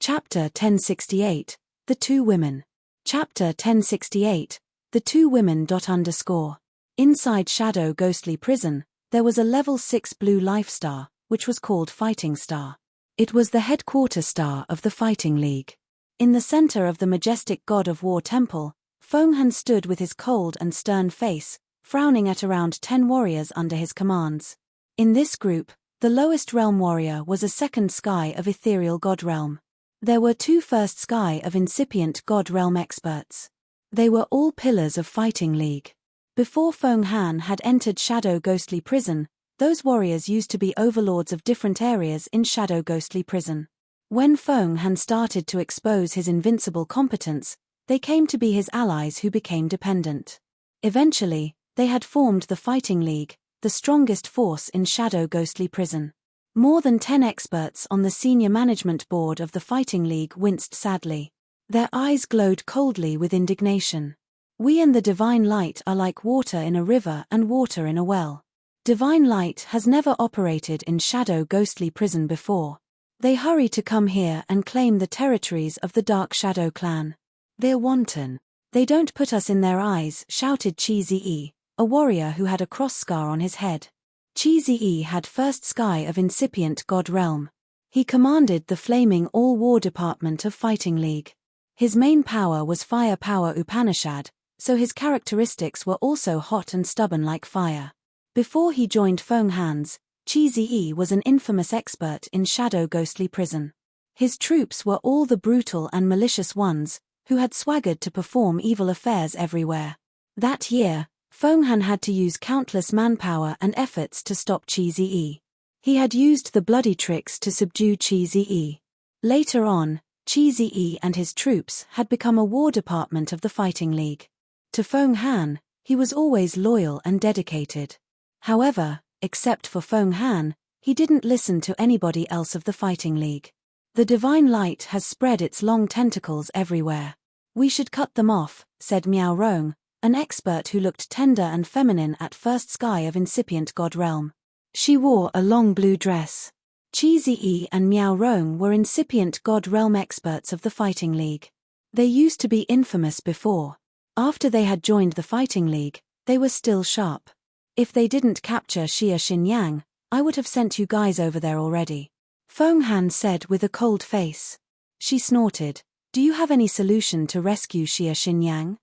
Chapter 1068, The Two Women. Chapter 1068, The Two Women. Inside Shadow Ghostly Prison, there was a level 6 blue life star, which was called Fighting Star. It was the headquarter star of the Fighting League. In the center of the majestic God of War temple, Fenghan stood with his cold and stern face, frowning at around 10 warriors under his commands. In this group, the lowest realm warrior was a second sky of ethereal god realm. There were 2 first sky of incipient god realm experts. They were all pillars of Fighting League. Before Fenghan had entered Shadow Ghostly Prison, those warriors used to be overlords of different areas in Shadow Ghostly Prison. When Fenghan started to expose his invincible competence, they came to be his allies who became dependent. Eventually, they had formed the Fighting League, the strongest force in Shadow Ghostly Prison. More than 10 experts on the senior management board of the Fighting League winced sadly. Their eyes glowed coldly with indignation. We and the divine light are like water in a river and water in a well. Divine light has never operated in Shadow Ghostly Prison before. They hurry to come here and claim the territories of the Dark Shadow clan. They're wanton. They don't put us in their eyes, shouted Chi-Zi, a warrior who had a cross scar on his head. Chi-Zi had first sky of incipient god realm. He commanded the flaming all-war department of Fighting League. His main power was fire power Upanishad, so his characteristics were also hot and stubborn like fire. Before he joined Fenghan's, Chi-Zi was an infamous expert in Shadow Ghostly Prison. His troops were all the brutal and malicious ones, who had swaggered to perform evil affairs everywhere. That year, Fenghan had to use countless manpower and efforts to stop Chi-Zi. He had used the bloody tricks to subdue Chi-Zi. Later on, Chi-Zi and his troops had become a war department of the Fighting League. To Fenghan, he was always loyal and dedicated. However, except for Fenghan, he didn't listen to anybody else of the Fighting League. The divine light has spread its long tentacles everywhere. We should cut them off, said Miao Rong, an expert who looked tender and feminine at first sky of incipient god realm. She wore a long blue dress. Chi-Zi and Miao Rong were incipient god realm experts of the Fighting League. They used to be infamous before. After they had joined the Fighting League, they were still sharp. If they didn't capture Xia Xinyang, I would have sent you guys over there already. Fenghan said with a cold face. She snorted. Do you have any solution to rescue Xia Xinyang?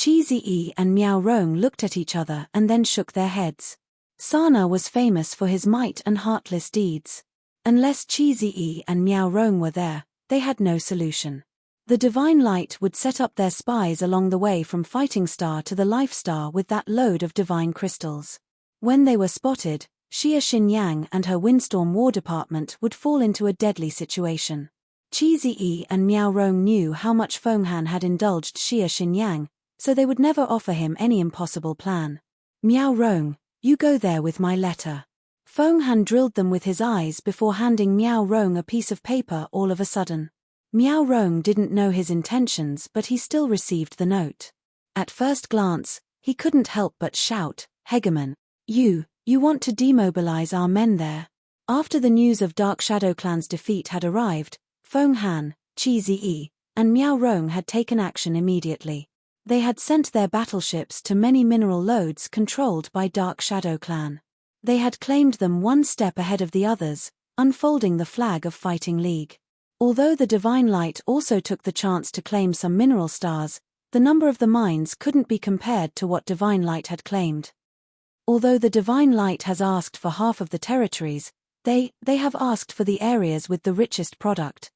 Chi-Zi and Miao Rong looked at each other and then shook their heads. Sana was famous for his might and heartless deeds. Unless Chi-Zi and Miao Rong were there, they had no solution. The divine light would set up their spies along the way from Fighting Star to the Life Star with that load of divine crystals. When they were spotted, Xia Xinyang and her Windstorm War Department would fall into a deadly situation. Chi-Zi and Miao Rong knew how much Fenghan had indulged Xia Xinyang, so they would never offer him any impossible plan. Miao Rong, you go there with my letter. Fenghan drilled them with his eyes before handing Miao Rong a piece of paper all of a sudden. Miao Rong didn't know his intentions, but he still received the note. At first glance, he couldn't help but shout, Hegemon, you want to demobilize our men there. After the news of Dark Shadow Clan's defeat had arrived, Fenghan, Chi-Zi, and Miao Rong had taken action immediately. They had sent their battleships to many mineral lodes controlled by Dark Shadow Clan. They had claimed them one step ahead of the others, unfolding the flag of Fighting League. Although the Divine Light also took the chance to claim some mineral stars, the number of the mines couldn't be compared to what Divine Light had claimed. Although the Divine Light has asked for half of the territories, they have asked for the areas with the richest product.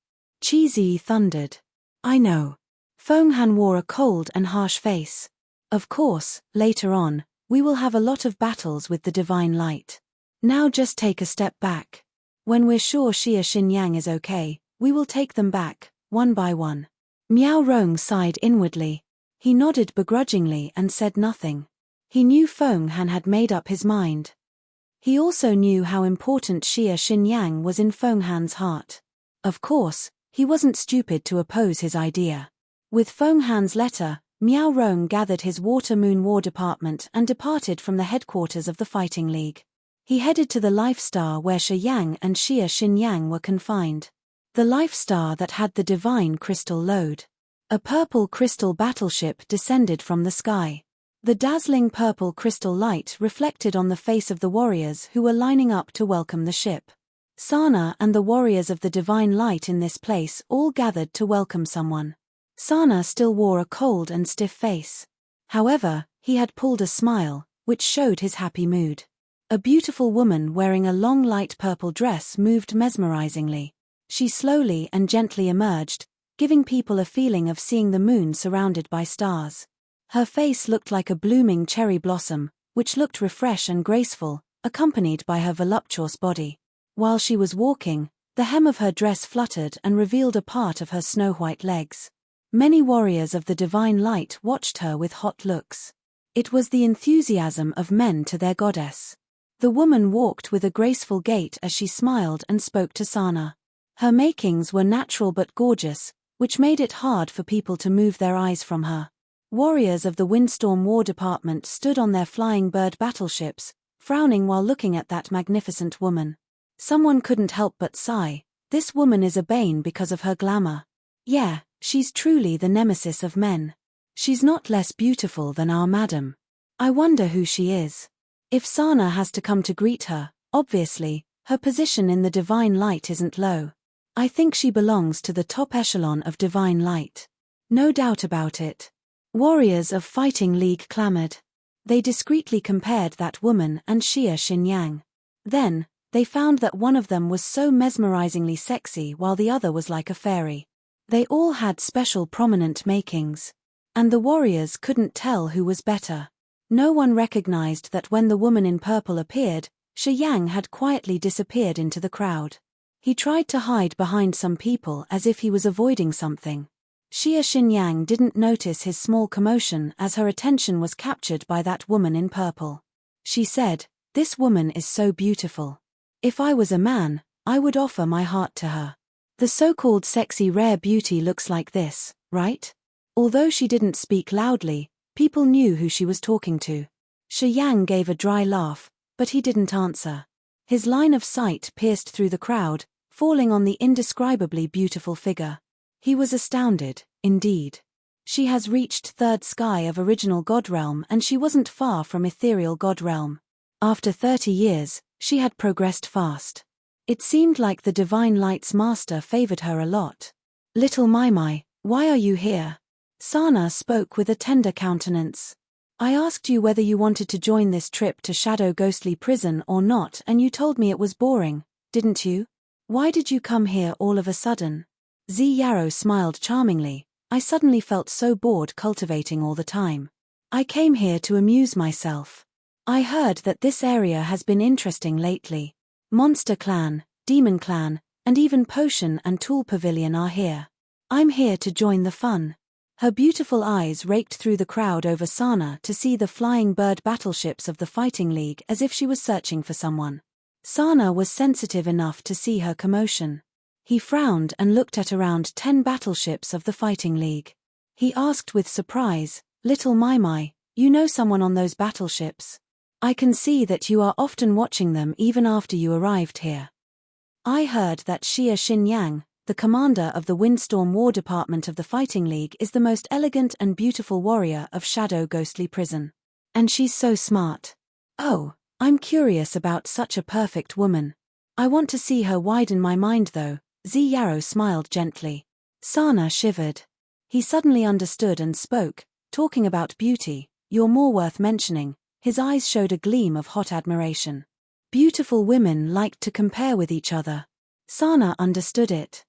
Chi-Zi thundered. I know. Fenghan wore a cold and harsh face. Of course, later on, we will have a lot of battles with the Divine Light. Now just take a step back. When we're sure Xia Xinyang is okay, we will take them back, one by one. Miao Rong sighed inwardly. He nodded begrudgingly and said nothing. He knew Fenghan had made up his mind. He also knew how important Xia Xinyang was in Fenghan's heart. Of course, he wasn't stupid to oppose his idea. With Fenghan's letter, Miao Rong gathered his Water Moon War Department and departed from the headquarters of the Fighting League. He headed to the Life Star where Shi Yang and Xia Xinyang were confined. The life star that had the divine crystal load. A purple crystal battleship descended from the sky. The dazzling purple crystal light reflected on the face of the warriors who were lining up to welcome the ship. Sana and the warriors of the divine light in this place all gathered to welcome someone. Sana still wore a cold and stiff face. However, he had pulled a smile, which showed his happy mood. A beautiful woman wearing a long light purple dress moved mesmerizingly. She slowly and gently emerged, giving people a feeling of seeing the moon surrounded by stars. Her face looked like a blooming cherry blossom, which looked refreshed and graceful, accompanied by her voluptuous body. While she was walking, the hem of her dress fluttered and revealed a part of her snow-white legs. Many warriors of the divine light watched her with hot looks. It was the enthusiasm of men to their goddess. The woman walked with a graceful gait as she smiled and spoke to Sana. Her makings were natural but gorgeous, which made it hard for people to move their eyes from her. Warriors of the Windstorm War Department stood on their flying bird battleships, frowning while looking at that magnificent woman. Someone couldn't help but sigh. This woman is a bane because of her glamour. Yeah, she's truly the nemesis of men. She's not less beautiful than our madam. I wonder who she is. If Sana has to come to greet her, obviously, her position in the divine light isn't low. I think she belongs to the top echelon of divine light. No doubt about it. Warriors of Fighting League clamored. They discreetly compared that woman and Xia Xinyang. Then, they found that one of them was so mesmerizingly sexy while the other was like a fairy. They all had special prominent makings. And the warriors couldn't tell who was better. No one recognized that when the woman in purple appeared, Xia Yang had quietly disappeared into the crowd. He tried to hide behind some people as if he was avoiding something. Xia Xinyang didn't notice his small commotion as her attention was captured by that woman in purple. She said, "This woman is so beautiful. If I was a man, I would offer my heart to her. The so-called sexy rare beauty looks like this, right?" Although she didn't speak loudly, people knew who she was talking to. Xia Yang gave a dry laugh, but he didn't answer. His line of sight pierced through the crowd, falling on the indescribably beautiful figure. He was astounded, indeed. She has reached third sky of original God Realm and she wasn't far from ethereal God Realm. After 30 years, she had progressed fast. It seemed like the divine light's master favored her a lot. "Little Mai, why are you here?" Sana spoke with a tender countenance. "I asked you whether you wanted to join this trip to Shadow Ghostly Prison or not and you told me it was boring, didn't you? Why did you come here all of a sudden?" Zi Yarrow smiled charmingly. "I suddenly felt so bored cultivating all the time. I came here to amuse myself. I heard that this area has been interesting lately. Monster Clan, Demon Clan, and even Potion and Tool Pavilion are here. I'm here to join the fun." Her beautiful eyes raked through the crowd over Sana to see the flying bird battleships of the Fighting League as if she was searching for someone. Sana was sensitive enough to see her commotion. He frowned and looked at around 10 battleships of the Fighting League. He asked with surprise, "Little Mai, you know someone on those battleships? I can see that you are often watching them even after you arrived here." "I heard that Xia Xinyang, the commander of the Windstorm War Department of the Fighting League, is the most elegant and beautiful warrior of Shadow Ghostly Prison. And she's so smart. Oh, I'm curious about such a perfect woman. I want to see her widen my mind though." Zi Yarrow smiled gently. Sana shivered. He suddenly understood and spoke, "Talking about beauty, you're more worth mentioning." His eyes showed a gleam of hot admiration. Beautiful women liked to compare with each other. Sana understood it.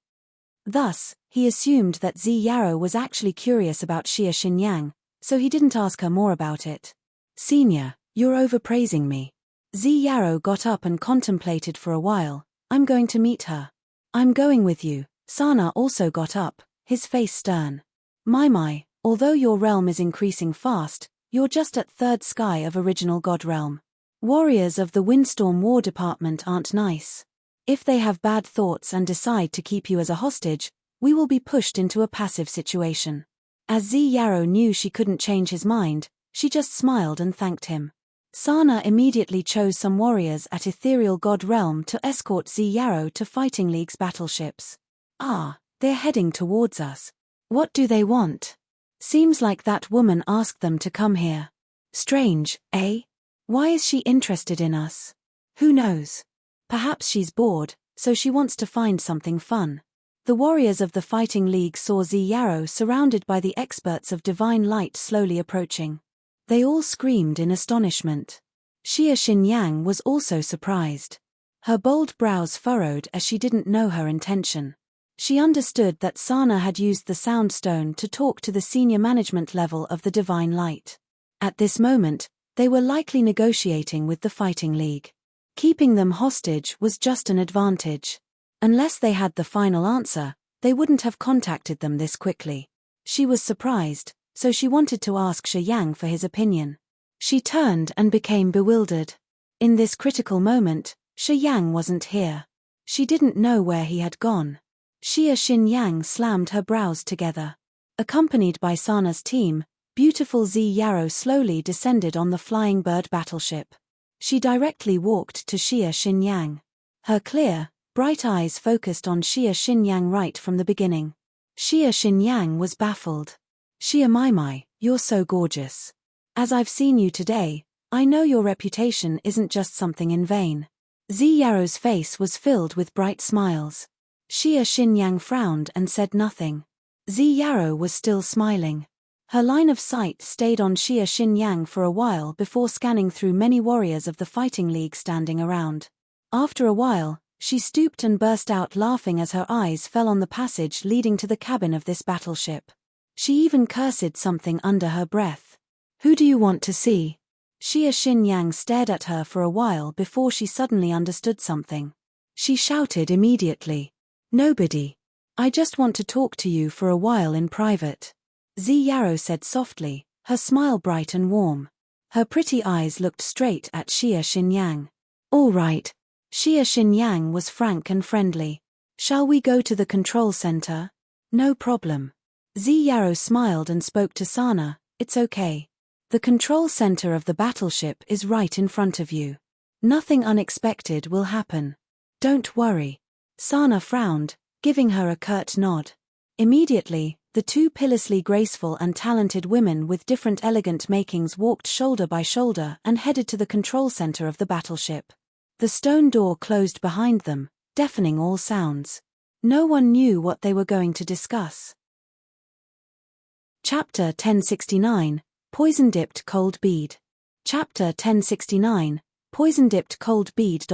Thus, he assumed that Zi Yarrow was actually curious about Xia Xinyang, so he didn't ask her more about it. "Senior, you're overpraising me." Zi Yarrow got up and contemplated for a while. "I'm going to meet her." "I'm going with you." Sana also got up, his face stern. Mai, although your realm is increasing fast, you're just at third sky of original God Realm. Warriors of the Windstorm War Department aren't nice. If they have bad thoughts and decide to keep you as a hostage, we will be pushed into a passive situation. As Zi Yarrow knew she couldn't change his mind, she just smiled and thanked him. Sana immediately chose some warriors at Ethereal God Realm to escort Zi Yarrow to Fighting League's battleships. Ah, they're heading towards us. What do they want? Seems like that woman asked them to come here. Strange, eh? Why is she interested in us? Who knows? Perhaps she's bored, so she wants to find something fun. The warriors of the Fighting League saw Ziyaro surrounded by the experts of divine light slowly approaching. They all screamed in astonishment. Xia Xinyang was also surprised. Her bold brows furrowed as she didn't know her intention. She understood that Sana had used the Sound Stone to talk to the senior management level of the Divine Light. At this moment, they were likely negotiating with the Fighting League. Keeping them hostage was just an advantage. Unless they had the final answer, they wouldn't have contacted them this quickly. She was surprised, so she wanted to ask Shi Yang for his opinion. She turned and became bewildered. In this critical moment, Shi Yang wasn't here. She didn't know where he had gone. Xia Xinyang slammed her brows together. Accompanied by Sana's team, beautiful Ziyaro slowly descended on the flying bird battleship. She directly walked to Xia Xinyang. Her clear, bright eyes focused on Xia Xinyang right from the beginning. Xia Xinyang was baffled. Xia Maimai, you're so gorgeous. As I've seen you today, I know your reputation isn't just something in vain. Ziyaro's face was filled with bright smiles. Xia Xinyang frowned and said nothing. Ziyaro was still smiling. Her line of sight stayed on Xia Xinyang for a while before scanning through many warriors of the Fighting League standing around. After a while, she stooped and burst out laughing as her eyes fell on the passage leading to the cabin of this battleship. She even cursed something under her breath. Who do you want to see? Xia Xinyang stared at her for a while before she suddenly understood something. She shouted immediately. Nobody. I just want to talk to you for a while in private. Ziyaro said softly, her smile bright and warm. Her pretty eyes looked straight at Xia Xinyang. All right. Xia Xinyang was frank and friendly. Shall we go to the control center? No problem. Ziyaro smiled and spoke to Sana. It's okay. The control center of the battleship is right in front of you. Nothing unexpected will happen. Don't worry. Sana frowned, giving her a curt nod. Immediately, the two pilously graceful and talented women with different elegant makings walked shoulder by shoulder and headed to the control center of the battleship. The stone door closed behind them, deafening all sounds. No one knew what they were going to discuss. Chapter 1069, Poison-Dipped Cold Bead. Chapter 1069, Poison-Dipped Cold Bead.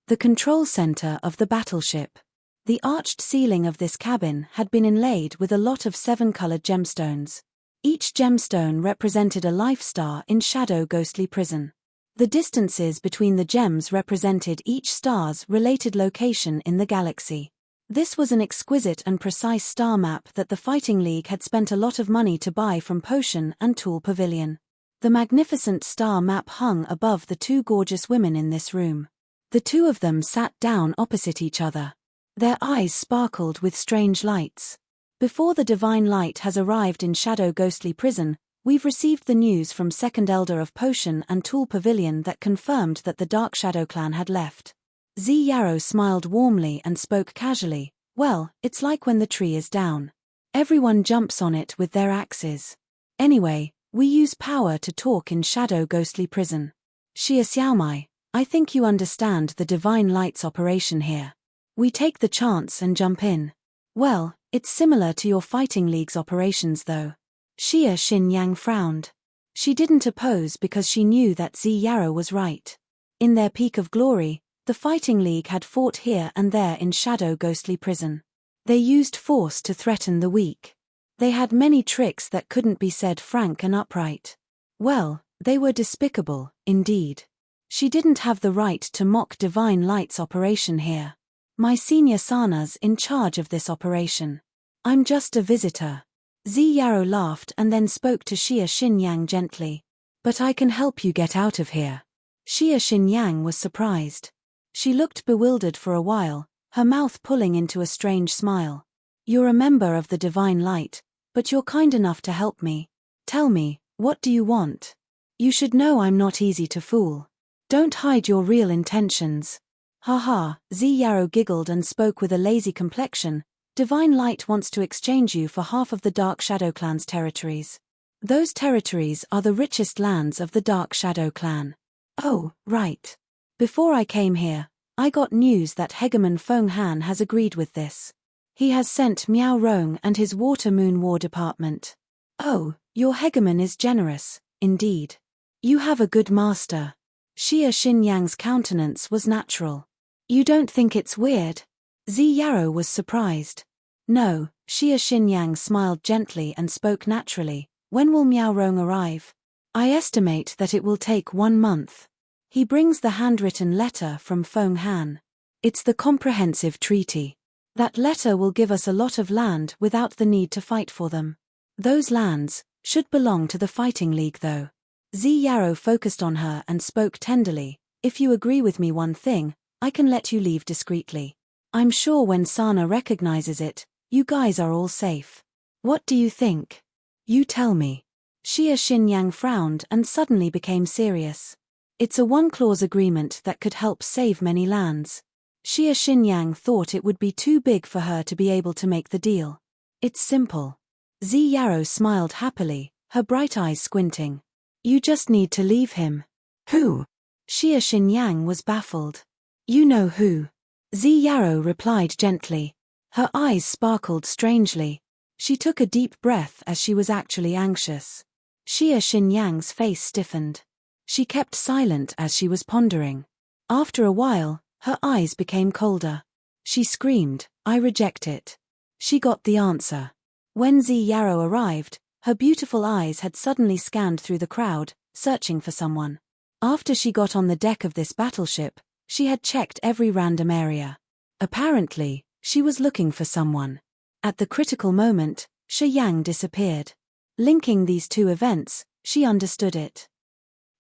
The control center of the battleship. The arched ceiling of this cabin had been inlaid with a lot of 7-colored gemstones. Each gemstone represented a life star in Shadow Ghostly Prison. The distances between the gems represented each star's related location in the galaxy. This was an exquisite and precise star map that the Fighting League had spent a lot of money to buy from Potion and Tool Pavilion. The magnificent star map hung above the two gorgeous women in this room. The two of them sat down opposite each other. Their eyes sparkled with strange lights. Before the divine light has arrived in Shadow Ghostly Prison, we've received the news from Second Elder of Potion and Tool Pavilion that confirmed that the Dark Shadow clan had left. Ziyaro smiled warmly and spoke casually. Well, it's like when the tree is down. Everyone jumps on it with their axes. Anyway, we use power to talk in Shadow Ghostly Prison. Xia Xiaomai, I think you understand the divine light's operation here. We take the chance and jump in. Well, it's similar to your Fighting League's operations though. Xia Xinyang frowned. She didn't oppose because she knew that Ziyaro was right. In their peak of glory, the Fighting League had fought here and there in Shadow Ghostly Prison. They used force to threaten the weak. They had many tricks that couldn't be said frank and upright. Well, they were despicable, indeed. She didn't have the right to mock Divine Light's operation here. My senior Sana's in charge of this operation. I'm just a visitor. Ziyaro laughed and then spoke to Xia Xinyang gently. But I can help you get out of here. Xia Xinyang was surprised. She looked bewildered for a while, her mouth pulling into a strange smile. You're a member of the Divine Light, but you're kind enough to help me. Tell me, what do you want? You should know I'm not easy to fool. Don't hide your real intentions. Haha, Zi Yarrow giggled and spoke with a lazy complexion. Divine Light wants to exchange you for half of the Dark Shadow Clan's territories. Those territories are the richest lands of the Dark Shadow Clan. Oh, right. Before I came here, I got news that Hegemon Feng Han has agreed with this. He has sent Miao Rong and his Water Moon War Department. Oh, your Hegemon is generous, indeed. You have a good master. Xia Xinyang's countenance was natural. You don't think it's weird? Zi Yarrow was surprised. No, Xia Xinyang smiled gently and spoke naturally. When will Miao Rong arrive? I estimate that it will take 1 month. He brings the handwritten letter from Feng Han. It's the comprehensive treaty. That letter will give us a lot of land without the need to fight for them. Those lands should belong to the Fighting League though. Zi Yarrow focused on her and spoke tenderly. If you agree with me one thing, I can let you leave discreetly. I'm sure when Sana recognizes it, you guys are all safe. What do you think? You tell me. Xia Xinyang frowned and suddenly became serious. It's a one-clause agreement that could help save many lands. Xia Xinyang thought it would be too big for her to be able to make the deal. It's simple. Zi Yarrow smiled happily, her bright eyes squinting. You just need to leave him. Who? Xia Xinyang was baffled. You know who. Zi Yarrow replied gently. Her eyes sparkled strangely. She took a deep breath as she was actually anxious. Xia Xinyang's face stiffened. She kept silent as she was pondering. After a while, her eyes became colder. She screamed, I reject it. She got the answer. When Zi Yarrow arrived, her beautiful eyes had suddenly scanned through the crowd, searching for someone. After she got on the deck of this battleship, she had checked every random area. Apparently, she was looking for someone. At the critical moment, Shi Yang disappeared. Linking these two events, she understood it.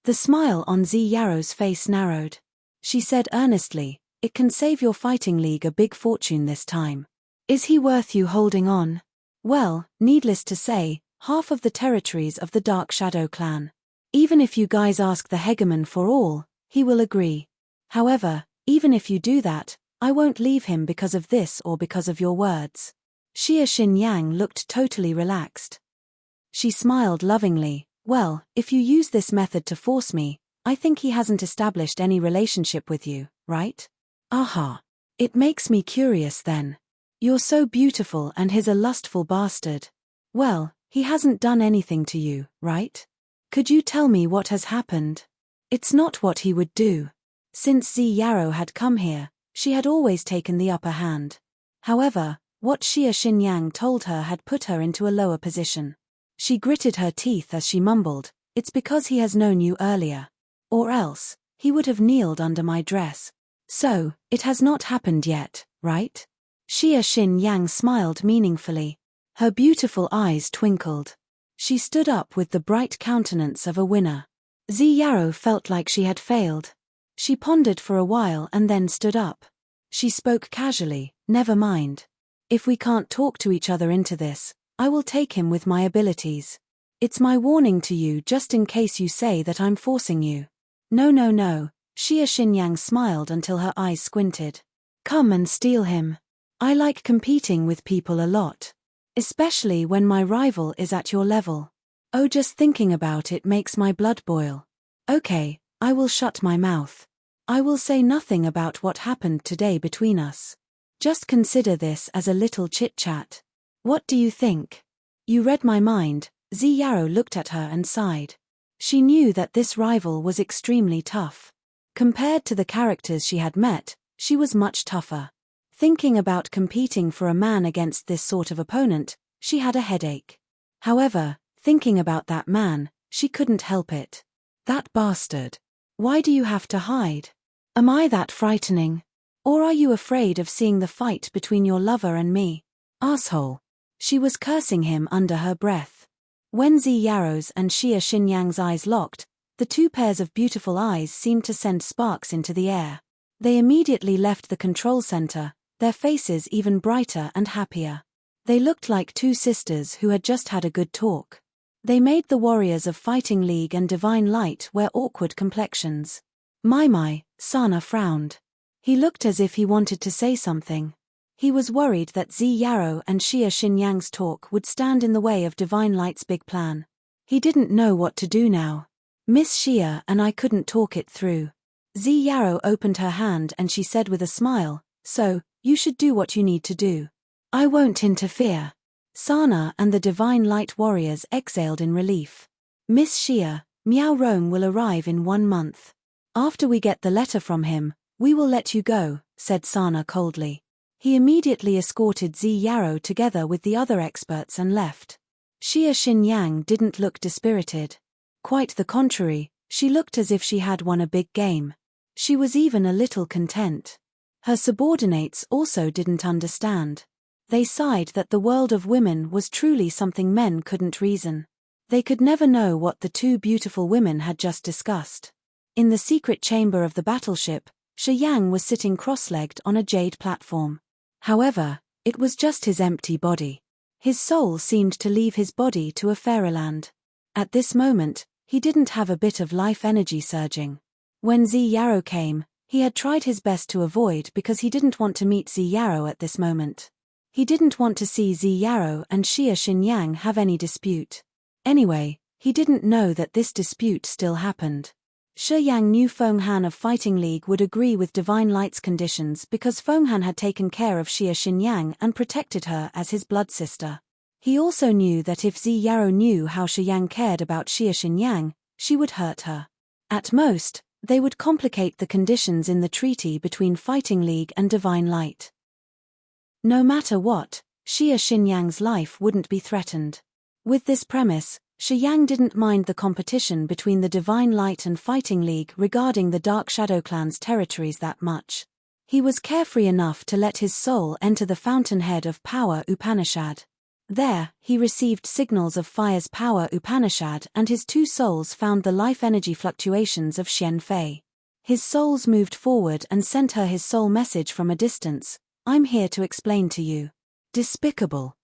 The smile on Zi Yarrow's face narrowed. She said earnestly, it can save your Fighting League a big fortune this time. Is he worth you holding on? Well, needless to say, half of the territories of the Dark Shadow Clan. Even if you guys ask the Hegemon for all, he will agree. However, even if you do that, I won't leave him because of this or because of your words. Xia Xinyang looked totally relaxed. She smiled lovingly. Well, if you use this method to force me, I think he hasn't established any relationship with you, right? Aha. It makes me curious then. You're so beautiful and he's a lustful bastard. Well, he hasn't done anything to you, right? Could you tell me what has happened? It's not what he would do. Since Zi Yarrow had come here, she had always taken the upper hand. However, what Xia Xinyang told her had put her into a lower position. She gritted her teeth as she mumbled, it's because he has known you earlier. Or else, he would have kneeled under my dress. So, it has not happened yet, right? Xia Xinyang smiled meaningfully. Her beautiful eyes twinkled. She stood up with the bright countenance of a winner. Zi Yarrow felt like she had failed. She pondered for a while and then stood up. She spoke casually, never mind. If we can't talk to each other into this, I will take him with my abilities. It's my warning to you just in case you say that I'm forcing you. No. Xia Xinyang smiled until her eyes squinted. Come and steal him. I like competing with people a lot. Especially when my rival is at your level. Oh, just thinking about it makes my blood boil. Okay, I will shut my mouth. I will say nothing about what happened today between us. Just consider this as a little chit-chat. What do you think? You read my mind. Zi Yarrow looked at her and sighed. She knew that this rival was extremely tough. Compared to the characters she had met, she was much tougher. Thinking about competing for a man against this sort of opponent, she had a headache. However, thinking about that man, she couldn't help it. That bastard. Why do you have to hide? Am I that frightening? Or are you afraid of seeing the fight between your lover and me? Asshole. She was cursing him under her breath. When Zi Yarrow's and Xia Xinyang's eyes locked, the two pairs of beautiful eyes seemed to send sparks into the air. They immediately left the control center, their faces even brighter and happier. They looked like two sisters who had just had a good talk. They made the warriors of Fighting League and Divine Light wear awkward complexions. My, Sana frowned. He looked as if he wanted to say something. He was worried that Zi Yarrow and Xia Xinyang's talk would stand in the way of Divine Light's big plan. He didn't know what to do now. Miss Xia and I couldn't talk it through. Zi Yarrow opened her hand and she said with a smile, "So, you should do what you need to do. I won't interfere." Sana and the Divine Light warriors exhaled in relief. "Miss Xia, Miao Rong will arrive in 1 month. After we get the letter from him, we will let you go," said Sana coldly. He immediately escorted Zi Yarrow together with the other experts and left. Xia Xinyang didn't look dispirited. Quite the contrary, she looked as if she had won a big game. She was even a little content. Her subordinates also didn't understand. They sighed that the world of women was truly something men couldn't reason. They could never know what the two beautiful women had just discussed. In the secret chamber of the battleship, Shi Yang was sitting cross-legged on a jade platform. However, it was just his empty body. His soul seemed to leave his body to a fairyland. At this moment, he didn't have a bit of life energy surging. When Zi Yarrow came, he had tried his best to avoid because he didn't want to meet Zi Yarrow at this moment. He didn't want to see Zi Yarrow and Xia Xinyang have any dispute. Anyway, he didn't know that this dispute still happened. Shi Yang knew Feng Han of Fighting League would agree with Divine Light's conditions because Feng Han had taken care of Xia Xinyang and protected her as his blood sister. He also knew that if Zi Yarrow knew how Shi Yang cared about Xia Xinyang, she would hurt her. At most, they would complicate the conditions in the treaty between Fighting League and Divine Light. No matter what, Xia Xinyang's life wouldn't be threatened. With this premise, Shi Yang didn't mind the competition between the Divine Light and Fighting League regarding the Dark Shadow Clan's territories that much. He was carefree enough to let his soul enter the fountainhead of Power Upanishad. There, he received signals of Fire's Power Upanishad and his two souls found the life energy fluctuations of Xian Fei. His souls moved forward and sent her his soul message from a distance, "I'm here to explain to you." Despicable.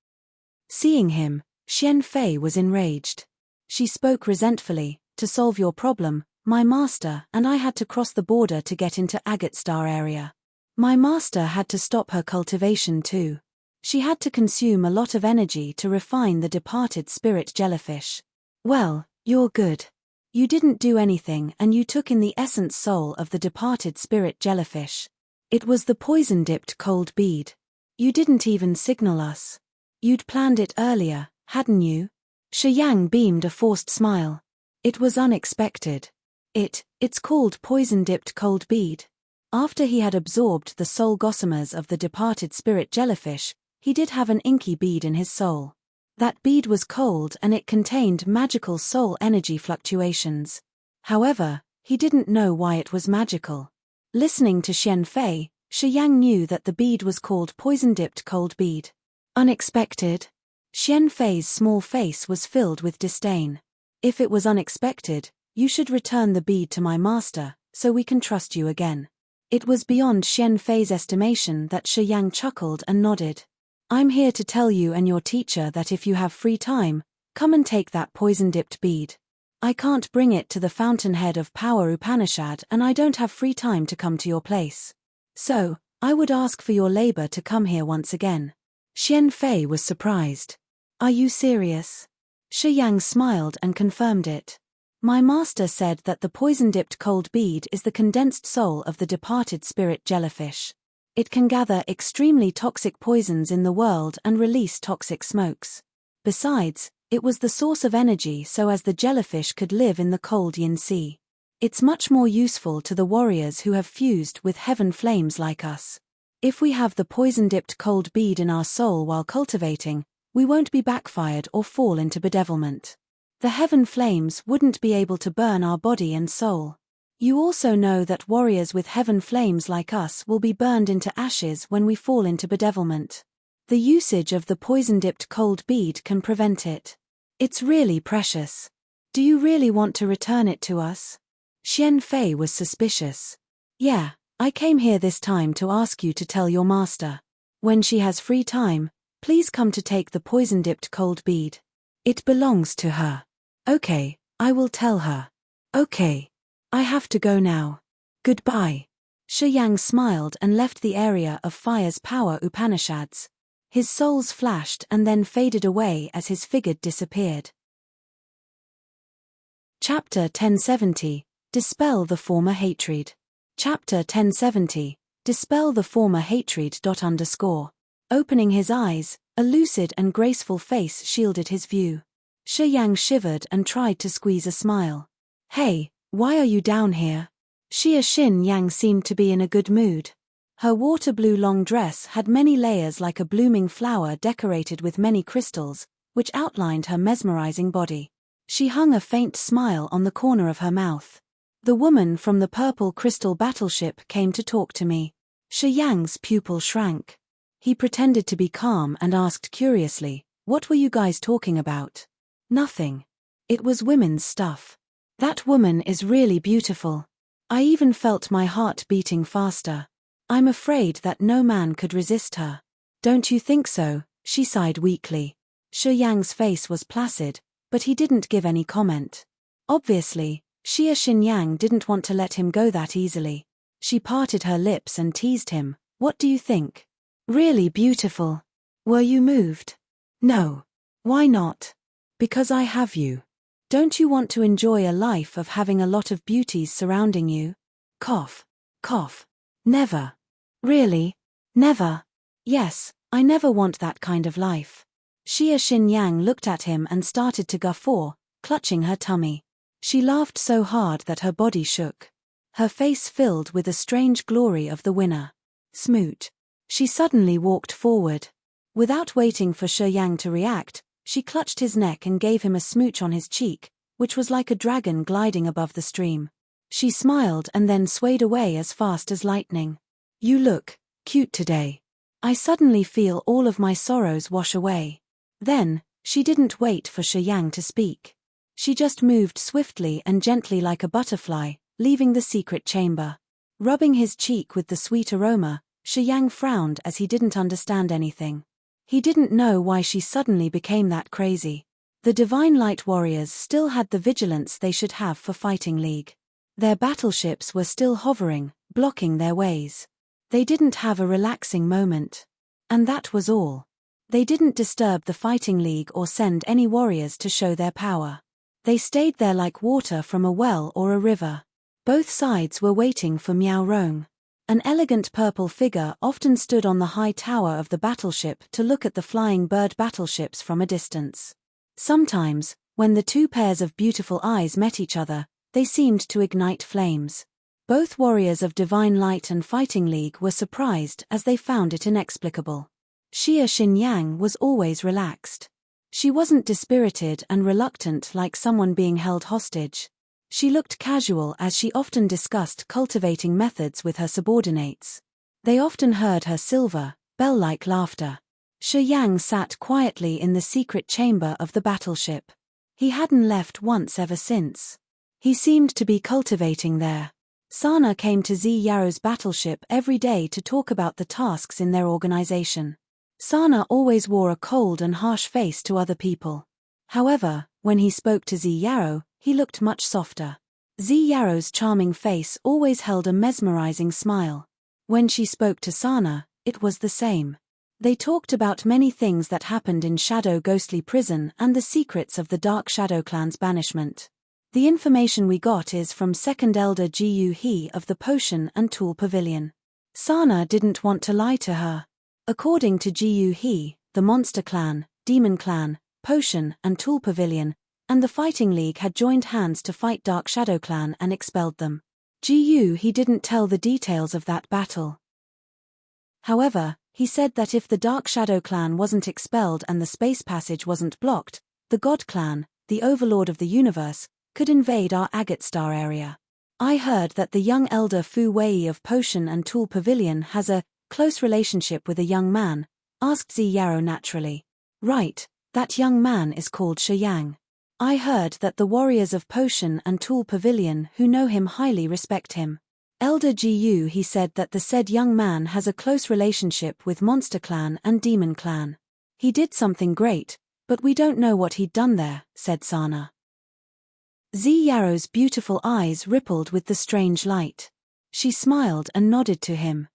Seeing him, Xian Fei was enraged. She spoke resentfully, "To solve your problem, my master and I had to cross the border to get into Agate Star area. My master had to stop her cultivation too. She had to consume a lot of energy to refine the departed spirit jellyfish. Well, you're good. You didn't do anything and you took in the essence soul of the departed spirit jellyfish. It was the poison-dipped cold bead. You didn't even signal us. You'd planned it earlier, hadn't you?" Shi Yang beamed a forced smile. It was unexpected. It's called poison-dipped cold bead. After he had absorbed the soul gossamers of the departed spirit jellyfish, he did have an inky bead in his soul. That bead was cold and it contained magical soul energy fluctuations. However, he didn't know why it was magical. Listening to Xian Fei, Shi Yang knew that the bead was called poison-dipped cold bead. Unexpected? Xian Fei's small face was filled with disdain. "If it was unexpected, you should return the bead to my master, so we can trust you again." It was beyond Xian Fei's estimation that Shi Yang chuckled and nodded. "I'm here to tell you and your teacher that if you have free time, come and take that poison-dipped bead. I can't bring it to the fountainhead of Power Upanishad and I don't have free time to come to your place. So, I would ask for your labor to come here once again." Xian Fei was surprised. "Are you serious?" Shi Yang smiled and confirmed it. "My master said that the poison-dipped cold bead is the condensed soul of the departed spirit jellyfish. It can gather extremely toxic poisons in the world and release toxic smokes. Besides, it was the source of energy so as the jellyfish could live in the cold Yin Sea. It's much more useful to the warriors who have fused with heaven flames like us. If we have the poison-dipped cold bead in our soul while cultivating, we won't be backfired or fall into bedevilment. The heaven flames wouldn't be able to burn our body and soul. You also know that warriors with heaven flames like us will be burned into ashes when we fall into bedevilment. The usage of the poison-dipped cold bead can prevent it. It's really precious. Do you really want to return it to us?" Xian Fei was suspicious. "Yeah, I came here this time to ask you to tell your master. When she has free time, please come to take the poison-dipped cold bead. It belongs to her." "Okay, I will tell her." "Okay. I have to go now. Goodbye." Shi Yang smiled and left the area of Fire's Power Upanishads. His souls flashed and then faded away as his figure disappeared. Chapter 1070, Dispel the Former Hatred. Chapter 1070, Dispel the Former Hatred. Opening his eyes, a lucid and graceful face shielded his view. Shi Yang shivered and tried to squeeze a smile. Hey, why are you down here? Xin Yang seemed to be in a good mood. Her water blue long dress had many layers like a blooming flower decorated with many crystals, which outlined her mesmerizing body. She hung a faint smile on the corner of her mouth. The woman from the purple crystal battleship came to talk to me. Shi Yang's pupil shrank. He pretended to be calm and asked curiously, "What were you guys talking about?" "Nothing. It was women's stuff. That woman is really beautiful. I even felt my heart beating faster. I'm afraid that no man could resist her." "Don't you think so?" she sighed weakly. Shi Yang's face was placid, but he didn't give any comment. Obviously, Xin Yang didn't want to let him go that easily. She parted her lips and teased him. "What do you think? Really beautiful. Were you moved?" "No. Why not?" "Because I have you. Don't you want to enjoy a life of having a lot of beauties surrounding you?" Cough. Cough. "Never." "Really? Never?" "Yes, I never want that kind of life." Xin Yang looked at him and started to guffaw, clutching her tummy. She laughed so hard that her body shook. Her face filled with a strange glory of the winner. Smoot. She suddenly walked forward. Without waiting for Shi Yang to react, she clutched his neck and gave him a smooch on his cheek, which was like a dragon gliding above the stream. She smiled and then swayed away as fast as lightning. "You look cute today. I suddenly feel all of my sorrows wash away." Then, she didn't wait for Shi Yang to speak. She just moved swiftly and gently like a butterfly, leaving the secret chamber. Rubbing his cheek with the sweet aroma, Shi Yang frowned as he didn't understand anything. He didn't know why she suddenly became that crazy. The Divine Light Warriors still had the vigilance they should have for fighting League. Their battleships were still hovering, blocking their ways. They didn't have a relaxing moment. And that was all. They didn't disturb the fighting League or send any warriors to show their power. They stayed there like water from a well or a river. Both sides were waiting for Miao Rong. An elegant purple figure often stood on the high tower of the battleship to look at the flying bird battleships from a distance. Sometimes, when the two pairs of beautiful eyes met each other, they seemed to ignite flames. Both warriors of Divine Light and Fighting League were surprised as they found it inexplicable. Xin Yang was always relaxed. She wasn't dispirited and reluctant like someone being held hostage. She looked casual as she often discussed cultivating methods with her subordinates. They often heard her silver, bell-like laughter. Shi Yang sat quietly in the secret chamber of the battleship. He hadn't left once ever since. He seemed to be cultivating there. Sana came to Zi Yaro's battleship every day to talk about the tasks in their organization. Sana always wore a cold and harsh face to other people. However, when he spoke to Zi Yaro, he looked much softer. Zi Yaro's charming face always held a mesmerizing smile. When she spoke to Sana, it was the same. They talked about many things that happened in Shadow Ghostly Prison and the secrets of the Dark Shadow Clan's banishment. The information we got is from Second Elder Gu He of the Potion and Tool Pavilion. Sana didn't want to lie to her. According to Gu He, the Monster Clan, Demon Clan, Potion and Tool Pavilion, and the Fighting League had joined hands to fight Dark Shadow Clan and expelled them. Gu He didn't tell the details of that battle. However, he said that if the Dark Shadow Clan wasn't expelled and the space passage wasn't blocked, the God Clan, the overlord of the universe, could invade our Agate Star area. I heard that the young elder Fu Wei of Potion and Tool Pavilion has a close relationship with a young man, asked Zi Yaro naturally. Right, that young man is called Shi Yang. I heard that the warriors of Potion and Tool Pavilion who know him highly respect him. Elder Gu He said that the said young man has a close relationship with Monster Clan and Demon Clan. He did something great, but we don't know what he'd done there, said Sana. Zi Yaro's beautiful eyes rippled with the strange light. She smiled and nodded to him.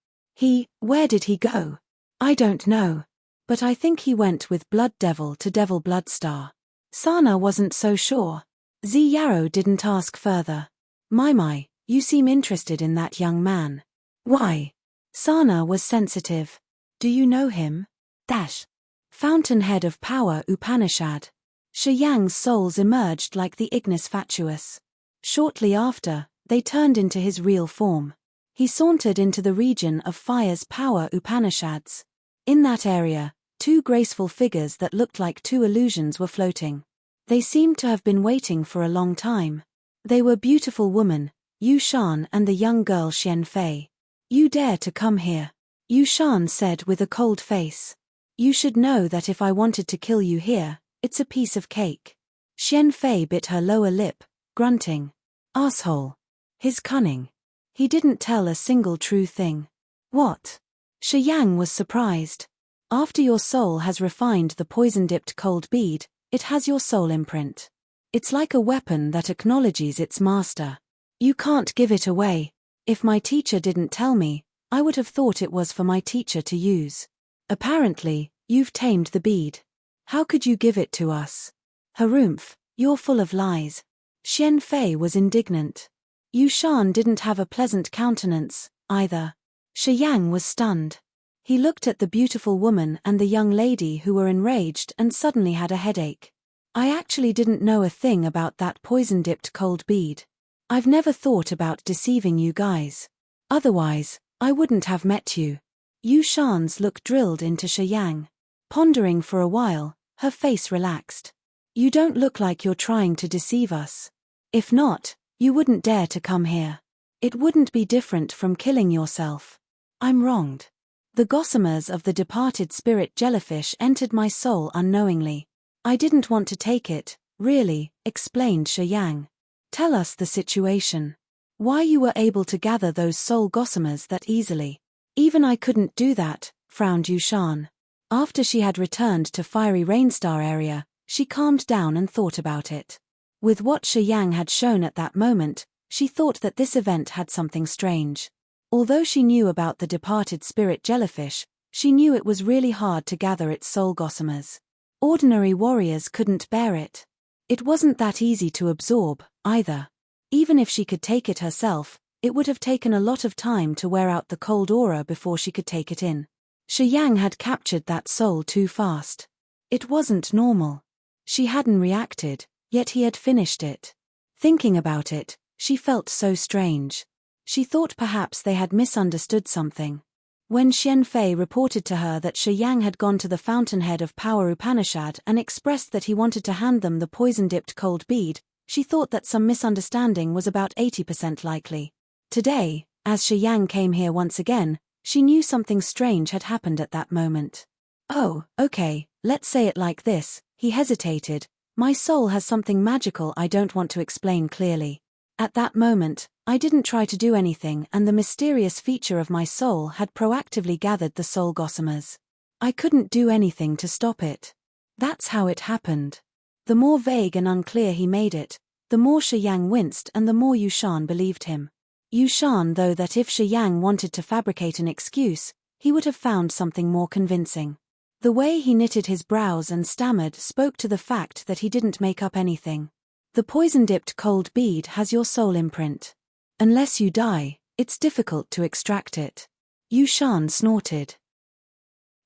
Where did he go? I don't know. But I think he went with Blood Devil to Devil Bloodstar. Sana wasn't so sure. Zhi Yarrow didn't ask further. My, you seem interested in that young man. Why? Sana was sensitive. Do you know him? Fountainhead of Power Upanishad. Shi Yang's souls emerged like the ignis fatuus. Shortly after, they turned into his real form. He sauntered into the region of Fire's Power Upanishads. In that area, two graceful figures that looked like two illusions were floating. They seemed to have been waiting for a long time. They were beautiful women, Yu Shan and the young girl Xian Fei. You dare to come here? Yu Shan said with a cold face. You should know that if I wanted to kill you here, it's a piece of cake. Xian Fei bit her lower lip, grunting. Asshole. His cunning. He didn't tell a single true thing. What? Shi Yang was surprised. After your soul has refined the poison-dipped cold bead, it has your soul imprint. It's like a weapon that acknowledges its master. You can't give it away. If my teacher didn't tell me, I would have thought it was for my teacher to use. Apparently, you've tamed the bead. How could you give it to us? Harumph, you're full of lies. Xian Fei was indignant. Yu Shan didn't have a pleasant countenance, either. Shi Yang was stunned. He looked at the beautiful woman and the young lady who were enraged and suddenly had a headache. I actually didn't know a thing about that poison-dipped cold bead. I've never thought about deceiving you guys. Otherwise, I wouldn't have met you. Yu Shan's look drilled into Shi Yang. Pondering for a while, her face relaxed. You don't look like you're trying to deceive us. If not, you wouldn't dare to come here. It wouldn't be different from killing yourself. I'm wronged. The gossamers of the departed spirit jellyfish entered my soul unknowingly. I didn't want to take it, really, explained Shi Yang. Tell us the situation. Why you were able to gather those soul gossamers that easily. Even I couldn't do that, frowned Yu Shan. After she had returned to Fiery Rainstar area, she calmed down and thought about it. With what Shi Yang had shown at that moment, she thought that this event had something strange. Although she knew about the departed spirit jellyfish, she knew it was really hard to gather its soul gossamers. Ordinary warriors couldn't bear it. It wasn't that easy to absorb, either. Even if she could take it herself, it would have taken a lot of time to wear out the cold aura before she could take it in. Shi Yang had captured that soul too fast. It wasn't normal. She hadn't reacted, yet he had finished it. Thinking about it, she felt so strange. She thought perhaps they had misunderstood something. When Xian Fei reported to her that Shi Yang had gone to the Fountainhead of Power Upanishad and expressed that he wanted to hand them the poison-dipped cold bead, she thought that some misunderstanding was about 80% likely. Today, as Shi Yang came here once again, she knew something strange had happened at that moment. Oh, okay, let's say it like this, he hesitated. My soul has something magical I don't want to explain clearly. At that moment, I didn't try to do anything and the mysterious feature of my soul had proactively gathered the soul gossamers. I couldn't do anything to stop it. That's how it happened. The more vague and unclear he made it, the more Shi Yang winced and the more Yu Shan believed him. Yu Shan though that if Shi Yang wanted to fabricate an excuse, he would have found something more convincing. The way he knitted his brows and stammered spoke to the fact that he didn't make up anything. The poison-dipped cold bead has your soul imprint. Unless you die, it's difficult to extract it. Yu Shan snorted.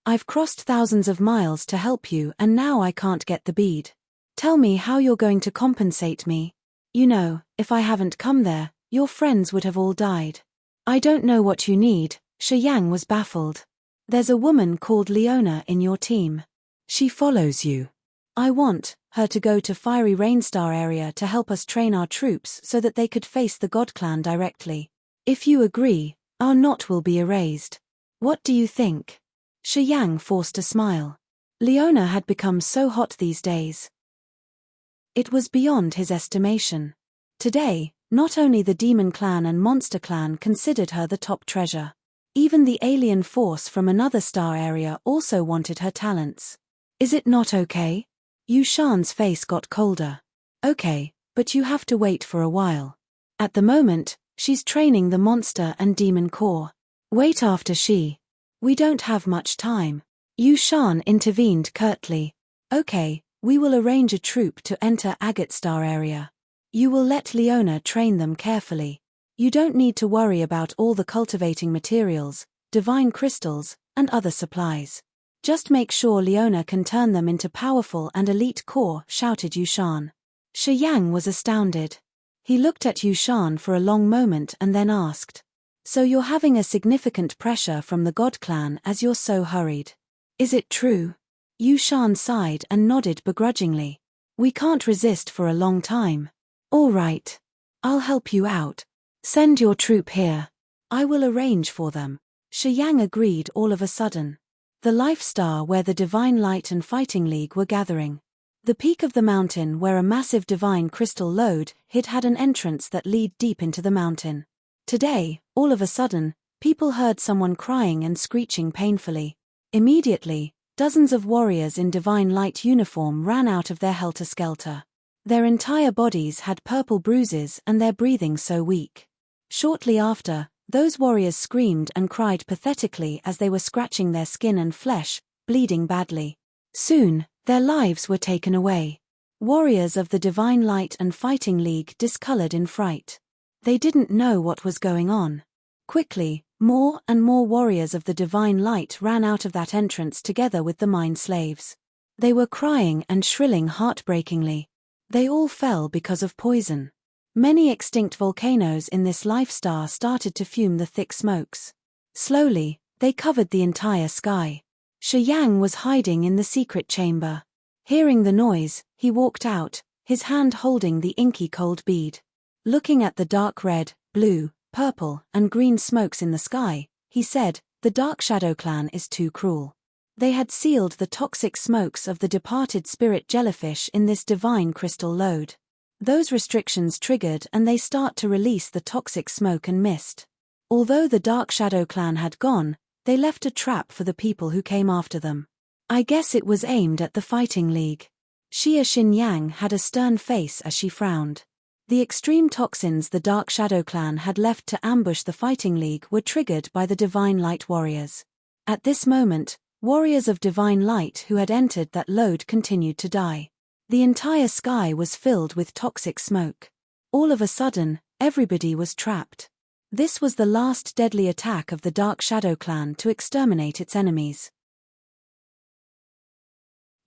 I've crossed thousands of miles to help you and now I can't get the bead. Tell me how you're going to compensate me. You know, if I haven't come there, your friends would have all died. I don't know what you need, Shi Yang was baffled. There's a woman called Leona in your team. She follows you. I want her to go to Fiery Rainstar area to help us train our troops so that they could face the God Clan directly. If you agree, our knot will be erased. What do you think? Shi Yang forced a smile. Leona had become so hot these days. It was beyond his estimation. Today, not only the Demon Clan and Monster Clan considered her the top treasure. Even the alien force from another star area also wanted her talents. Is it not okay? Yu Shan's face got colder. Okay, but you have to wait for a while. At the moment, She's training the monster and demon core. Wait after she. We don't have much time. Yushan intervened curtly. Okay, we will arrange a troop to enter Agate Star area. You will let Leona train them carefully. You don't need to worry about all the cultivating materials, divine crystals, and other supplies. Just make sure Leona can turn them into powerful and elite core, shouted Yushan. Shi Yang was astounded. He looked at Yushan for a long moment and then asked, "So you're having a significant pressure from the God Clan as you're so hurried. Is it true?" Yushan sighed and nodded begrudgingly. "We can't resist for a long time." "All right. I'll help you out. Send your troop here. I will arrange for them." Shi Yang agreed all of a sudden. The Life Star where the Divine Light and Fighting League were gathering. The peak of the mountain where a massive divine crystal lode hid had an entrance that led deep into the mountain. Today, all of a sudden, people heard someone crying and screeching painfully. Immediately, dozens of warriors in divine light uniform ran out of their helter-skelter. Their entire bodies had purple bruises and their breathing so weak. Shortly after, those warriors screamed and cried pathetically as they were scratching their skin and flesh, bleeding badly. Soon, their lives were taken away. Warriors of the Divine Light and Fighting League discolored in fright. They didn't know what was going on. Quickly, more and more warriors of the Divine Light ran out of that entrance together with the Mind Slaves. They were crying and shrilling heartbreakingly. They all fell because of poison. Many extinct volcanoes in this Life Star started to fume the thick smokes. Slowly, they covered the entire sky. Shi Yang was hiding in the secret chamber. Hearing the noise, he walked out, his hand holding the inky cold bead. Looking at the dark red, blue, purple, and green smokes in the sky, he said, "The Dark Shadow Clan is too cruel. They had sealed the toxic smokes of the departed spirit jellyfish in this divine crystal lode. Those restrictions triggered and they start to release the toxic smoke and mist. Although the Dark Shadow Clan had gone, they left a trap for the people who came after them. I guess it was aimed at the Fighting League." Xia Xinyang had a stern face as she frowned. The extreme toxins the Dark Shadow Clan had left to ambush the Fighting League were triggered by the Divine Light warriors. At this moment, warriors of Divine Light who had entered that lode continued to die. The entire sky was filled with toxic smoke. All of a sudden, everybody was trapped. This was the last deadly attack of the Dark Shadow Clan to exterminate its enemies.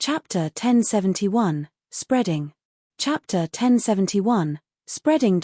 Chapter 1071, Spreading. Chapter 1071, Spreading.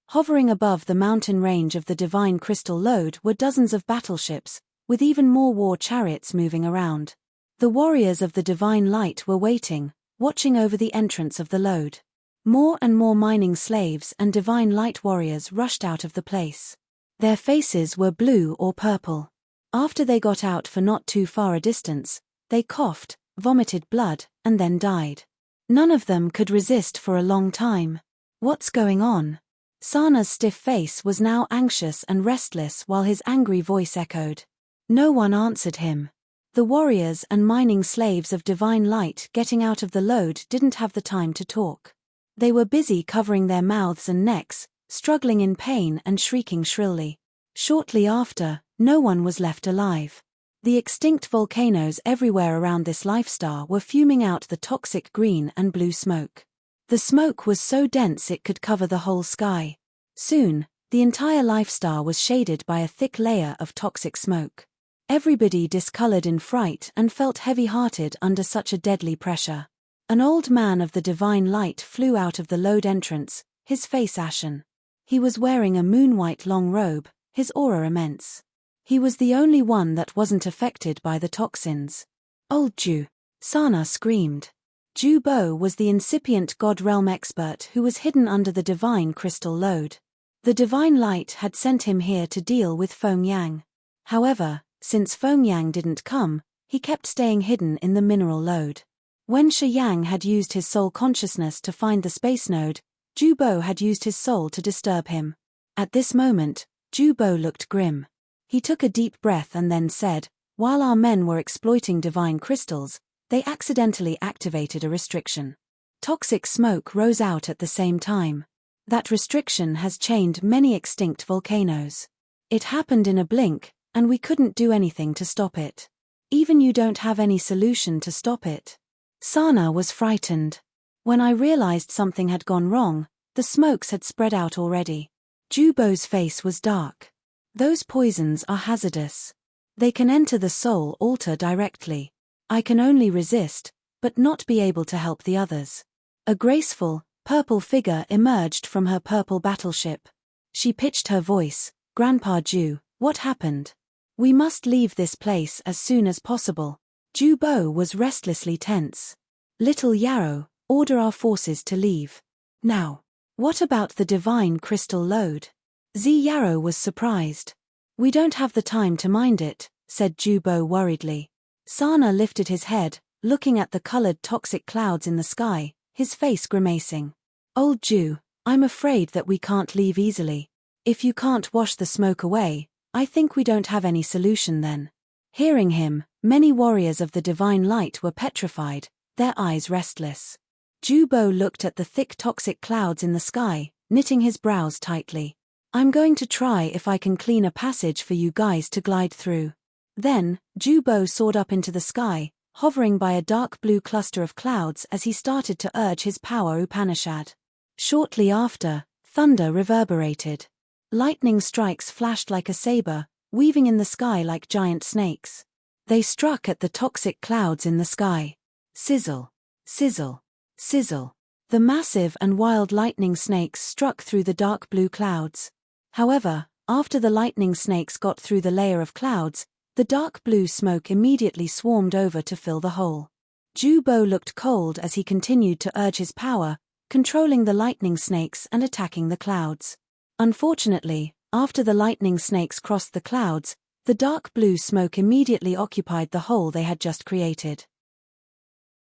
Hovering above the mountain range of the Divine Crystal Lode were dozens of battleships, with even more war chariots moving around. The warriors of the Divine Light were waiting, watching over the entrance of the lode. More and more mining slaves and Divine Light warriors rushed out of the place. Their faces were blue or purple. After they got out for not too far a distance, they coughed, vomited blood, and then died. None of them could resist for a long time. What's going on? Sana's stiff face was now anxious and restless while his angry voice echoed. No one answered him. The warriors and mining slaves of Divine Light getting out of the lode didn't have the time to talk. They were busy covering their mouths and necks, struggling in pain and shrieking shrilly. Shortly after, no one was left alive. The extinct volcanoes everywhere around this Life Star were fuming out the toxic green and blue smoke. The smoke was so dense it could cover the whole sky. Soon, the entire Life Star was shaded by a thick layer of toxic smoke. Everybody discolored in fright and felt heavy-hearted under such a deadly pressure. An old man of the Divine Light flew out of the lode entrance, his face ashen. He was wearing a moon-white long robe, his aura immense. He was the only one that wasn't affected by the toxins. "Old Ju!" Sana screamed. Ju Bo was the incipient God Realm expert who was hidden under the Divine Crystal Lode. The Divine Light had sent him here to deal with Feng Yang. However, since Feng Yang didn't come, he kept staying hidden in the mineral lode. When Shi Yang had used his soul consciousness to find the space node, Ju Bo had used his soul to disturb him. At this moment, Ju Bo looked grim. He took a deep breath and then said, "While our men were exploiting divine crystals, they accidentally activated a restriction. Toxic smoke rose out at the same time. That restriction has chained many extinct volcanoes. It happened in a blink, and we couldn't do anything to stop it. Even you don't have any solution to stop it. Sana was frightened. When I realized something had gone wrong, the smokes had spread out already. Jubo's face was dark. Those poisons are hazardous. They can enter the soul altar directly. I can only resist, but not be able to help the others. A graceful, purple figure emerged from her purple battleship. She pitched her voice, "Grandpa Ju, what happened? We must leave this place as soon as possible." Jubo was restlessly tense. "Little Yarrow, order our forces to leave. Now. What about the divine crystal load?" Yarrow was surprised. "We don't have the time to mind it," said Jubo worriedly. Sana lifted his head, looking at the colored toxic clouds in the sky, his face grimacing. "Old Ju, I'm afraid that we can't leave easily. If you can't wash the smoke away, I think we don't have any solution then." Hearing him, many warriors of the divine light were petrified, their eyes restless. Jubo looked at the thick toxic clouds in the sky, knitting his brows tightly. "I'm going to try if I can clean a passage for you guys to glide through." Then, Jubo soared up into the sky, hovering by a dark blue cluster of clouds as he started to urge his power Upanishad. Shortly after, thunder reverberated. Lightning strikes flashed like a saber, weaving in the sky like giant snakes. They struck at the toxic clouds in the sky. Sizzle, sizzle, sizzle. The massive and wild lightning snakes struck through the dark blue clouds. However, after the lightning snakes got through the layer of clouds, the dark blue smoke immediately swarmed over to fill the hole. Jubo looked cold as he continued to urge his power, controlling the lightning snakes and attacking the clouds. Unfortunately, after the lightning snakes crossed the clouds, the dark blue smoke immediately occupied the hole they had just created.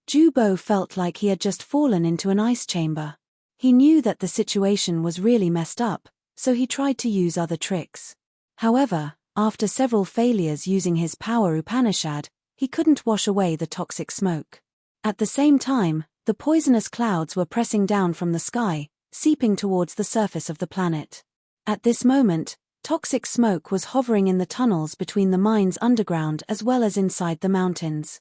Jubo felt like he had just fallen into an ice chamber. He knew that the situation was really messed up, so he tried to use other tricks. However, after several failures using his power Upanishad, he couldn't wash away the toxic smoke. At the same time, the poisonous clouds were pressing down from the sky, seeping towards the surface of the planet. At this moment, toxic smoke was hovering in the tunnels between the mines underground as well as inside the mountains.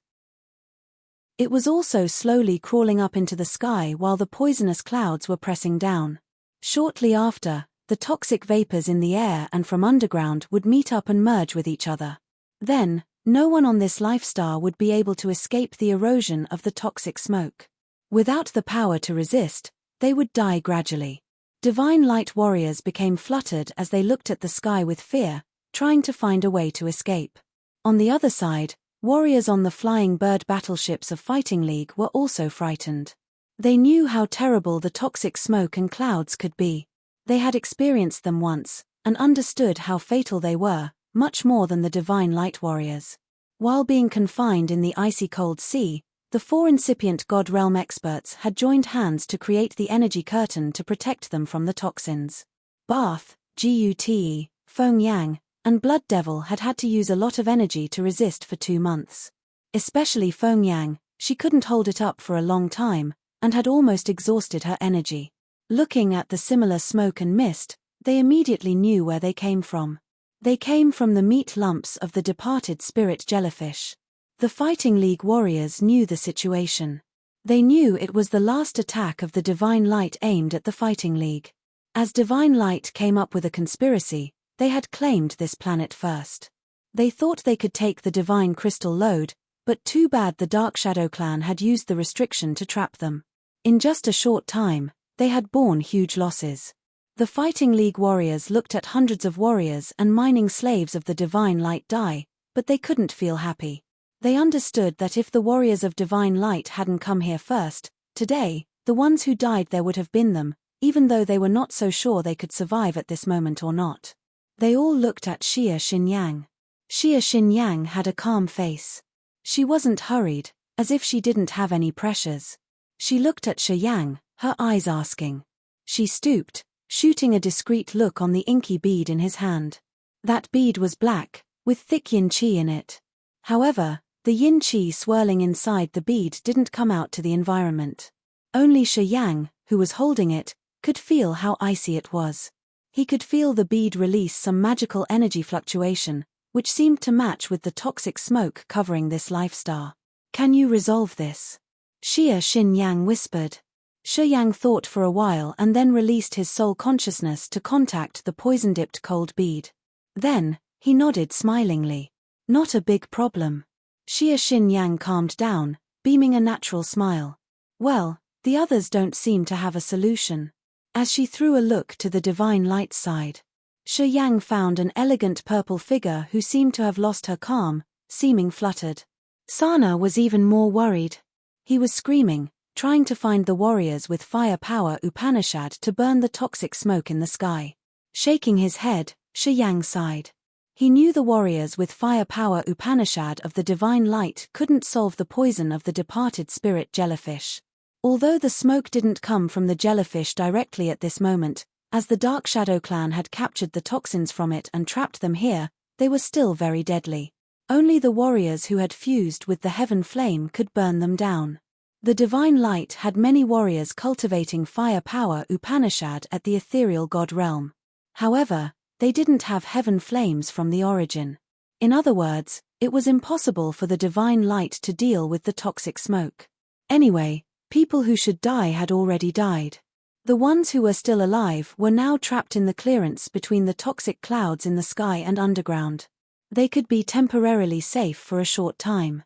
It was also slowly crawling up into the sky while the poisonous clouds were pressing down. Shortly after, the toxic vapors in the air and from underground would meet up and merge with each other. Then, no one on this lifestar would be able to escape the erosion of the toxic smoke. Without the power to resist, they would die gradually. Divine light warriors became fluttered as they looked at the sky with fear, trying to find a way to escape. On the other side, warriors on the flying bird battleships of Fighting League were also frightened. They knew how terrible the toxic smoke and clouds could be. They had experienced them once, and understood how fatal they were, much more than the divine light warriors. While being confined in the icy cold sea, the 4 incipient God Realm experts had joined hands to create the energy curtain to protect them from the toxins. Bath, Gute, Feng Yang, and Blood Devil had to use a lot of energy to resist for 2 months. Especially Feng Yang, she couldn't hold it up for a long time, and had almost exhausted her energy. Looking at the similar smoke and mist, they immediately knew where they came from. They came from the meat lumps of the departed spirit jellyfish. The Fighting League warriors knew the situation. They knew it was the last attack of the Divine Light aimed at the Fighting League. As Divine Light came up with a conspiracy, they had claimed this planet first. They thought they could take the Divine Crystal load, but too bad the Dark Shadow clan had used the restriction to trap them. In just a short time, they had borne huge losses. The Fighting League warriors looked at hundreds of warriors and mining slaves of the Divine Light die, but they couldn't feel happy. They understood that if the warriors of Divine Light hadn't come here first, today, the ones who died there would have been them, even though they were not so sure they could survive at this moment or not. They all looked at Xia Xinyang. Xia Xinyang had a calm face. She wasn't hurried, as if she didn't have any pressures. She looked at Shi Yang, her eyes asking. She stooped, shooting a discreet look on the inky bead in his hand. That bead was black, with thick yin qi in it. However, the yin qi swirling inside the bead didn't come out to the environment. Only Shi Yang, who was holding it, could feel how icy it was. He could feel the bead release some magical energy fluctuation, which seemed to match with the toxic smoke covering this life star. Can you resolve this? Xia Xinyang whispered. Shi Yang thought for a while and then released his soul consciousness to contact the poison-dipped cold bead. Then, he nodded smilingly. Not a big problem. Xia Xinyang calmed down, beaming a natural smile. Well, the others don't seem to have a solution. As she threw a look to the divine light side, Shi Yang found an elegant purple figure who seemed to have lost her calm, seeming fluttered. Sana was even more worried. He was screaming, trying to find the warriors with fire power Upanishad to burn the toxic smoke in the sky. Shaking his head, Shi Yang sighed. He knew the warriors with fire power Upanishad of the divine light couldn't solve the poison of the departed spirit jellyfish. Although the smoke didn't come from the jellyfish directly at this moment, as the Dark Shadow clan had captured the toxins from it and trapped them here, they were still very deadly. Only the warriors who had fused with the heaven flame could burn them down. The divine light had many warriors cultivating fire power Upanishad at the ethereal god realm. However, they didn't have heaven flames from the origin. In other words, it was impossible for the divine light to deal with the toxic smoke. Anyway, people who should die had already died. The ones who were still alive were now trapped in the clearance between the toxic clouds in the sky and underground. They could be temporarily safe for a short time.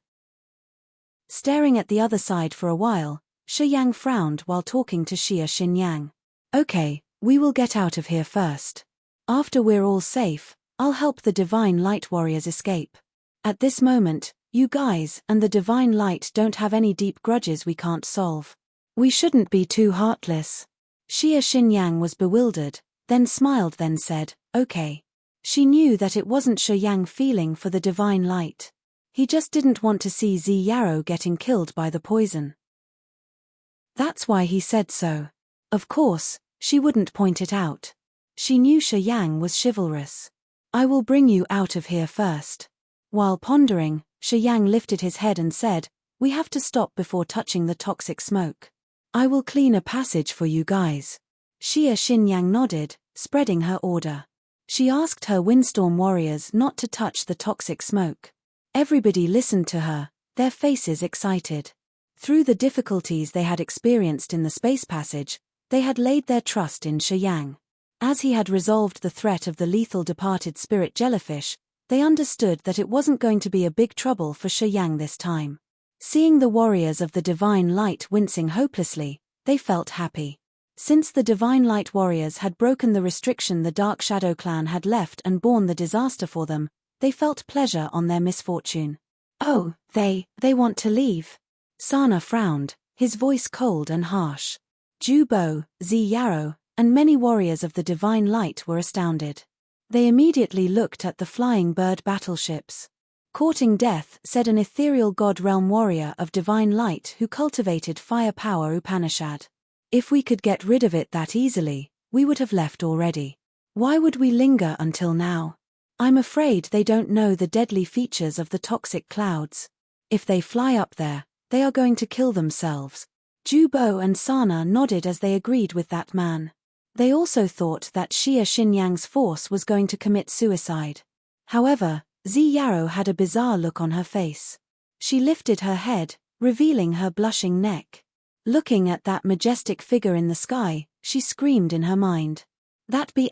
Staring at the other side for a while, Shi Yang frowned while talking to Xia Xinyang. Okay, we will get out of here first. After we're all safe, I'll help the divine light warriors escape. At this moment, you guys and the divine light don't have any deep grudges we can't solve. We shouldn't be too heartless. Xia Xinyang was bewildered, then smiled then said, okay. She knew that it wasn't Shi Yang feeling for the divine light. He just didn't want to see Zi Yarrow getting killed by the poison. That's why he said so. Of course, she wouldn't point it out. She knew Shi Yang was chivalrous. I will bring you out of here first. While pondering, Shi Yang lifted his head and said, we have to stop before touching the toxic smoke. I will clean a passage for you guys. Xia Xinyang nodded, spreading her order. She asked her windstorm warriors not to touch the toxic smoke. Everybody listened to her, their faces excited. Through the difficulties they had experienced in the space passage, they had laid their trust in Shi Yang. As he had resolved the threat of the lethal departed spirit jellyfish, they understood that it wasn't going to be a big trouble for Shi Yang this time. Seeing the warriors of the divine light wincing hopelessly, they felt happy. Since the divine light warriors had broken the restriction the Dark Shadow clan had left and borne the disaster for them, they felt pleasure on their misfortune. Oh, they want to leave. Sana frowned, his voice cold and harsh. Ju Bo, Zi Yarrow, and many warriors of the divine light were astounded. They immediately looked at the flying bird battleships. Courting death, said an ethereal god realm warrior of divine light who cultivated fire power Upanishad. If we could get rid of it that easily, we would have left already. Why would we linger until now? I'm afraid they don't know the deadly features of the toxic clouds. If they fly up there, they are going to kill themselves. Ju Bo and Sana nodded as they agreed with that man. They also thought that Xia Xinyang's force was going to commit suicide. However, Zi Yarrow had a bizarre look on her face. She lifted her head, revealing her blushing neck. Looking at that majestic figure in the sky, she screamed in her mind. That B**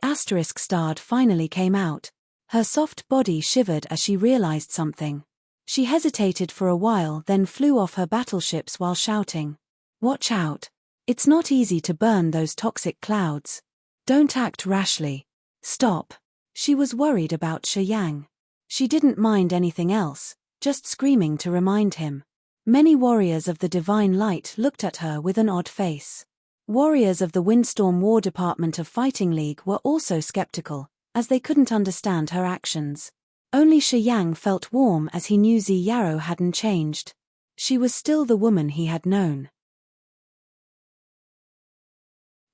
starred finally came out. Her soft body shivered as she realized something. She hesitated for a while then flew off her battleships while shouting. Watch out. It's not easy to burn those toxic clouds. Don't act rashly. Stop. She was worried about Shi Yang. She didn't mind anything else, just screaming to remind him. Many warriors of the divine light looked at her with an odd face. Warriors of the Windstorm War Department of Fighting League were also skeptical, as they couldn't understand her actions. Only Shi Yang felt warm as he knew Zi Yarrow hadn't changed. She was still the woman he had known.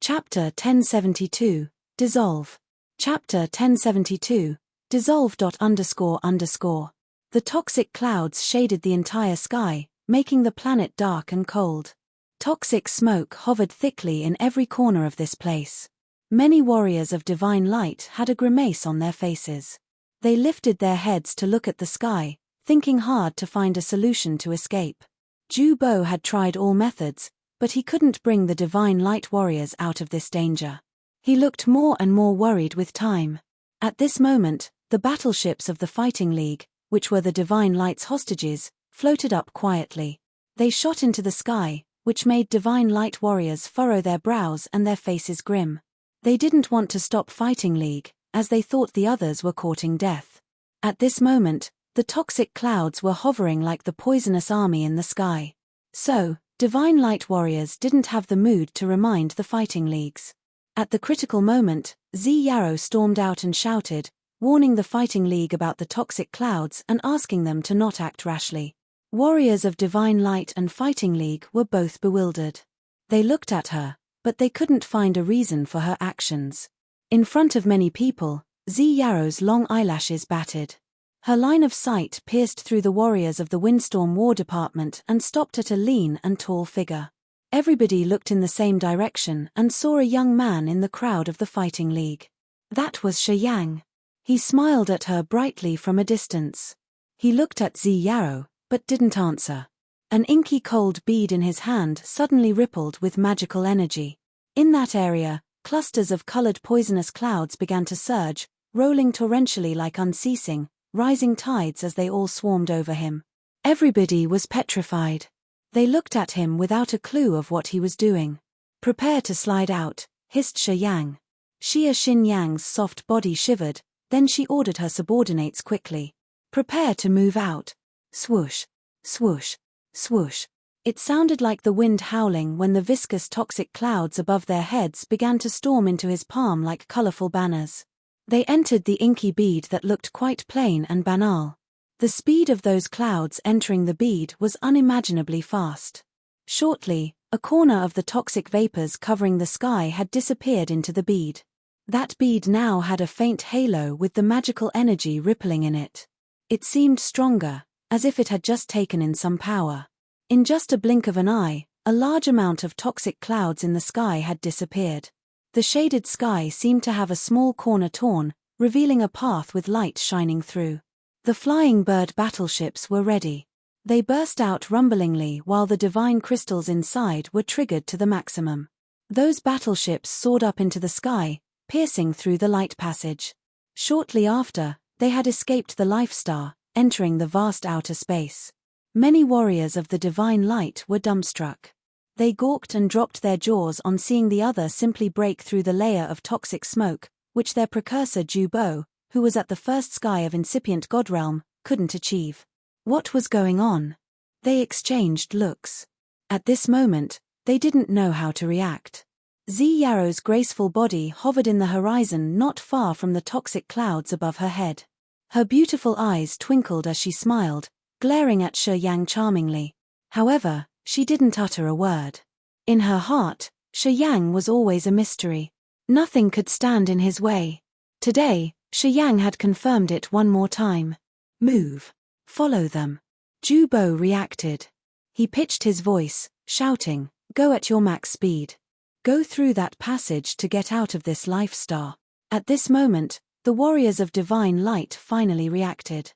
Chapter 1072, Dissolve. Chapter 1072, Dissolve. __. The toxic clouds shaded the entire sky, making the planet dark and cold. Toxic smoke hovered thickly in every corner of this place. Many warriors of divine light had a grimace on their faces. They lifted their heads to look at the sky, thinking hard to find a solution to escape. Ju Bo had tried all methods, but he couldn't bring the divine light warriors out of this danger. He looked more and more worried with time. At this moment, the battleships of the Fighting League, which were the divine light's hostages, floated up quietly. They shot into the sky, which made divine light warriors furrow their brows and their faces grim. They didn't want to stop Fighting League, as they thought the others were courting death. At this moment, the toxic clouds were hovering like the poisonous army in the sky. So, divine light warriors didn't have the mood to remind the Fighting Leagues. At the critical moment, Zi Yarrow stormed out and shouted, warning the Fighting League about the toxic clouds and asking them to not act rashly. Warriors of Divine Light and Fighting League were both bewildered. They looked at her, but they couldn't find a reason for her actions. In front of many people, Zi Yarrow's long eyelashes batted. Her line of sight pierced through the warriors of the Windstorm War Department and stopped at a lean and tall figure. Everybody looked in the same direction and saw a young man in the crowd of the Fighting League. That was Shi Yang. He smiled at her brightly from a distance. He looked at Zi Yarrow, but didn't answer. An inky cold bead in his hand suddenly rippled with magical energy. In that area, clusters of colored poisonous clouds began to surge, rolling torrentially like unceasing, rising tides as they all swarmed over him. Everybody was petrified. They looked at him without a clue of what he was doing. "Prepare to slide out," hissed Shi Yang. Xia Xin Yang's soft body shivered, then she ordered her subordinates quickly. "Prepare to move out." Swoosh, swoosh, swoosh. It sounded like the wind howling when the viscous toxic clouds above their heads began to storm into his palm like colorful banners. They entered the inky bead that looked quite plain and banal. The speed of those clouds entering the bead was unimaginably fast. Shortly, a corner of the toxic vapors covering the sky had disappeared into the bead. That bead now had a faint halo with the magical energy rippling in it. It seemed stronger, as if it had just taken in some power. In just a blink of an eye, a large amount of toxic clouds in the sky had disappeared. The shaded sky seemed to have a small corner torn, revealing a path with light shining through. The flying bird battleships were ready. They burst out rumblingly while the divine crystals inside were triggered to the maximum. Those battleships soared up into the sky, piercing through the light passage. Shortly after, they had escaped the Life Star, entering the vast outer space. Many warriors of the divine light were dumbstruck. They gawked and dropped their jaws on seeing the other simply break through the layer of toxic smoke, which their precursor Ju Bo, who was at the first sky of incipient Godrealm, couldn't achieve. What was going on? They exchanged looks. At this moment, they didn't know how to react. Zi Yarrow's graceful body hovered in the horizon not far from the toxic clouds above her head. Her beautiful eyes twinkled as she smiled, glaring at Shi Yang charmingly. However, she didn't utter a word. In her heart, Shi Yang was always a mystery. Nothing could stand in his way. Today, Shi Yang had confirmed it one more time. "Move. Follow them." Ju Bo reacted. He pitched his voice, shouting, "Go at your max speed. Go through that passage to get out of this Life Star." At this moment, the warriors of divine light finally reacted.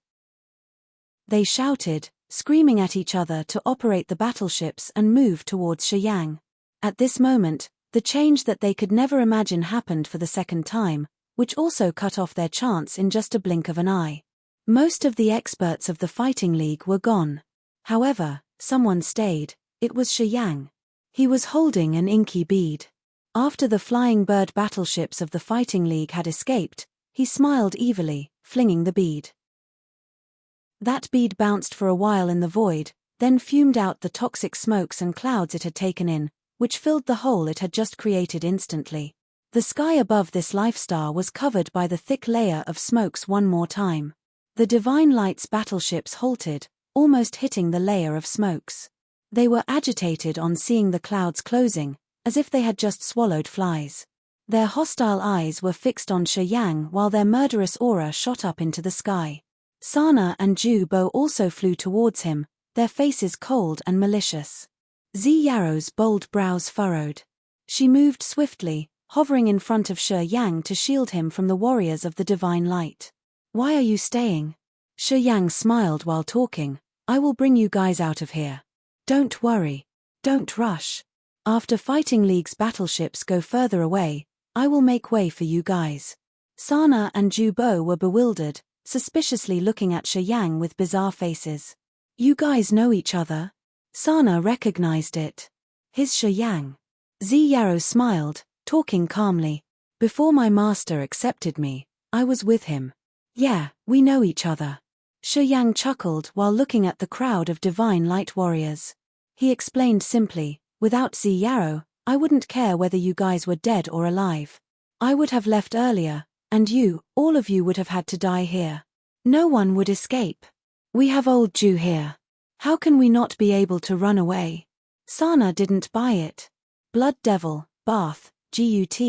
They shouted, screaming at each other to operate the battleships and move towards Shi Yang. At this moment, the change that they could never imagine happened for the second time, which also cut off their chance in just a blink of an eye. Most of the experts of the Fighting League were gone. However, someone stayed. It was Shi Yang. He was holding an inky bead. After the flying bird battleships of the Fighting League had escaped, he smiled evilly, flinging the bead. That bead bounced for a while in the void, then fumed out the toxic smokes and clouds it had taken in, which filled the hole it had just created instantly. The sky above this Life Star was covered by the thick layer of smokes one more time. The Divine Light's battleships halted, almost hitting the layer of smokes. They were agitated on seeing the clouds closing, as if they had just swallowed flies. Their hostile eyes were fixed on Shi Yang while their murderous aura shot up into the sky. Sana and Ju Bo also flew towards him, their faces cold and malicious. Zi Yaro's bold brows furrowed. She moved swiftly, hovering in front of Shi Yang to shield him from the warriors of the divine light. Why are you staying? Shi Yang smiled while talking. I will bring you guys out of here. Don't worry. Don't rush. After Fighting League's battleships go further away, I will make way for you guys. Sana and Ju Bo were bewildered, suspiciously looking at Shi Yang with bizarre faces. You guys know each other? Sana recognized it. His Shi Yang. Zi Yaro smiled, talking calmly. Before my master accepted me, I was with him. Yeah, we know each other. Shi Yang chuckled while looking at the crowd of divine light warriors. He explained simply, without Zi Yaro, I wouldn't care whether you guys were dead or alive. I would have left earlier, and you, all of you would have had to die here. No one would escape. We have old Ju here. How can we not be able to run away? Sana didn't buy it. Blood Devil, Bath, Gut,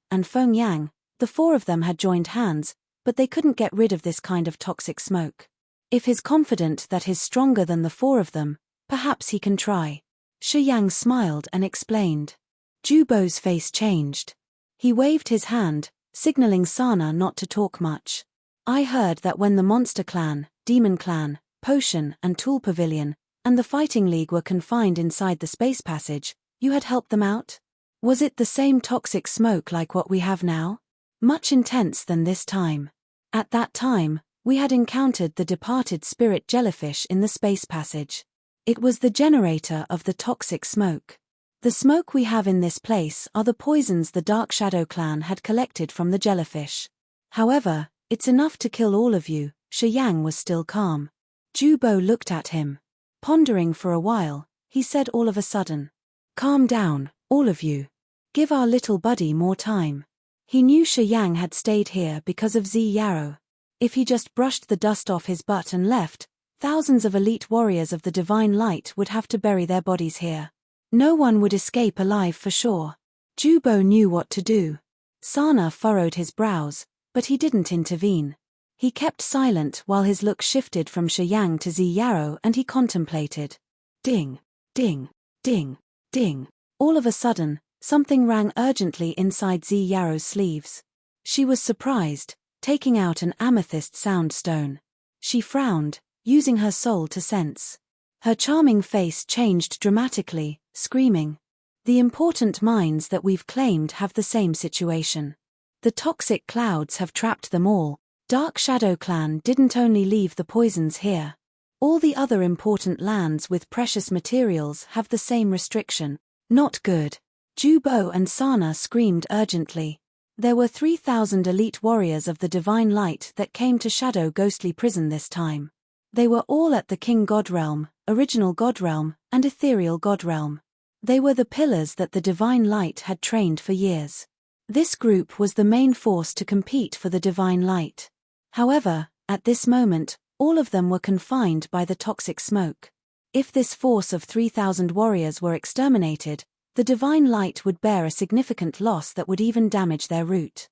and Feng Yang, the four of them had joined hands, but they couldn't get rid of this kind of toxic smoke. If he's confident that he's stronger than the four of them, perhaps he can try. Shi Yang smiled and explained. Ju Bo's face changed. He waved his hand, signaling Sana not to talk much. I heard that when the Monster Clan, Demon Clan, Potion and Tool Pavilion, and the Fighting League were confined inside the space passage, you had helped them out? Was it the same toxic smoke like what we have now? Much intense than this time. At that time, we had encountered the departed spirit jellyfish in the space passage. It was the generator of the toxic smoke. The smoke we have in this place are the poisons the Dark Shadow Clan had collected from the jellyfish. However, it's enough to kill all of you. Shi Yang was still calm. Ju Bo looked at him. Pondering for a while, he said all of a sudden. Calm down, all of you. Give our little buddy more time. He knew Shi Yang had stayed here because of Zi Yaro. If he just brushed the dust off his butt and left, thousands of elite warriors of the divine light would have to bury their bodies here. No one would escape alive for sure. Ju Bo knew what to do. Sana furrowed his brows, but he didn't intervene. He kept silent while his look shifted from Shi Yang to Zi Yaro and he contemplated. Ding, ding, ding, ding. All of a sudden, something rang urgently inside Zi Yaro's sleeves. She was surprised, taking out an amethyst sound stone. She frowned, using her soul to sense. Her charming face changed dramatically, screaming. The important minds that we've claimed have the same situation. The toxic clouds have trapped them all. Dark Shadow Clan didn't only leave the poisons here. All the other important lands with precious materials have the same restriction. Not good. Ju Bo and Sana screamed urgently. There were 3,000 elite warriors of the Divine Light that came to Shadow Ghostly Prison this time. They were all at the King God Realm, Original God Realm, and Ethereal God Realm. They were the pillars that the Divine Light had trained for years. This group was the main force to compete for the Divine Light. However, at this moment, all of them were confined by the toxic smoke. If this force of 3,000 warriors were exterminated, the Divine Light would bear a significant loss that would even damage their route.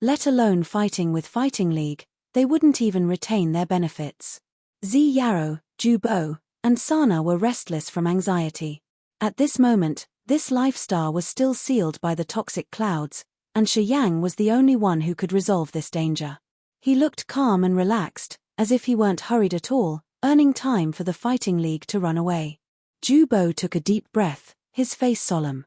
Let alone fighting with Fighting League, they wouldn't even retain their benefits. Zi Yaro, Ju Bo, and Sana were restless from anxiety. At this moment, this lifestar was still sealed by the toxic clouds, and Shi Yang was the only one who could resolve this danger. He looked calm and relaxed, as if he weren't hurried at all, earning time for the Fighting League to run away. Ju Bo took a deep breath, his face solemn.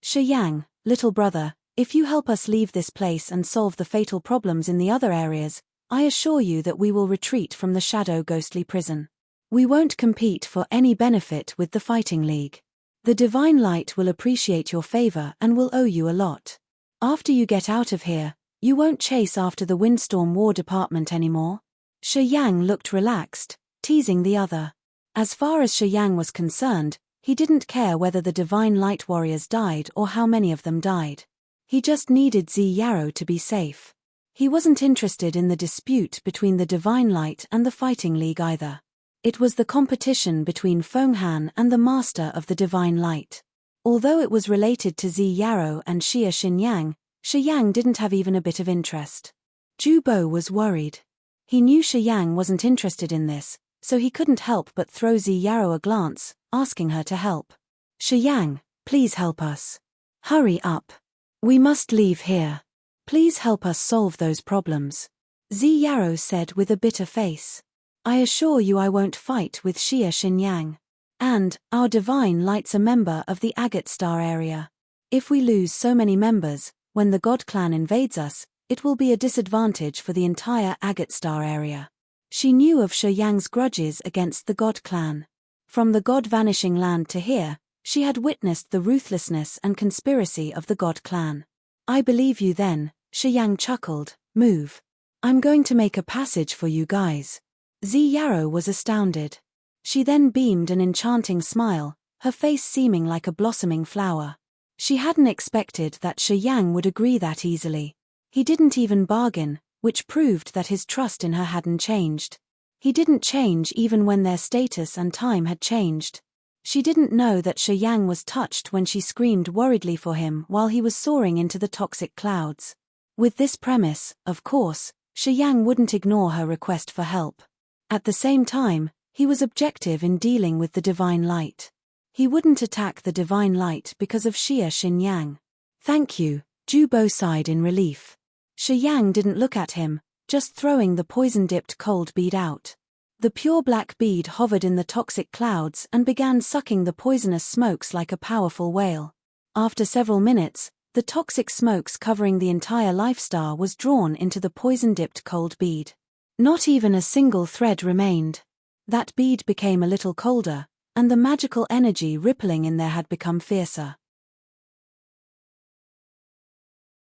Shi Yang, little brother, if you help us leave this place and solve the fatal problems in the other areas, I assure you that we will retreat from the Shadow Ghostly Prison. We won't compete for any benefit with the Fighting League. The Divine Light will appreciate your favor and will owe you a lot. After you get out of here, you won't chase after the Windstorm War Department anymore. Shi Yang looked relaxed, teasing the other. As far as Shi Yang was concerned, he didn't care whether the Divine Light warriors died or how many of them died. He just needed Zi Yaro to be safe. He wasn't interested in the dispute between the Divine Light and the Fighting League either. It was the competition between Feng Han and the Master of the Divine Light. Although it was related to Zi Yaro and Xia Xinyang, Shi Yang didn't have even a bit of interest. Ju Bo was worried. He knew Shi Yang wasn't interested in this, so he couldn't help but throw Zi Yarrow a glance, asking her to help. "Shi Yang, please help us. Hurry up. We must leave here. Please help us solve those problems," Zi Yarrow said with a bitter face. "I assure you I won't fight with Xia Xinyang. And, our divine light's a member of the Agate Star area. If we lose so many members, when the God clan invades us, it will be a disadvantage for the entire Agate Star area." She knew of Shi Yang's grudges against the God clan. From the God Vanishing Land to here, she had witnessed the ruthlessness and conspiracy of the God clan. "I believe you then," Shi Yang chuckled. "Move. I'm going to make a passage for you guys." Zi Yarrow was astounded. She then beamed an enchanting smile, her face seeming like a blossoming flower. She hadn't expected that Shi Yang would agree that easily. He didn't even bargain, which proved that his trust in her hadn't changed. He didn't change even when their status and time had changed. She didn't know that Shi Yang was touched when she screamed worriedly for him while he was soaring into the toxic clouds. With this premise, of course, Shi Yang wouldn't ignore her request for help. At the same time, he was objective in dealing with the divine light. He wouldn't attack the divine light because of Xia Xinyang. "Thank you," Ju Bo sighed in relief. Shi Yang didn't look at him, just throwing the poison-dipped cold bead out. The pure black bead hovered in the toxic clouds and began sucking the poisonous smokes like a powerful whale. After several minutes, the toxic smokes covering the entire life star was drawn into the poison-dipped cold bead. Not even a single thread remained. That bead became a little colder, and the magical energy rippling in there had become fiercer.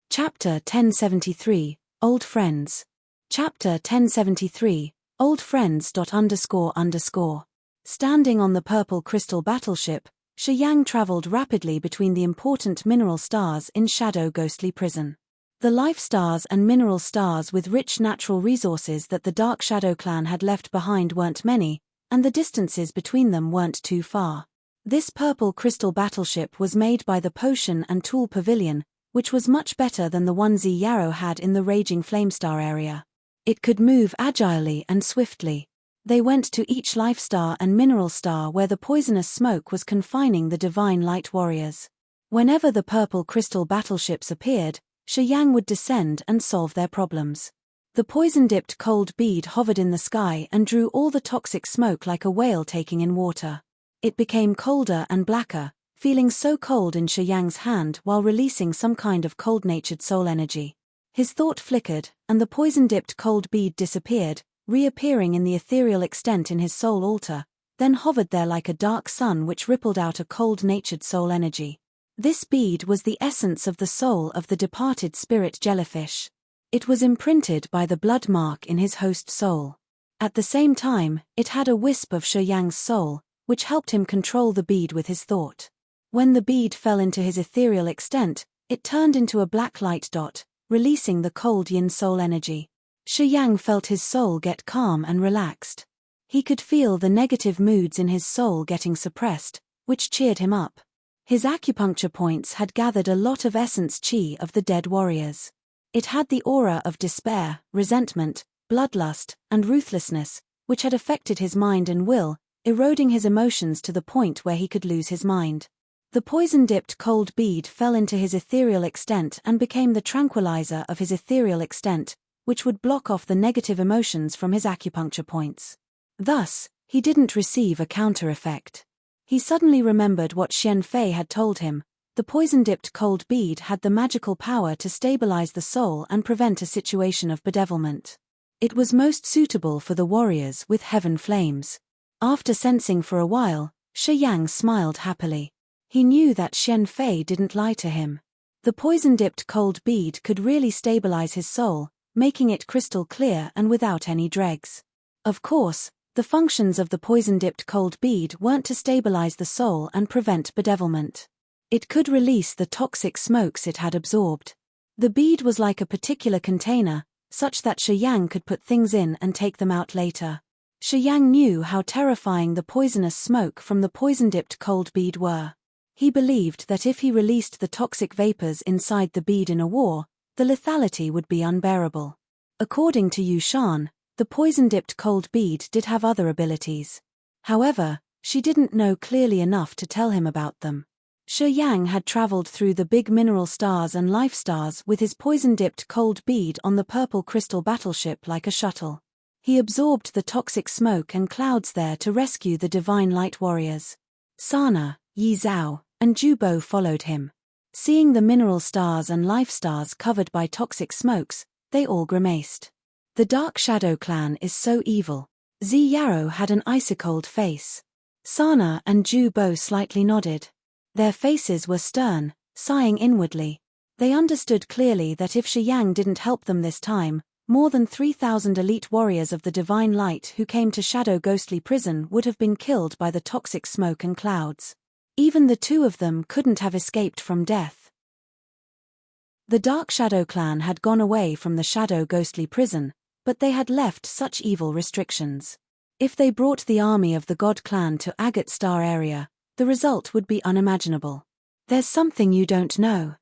Chapter 1073, Old Friends. Chapter 1073, Old Friends. Standing on the purple crystal battleship, Shi Yang traveled rapidly between the important mineral stars in Shadow Ghostly Prison. The life stars and mineral stars with rich natural resources that the Dark Shadow clan had left behind weren't many, and the distances between them weren't too far. This purple crystal battleship was made by the Potion and Tool Pavilion, which was much better than the one Zi Yarrow had in the Raging Flamestar area. It could move agilely and swiftly. They went to each life star and mineral star where the poisonous smoke was confining the divine light warriors. Whenever the purple crystal battleships appeared, Shi Yang would descend and solve their problems. The poison-dipped cold bead hovered in the sky and drew all the toxic smoke like a whale taking in water. It became colder and blacker, feeling so cold in Shi Yang's hand while releasing some kind of cold-natured soul energy. His thought flickered, and the poison-dipped cold bead disappeared, reappearing in the ethereal extent in his soul altar, then hovered there like a dark sun which rippled out a cold-natured soul energy. This bead was the essence of the soul of the departed spirit jellyfish. It was imprinted by the blood mark in his host soul. At the same time, it had a wisp of Shi Yang's soul, which helped him control the bead with his thought. When the bead fell into his ethereal extent, it turned into a black light dot, releasing the cold yin soul energy. Shi Yang felt his soul get calm and relaxed. He could feel the negative moods in his soul getting suppressed, which cheered him up. His acupuncture points had gathered a lot of essence chi of the dead warriors. It had the aura of despair, resentment, bloodlust, and ruthlessness, which had affected his mind and will, eroding his emotions to the point where he could lose his mind. The poison-dipped cold bead fell into his ethereal extent and became the tranquilizer of his ethereal extent, which would block off the negative emotions from his acupuncture points. Thus, he didn't receive a counter-effect. He suddenly remembered what Xian Fei had told him. The poison-dipped cold bead had the magical power to stabilize the soul and prevent a situation of bedevilment. It was most suitable for the warriors with heaven flames. After sensing for a while, Shi Yang smiled happily. He knew that Xian Fei didn't lie to him. The poison-dipped cold bead could really stabilize his soul, making it crystal clear and without any dregs. Of course, the functions of the poison-dipped cold bead weren't to stabilize the soul and prevent bedevilment. It could release the toxic smokes it had absorbed. The bead was like a particular container, such that Shi Yang could put things in and take them out later. Shi Yang knew how terrifying the poisonous smoke from the poison-dipped cold bead were. He believed that if he released the toxic vapors inside the bead in a war, the lethality would be unbearable. According to Yu Shan, the The poison-dipped cold bead did have other abilities. However, she didn't know clearly enough to tell him about them. Shi Yang had traveled through the big mineral stars and life stars with his poison-dipped cold bead on the purple crystal battleship like a shuttle. He absorbed the toxic smoke and clouds there to rescue the divine light warriors. Sana, Yi Zhao, and Ju Bo followed him. Seeing the mineral stars and life stars covered by toxic smokes, they all grimaced. The Dark Shadow clan is so evil. Zi Yarrow had an icy-cold face. Sana and Ju Bo slightly nodded. Their faces were stern, sighing inwardly. They understood clearly that if Shi Yang didn't help them this time, more than 3,000 elite warriors of the Divine Light who came to Shadow Ghostly Prison would have been killed by the toxic smoke and clouds. Even the two of them couldn't have escaped from death. The Dark Shadow clan had gone away from the Shadow Ghostly Prison, but they had left such evil restrictions. If they brought the army of the God clan to Agate Star area, the result would be unimaginable. There's something you don't know.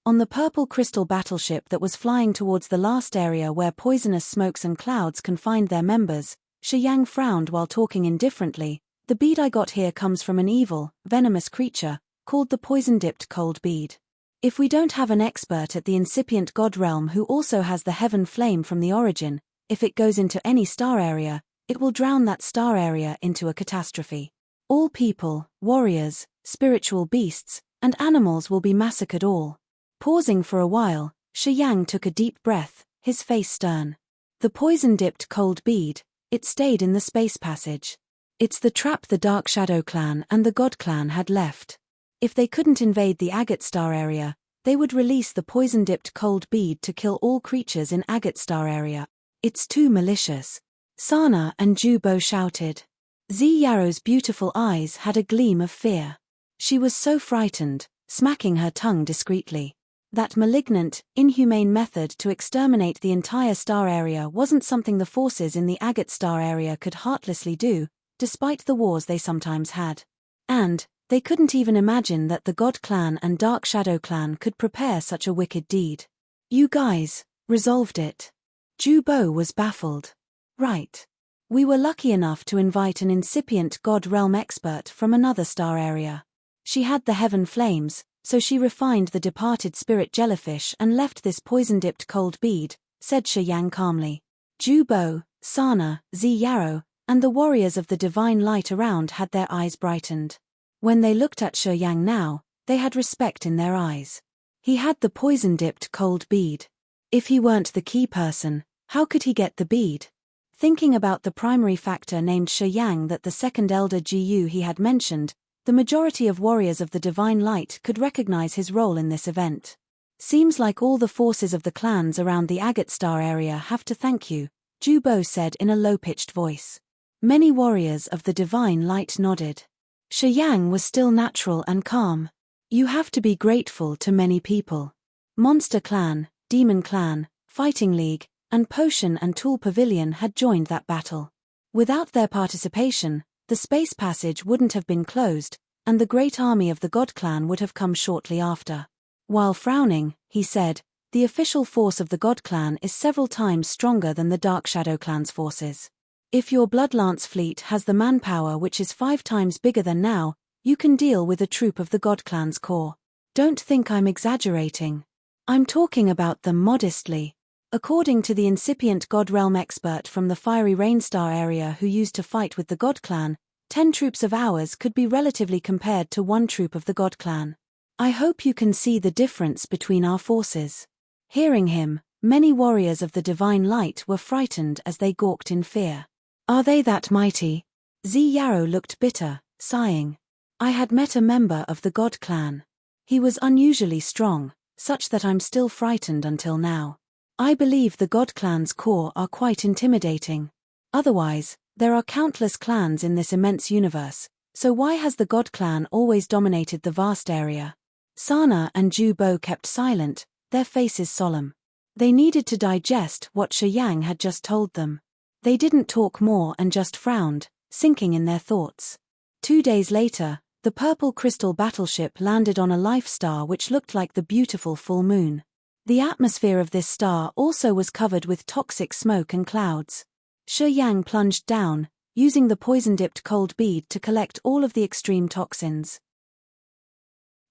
On the purple crystal battleship that was flying towards the last area where poisonous smokes and clouds confined their members, Shi Yang frowned while talking indifferently. The bead I got here comes from an evil, venomous creature, called the poison-dipped cold bead. If we don't have an expert at the incipient god realm who also has the heaven flame from the origin, if it goes into any star area, it will drown that star area into a catastrophe. All people, warriors, spiritual beasts, and animals will be massacred all. Pausing for a while, Shi Yang took a deep breath, his face stern. The poison-dipped cold bead, it stayed in the space passage. It's the trap the Dark Shadow clan and the God clan had left. If they couldn't invade the Agate Star area, they would release the poison-dipped cold bead to kill all creatures in Agate Star area. It's too malicious. Sana and Ju Bo shouted. Zi Yarrow's beautiful eyes had a gleam of fear. She was so frightened, smacking her tongue discreetly. That malignant, inhumane method to exterminate the entire star area wasn't something the forces in the Agate Star area could heartlessly do, despite the wars they sometimes had. And they couldn't even imagine that the God clan and Dark Shadow clan could prepare such a wicked deed. You guys resolved it. Ju Bo was baffled. Right. We were lucky enough to invite an incipient God realm expert from another star area. She had the heaven flames, so she refined the departed spirit jellyfish and left this poison-dipped cold bead, said Shi Yang calmly. Ju Bo, Sana, Zi Yarrow, and the warriors of the divine light around had their eyes brightened. When they looked at Shi Yang now, they had respect in their eyes. He had the poison-dipped cold bead. If he weren't the key person, how could he get the bead? Thinking about the primary factor named Shi Yang that the second elder Gu he had mentioned, the majority of warriors of the Divine Light could recognize his role in this event. Seems like all the forces of the clans around the Agate Star area have to thank you, Ju Bo said in a low-pitched voice. Many warriors of the Divine Light nodded. Shi Yang was still natural and calm. You have to be grateful to many people. Monster Clan, Demon Clan, Fighting League, and Potion and Tool Pavilion had joined that battle. Without their participation, the space passage wouldn't have been closed, and the great army of the God clan would have come shortly after. While frowning, he said, the official force of the God clan is several times stronger than the Dark Shadow clan's forces. If your Bloodlance fleet has the manpower which is 5 times bigger than now, you can deal with a troop of the God clan's core. Don't think I'm exaggerating. I'm talking about them modestly. According to the incipient God realm expert from the Fiery Rainstar area who used to fight with the God clan, 10 troops of ours could be relatively compared to 1 troop of the God clan. I hope you can see the difference between our forces. Hearing him, many warriors of the Divine Light were frightened as they gawked in fear. Are they that mighty? Zi Yarrow looked bitter, sighing. I had met a member of the God clan. He was unusually strong, such that I'm still frightened until now. I believe the God clan's core are quite intimidating. Otherwise, there are countless clans in this immense universe, so why has the God clan always dominated the vast area? Sana and Ju Bo kept silent, their faces solemn. They needed to digest what Shi Yang had just told them. They didn't talk more and just frowned, sinking in their thoughts. 2 days later, the purple crystal battleship landed on a life star which looked like the beautiful full moon. The atmosphere of this star also was covered with toxic smoke and clouds. Shi Yang plunged down, using the poison-dipped cold bead to collect all of the extreme toxins.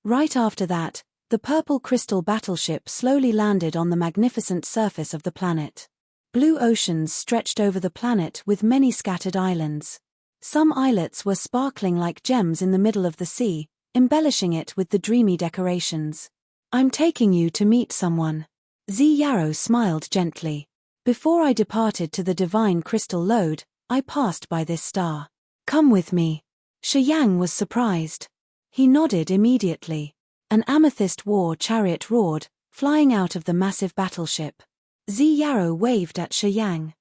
Right after that, the purple crystal battleship slowly landed on the magnificent surface of the planet. Blue oceans stretched over the planet with many scattered islands. Some islets were sparkling like gems in the middle of the sea, embellishing it with the dreamy decorations. "I'm taking you to meet someone." Zi Yarrow smiled gently. "Before I departed to the divine crystal lode, I passed by this star. Come with me." Shi Yang was surprised. He nodded immediately. An amethyst war chariot roared, flying out of the massive battleship. Zi Yarrow waved at Shi Yang.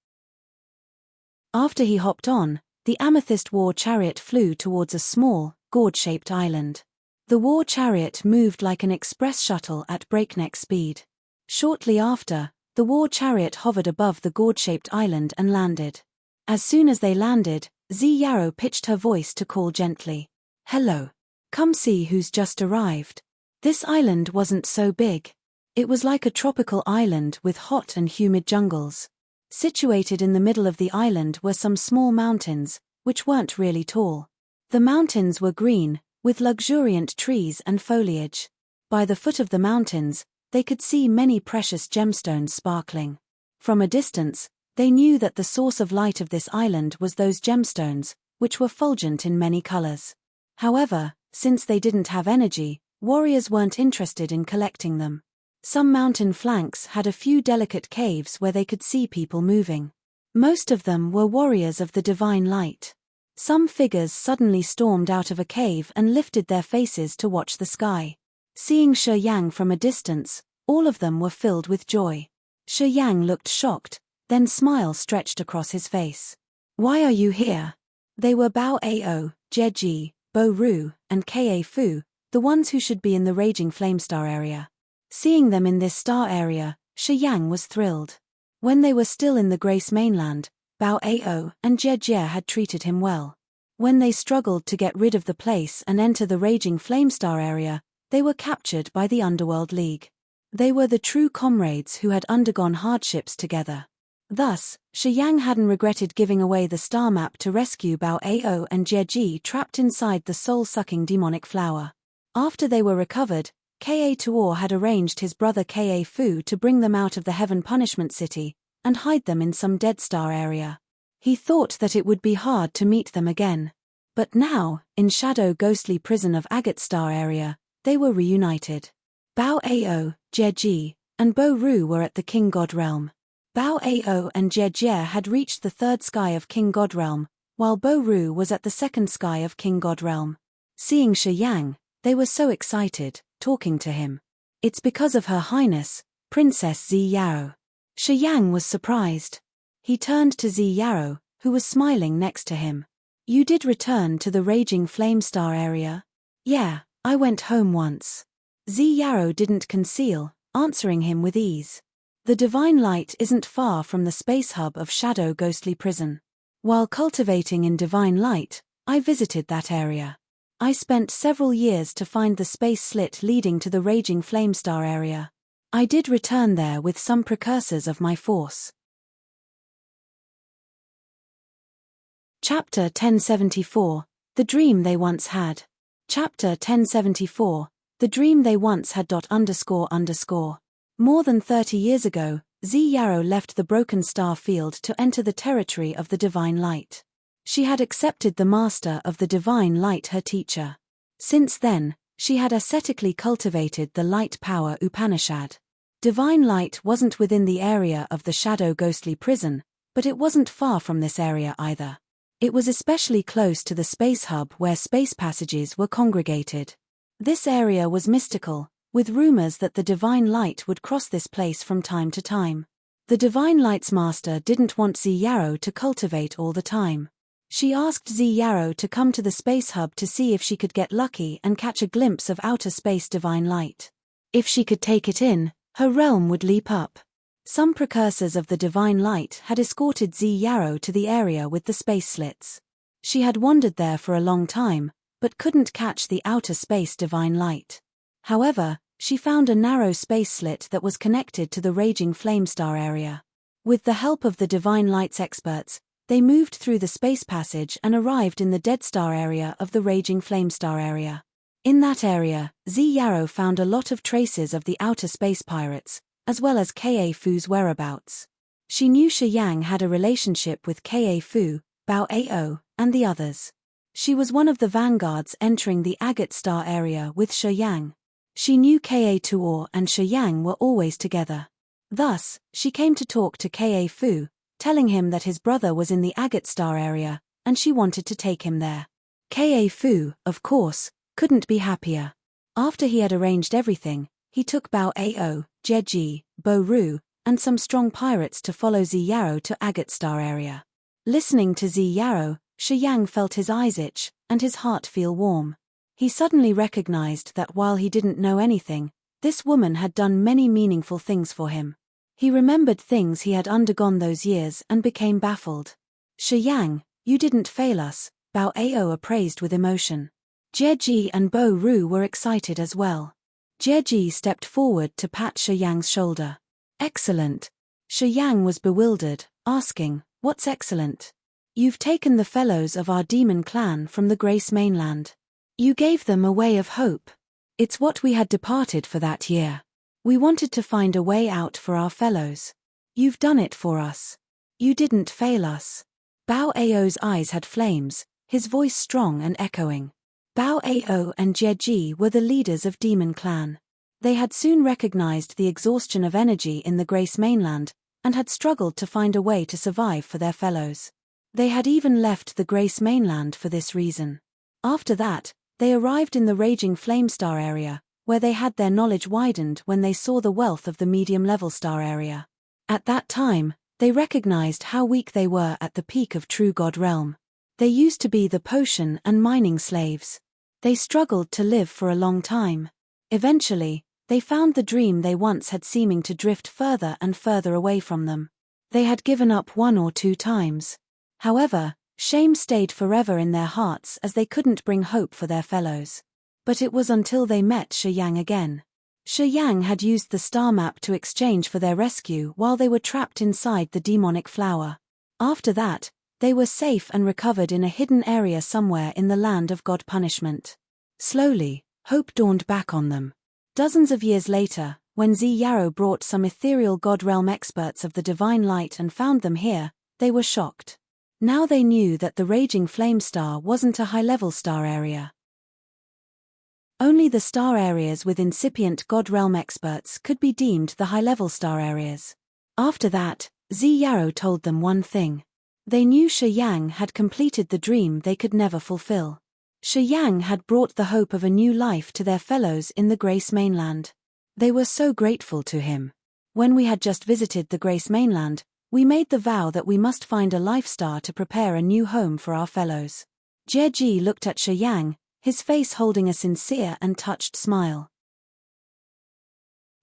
After he hopped on, the amethyst war chariot flew towards a small, gourd-shaped island. The war chariot moved like an express shuttle at breakneck speed. Shortly after, the war chariot hovered above the gourd-shaped island and landed. As soon as they landed, Zi Yarrow pitched her voice to call gently. "Hello. Come see who's just arrived." This island wasn't so big. It was like a tropical island with hot and humid jungles. Situated in the middle of the island were some small mountains, which weren't really tall. The mountains were green, with luxuriant trees and foliage. By the foot of the mountains, they could see many precious gemstones sparkling. From a distance, they knew that the source of light of this island was those gemstones, which were fulgent in many colors. However, since they didn't have energy, warriors weren't interested in collecting them. Some mountain flanks had a few delicate caves where they could see people moving. Most of them were warriors of the divine light. Some figures suddenly stormed out of a cave and lifted their faces to watch the sky. Seeing Shi Yang from a distance, all of them were filled with joy. Shi Yang looked shocked, then smile stretched across his face. "Why are you here?" They were Bao Ao, Jie Ji, Bo Ru, and Ka Fu, the ones who should be in the raging flamestar area. Seeing them in this star area, Shi Yang was thrilled. When they were still in the Grace mainland, Bao Ao and Jie Jie had treated him well. When they struggled to get rid of the place and enter the raging flamestar area, they were captured by the Underworld League. They were the true comrades who had undergone hardships together. Thus, Shi Yang hadn't regretted giving away the star map to rescue Bao Ao and Jie Ji trapped inside the soul-sucking demonic flower. After they were recovered, Ka Tuor had arranged his brother Ka Fu to bring them out of the Heaven Punishment City and hide them in some dead star area. He thought that it would be hard to meet them again. But now, in Shadow Ghostly Prison of Agate Star area, they were reunited. Bao Ao, Jie Ji, and Bo Ru were at the King God Realm. Bao Ao and Jie Jie had reached the third sky of King God Realm, while Bo Ru was at the second sky of King God Realm. Seeing Shi Yang, they were so excited, talking to him. "It's because of Her Highness, Princess Zi Yarrow." Shi Yang was surprised. He turned to Zi Yarrow, who was smiling next to him. "You did return to the raging flamestar area?" "Yeah, I went home once." Zi Yarrow didn't conceal, answering him with ease. "The divine light isn't far from the space hub of Shadow Ghostly Prison. While cultivating in divine light, I visited that area. I spent several years to find the space slit leading to the raging flamestar area. I did return there with some precursors of my force." Chapter 1074, The Dream They Once Had. Chapter 1074, The Dream They Once Had. More than 30 years ago, Zi Yarrow left the Broken Star Field to enter the territory of the Divine Light. She had accepted the Master of the Divine Light her teacher. Since then, she had ascetically cultivated the Light Power Upanishad. Divine Light wasn't within the area of the Shadow Ghostly Prison, but it wasn't far from this area either. It was especially close to the space hub where space passages were congregated. This area was mystical, with rumors that the Divine Light would cross this place from time to time. The Divine Light's master didn't want Zi Yarrow to cultivate all the time. She asked Zi Yarrow to come to the space hub to see if she could get lucky and catch a glimpse of outer space divine light. If she could take it in, her realm would leap up. Some precursors of the divine light had escorted Zi Yarrow to the area with the space slits. She had wandered there for a long time, but couldn't catch the outer space divine light. However, She found a narrow space slit that was connected to the raging flamestar area. With the help of the Divine Light's experts, they moved through the space passage and arrived in the dead star area of the raging flamestar area. In that area, Zi Yarrow found a lot of traces of the outer space pirates, as well as Ka Fu's whereabouts. She knew Shi Yang had a relationship with Ka Fu, Bao Ao, and the others. She was one of the vanguards entering the agate star area with Shi Yang. She knew Ka Tuor and Shi Yang were always together. Thus, she came to talk to Ka Fu, telling him that his brother was in the agate star area, and she wanted to take him there. Ka Fu, of course, couldn't be happier. After he had arranged everything, he took Bao Ao, Jeji, Bo Ru, and some strong pirates to follow Zi Yarrow to agate star area. Listening to Zi Yarrow, Shi Yang felt his eyes itch, and his heart feel warm. He suddenly recognized that while he didn't know anything, this woman had done many meaningful things for him. He remembered things he had undergone those years and became baffled. Shi Yang, you didn't fail us, Bao Ao appraised with emotion. Jeji and Bo Ru were excited as well. Jeji stepped forward to pat Shi Yang's shoulder. Excellent. Shi Yang was bewildered, asking, what's excellent? You've taken the fellows of our demon clan from the Grace mainland. You gave them a way of hope. It's what we had departed for that year. We wanted to find a way out for our fellows. You've done it for us. You didn't fail us. Bao Ao's eyes had flames, his voice strong and echoing. Bao Ao and Jeji were the leaders of Demon Clan. They had soon recognized the exhaustion of energy in the Grace mainland, and had struggled to find a way to survive for their fellows. They had even left the Grace mainland for this reason. After that, they arrived in the raging flamestar area, where they had their knowledge widened when they saw the wealth of the medium-level star area. At that time, they recognized how weak they were at the peak of True God realm. They used to be the potion and mining slaves. They struggled to live for a long time. Eventually, they found the dream they once had seeming to drift further and further away from them. They had given up 1 or 2 times. However, shame stayed forever in their hearts as they couldn't bring hope for their fellows. But it was until they met Shi Yang again. Shi Yang had used the star map to exchange for their rescue while they were trapped inside the demonic flower. After that, they were safe and recovered in a hidden area somewhere in the land of God punishment. Slowly, hope dawned back on them. Dozens of years later, when Zi Yarrow brought some ethereal God realm experts of the Divine Light and found them here, they were shocked. Now they knew that the raging flame star wasn't a high-level star area. Only the star areas with incipient God realm experts could be deemed the high-level star areas. After that, Zi Yarrow told them one thing. They knew Shi Yang had completed the dream they could never fulfill. Shi Yang had brought the hope of a new life to their fellows in the Grace mainland. They were so grateful to him. When we had just visited the Grace mainland, we made the vow that we must find a life star to prepare a new home for our fellows. Jeji looked at Shi Yang, his face holding a sincere and touched smile.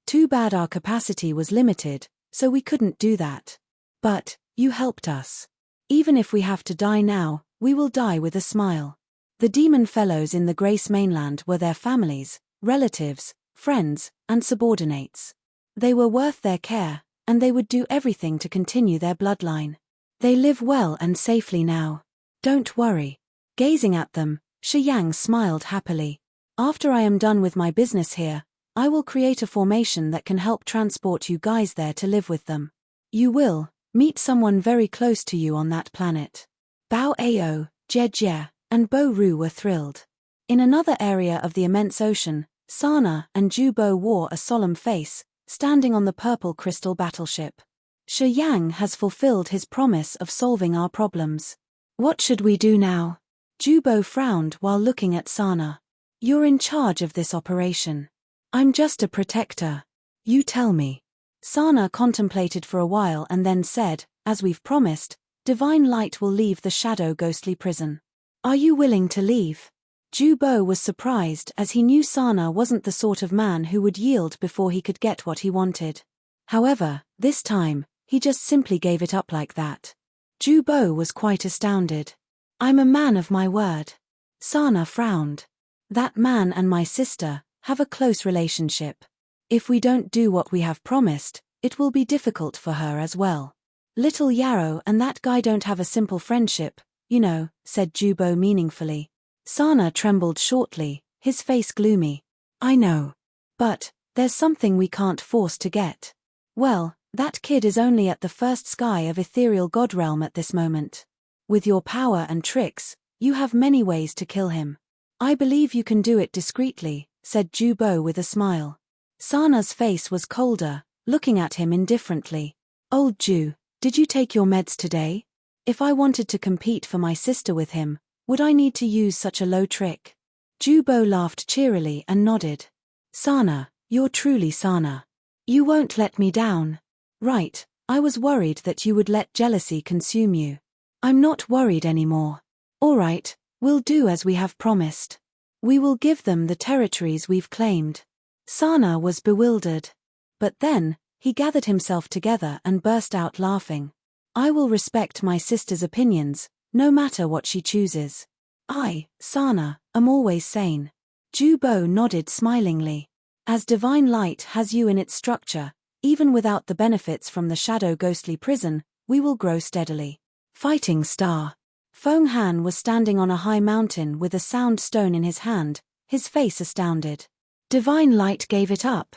Too bad our capacity was limited, so we couldn't do that. But, you helped us. Even if we have to die now, we will die with a smile. The demon fellows in the Grace mainland were their families, relatives, friends, and subordinates. They were worth their care, and they would do everything to continue their bloodline. They live well and safely now. Don't worry. Gazing at them, Shi Yang smiled happily. After I am done with my business here, I will create a formation that can help transport you guys there to live with them. You will meet someone very close to you on that planet. Bao Ao, Jie, and Bo Ru were thrilled. In another area of the immense ocean, Sana and Jubo wore a solemn face, standing on the purple crystal battleship. Shi Yang has fulfilled his promise of solving our problems. What should we do now? Jubo frowned while looking at Sana. You're in charge of this operation. I'm just a protector. You tell me. Sana contemplated for a while and then said, as we've promised, Divine Light will leave the shadow ghostly prison. Are you willing to leave? Jubo was surprised as he knew Sana wasn't the sort of man who would yield before he could get what he wanted. However, this time, he just simply gave it up like that. Jubo was quite astounded. I'm a man of my word. Sana frowned. That man and my sister, have a close relationship. If we don't do what we have promised, it will be difficult for her as well. Little Yarrow and that guy don't have a simple friendship, you know, said Jubo meaningfully. Sana trembled shortly, his face gloomy. I know. But there's something we can't force to get. Well, that kid is only at the first sky of ethereal god realm at this moment. With your power and tricks, you have many ways to kill him. I believe you can do it discreetly, said Jubo with a smile. Sana's face was colder, looking at him indifferently. Old Ju, did you take your meds today? If I wanted to compete for my sister with him, would I need to use such a low trick? Jubo laughed cheerily and nodded. Sana, you're truly Sana. You won't let me down. Right, I was worried that you would let jealousy consume you. I'm not worried anymore. All right, we'll do as we have promised. We will give them the territories we've claimed. Sana was bewildered. But then, he gathered himself together and burst out laughing. I will respect my sister's opinions, no matter what she chooses. I, Sana, am always sane. Jubo nodded smilingly. As divine light has you in its structure, even without the benefits from the shadow ghostly prison, we will grow steadily. Fighting star. Feng Han was standing on a high mountain with a sound stone in his hand, his face astounded. Divine light gave it up.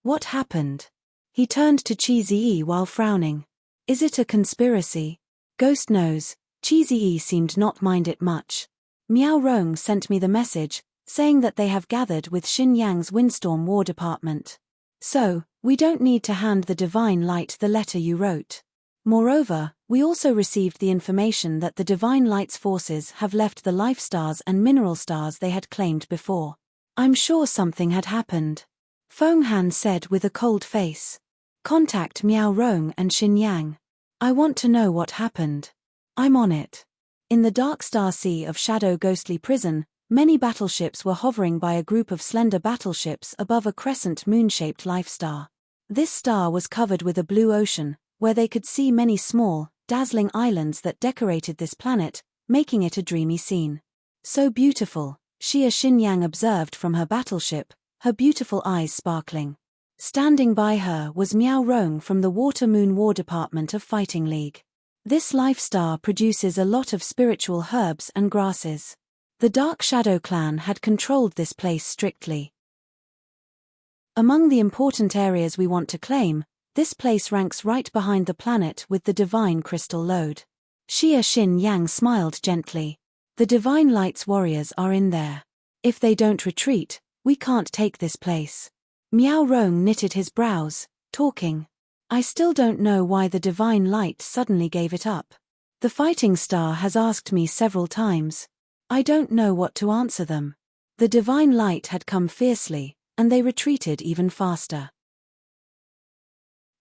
What happened? He turned to Chi-Zi while frowning. Is it a conspiracy? Ghost knows. Chi-Zi seemed not mind it much. Miao Rong sent me the message, saying that they have gathered with Xin Yang's Windstorm War Department. So, we don't need to hand the Divine Light the letter you wrote. Moreover, we also received the information that the Divine Light's forces have left the life stars and mineral stars they had claimed before. I'm sure something had happened. Feng Han said with a cold face. Contact Miao Rong and Xin Yang. I want to know what happened. I'm on it. In the dark star sea of Shadow Ghostly Prison, many battleships were hovering by a group of slender battleships above a crescent moon-shaped life star. This star was covered with a blue ocean, where they could see many small, dazzling islands that decorated this planet, making it a dreamy scene. So beautiful, Xia Xinyang observed from her battleship, her beautiful eyes sparkling. Standing by her was Miao Rong from the Water Moon War Department of Fighting League. This life star produces a lot of spiritual herbs and grasses. The Dark Shadow clan had controlled this place strictly. Among the important areas we want to claim, this place ranks right behind the planet with the divine crystal lode. Xia Xin Yang smiled gently. The divine light's warriors are in there. If they don't retreat, we can't take this place. Miao Rong knitted his brows, talking. I still don't know why the divine light suddenly gave it up. The fighting star has asked me several times. I don't know what to answer them. The divine light had come fiercely, and they retreated even faster.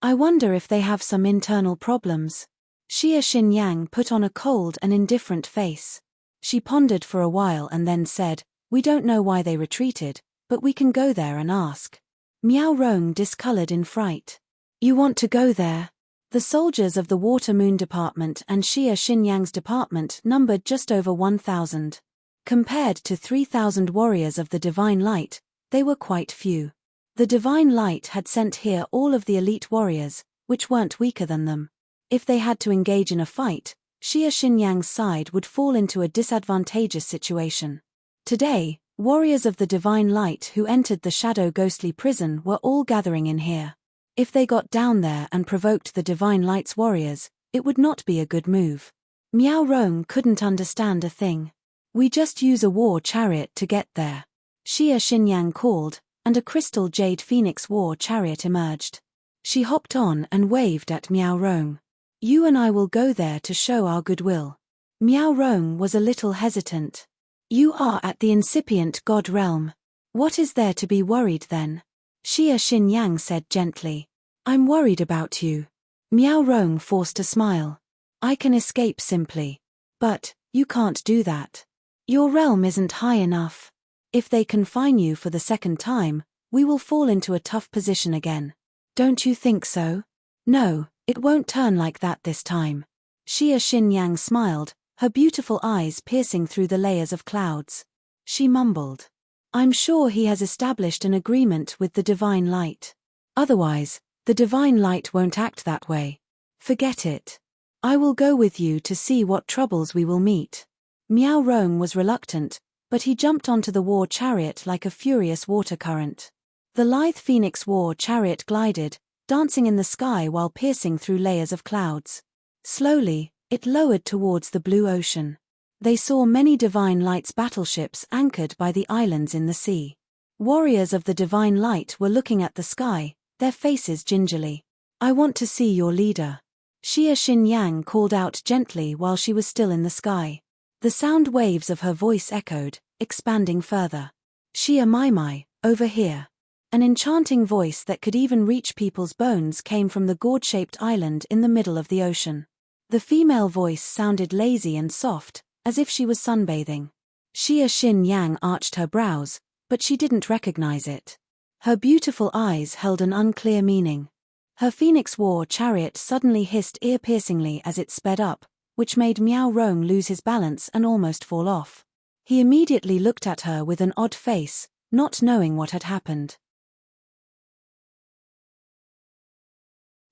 I wonder if they have some internal problems. Xia Xinyang put on a cold and indifferent face. She pondered for a while and then said, we don't know why they retreated, but we can go there and ask. Miao Rong discolored in fright. You want to go there? The soldiers of the Water Moon Department and Xia Xinyang's department numbered just over 1,000. Compared to 3,000 warriors of the Divine Light, they were quite few. The Divine Light had sent here all of the elite warriors, which weren't weaker than them. If they had to engage in a fight, Xia Xinyang's side would fall into a disadvantageous situation. Today, warriors of the Divine Light who entered the Shadow Ghostly Prison were all gathering in here. If they got down there and provoked the Divine Light's warriors, it would not be a good move. Miao Rong couldn't understand a thing. We just use a war chariot to get there. Xia Xinyang called, and a crystal jade phoenix war chariot emerged. She hopped on and waved at Miao Rong. You and I will go there to show our goodwill. Miao Rong was a little hesitant. You are at the incipient god realm. What is there to be worried then? Xia Xinyang said gently. I'm worried about you. Miao Rong forced a smile. I can escape simply. But, you can't do that. Your realm isn't high enough. If they confine you for the second time, we will fall into a tough position again. Don't you think so? No, it won't turn like that this time. Xia Xinyang smiled, her beautiful eyes piercing through the layers of clouds. She mumbled. I'm sure he has established an agreement with the divine light. Otherwise, the divine light won't act that way. Forget it. I will go with you to see what troubles we will meet. Miao Rong was reluctant, but he jumped onto the war chariot like a furious water current. The lithe phoenix war chariot glided, dancing in the sky while piercing through layers of clouds. Slowly, it lowered towards the blue ocean. They saw many Divine Light's battleships anchored by the islands in the sea. Warriors of the Divine Light were looking at the sky, their faces gingerly. I want to see your leader. Xia Xinyang called out gently while she was still in the sky. The sound waves of her voice echoed, expanding further. Xia Mai, over here. An enchanting voice that could even reach people's bones came from the gourd-shaped island in the middle of the ocean. The female voice sounded lazy and soft, as if she was sunbathing. Xia Xinyang arched her brows, but she didn't recognize it. Her beautiful eyes held an unclear meaning. Her phoenix war chariot suddenly hissed ear-piercingly as it sped up, which made Miao Rong lose his balance and almost fall off. He immediately looked at her with an odd face, not knowing what had happened.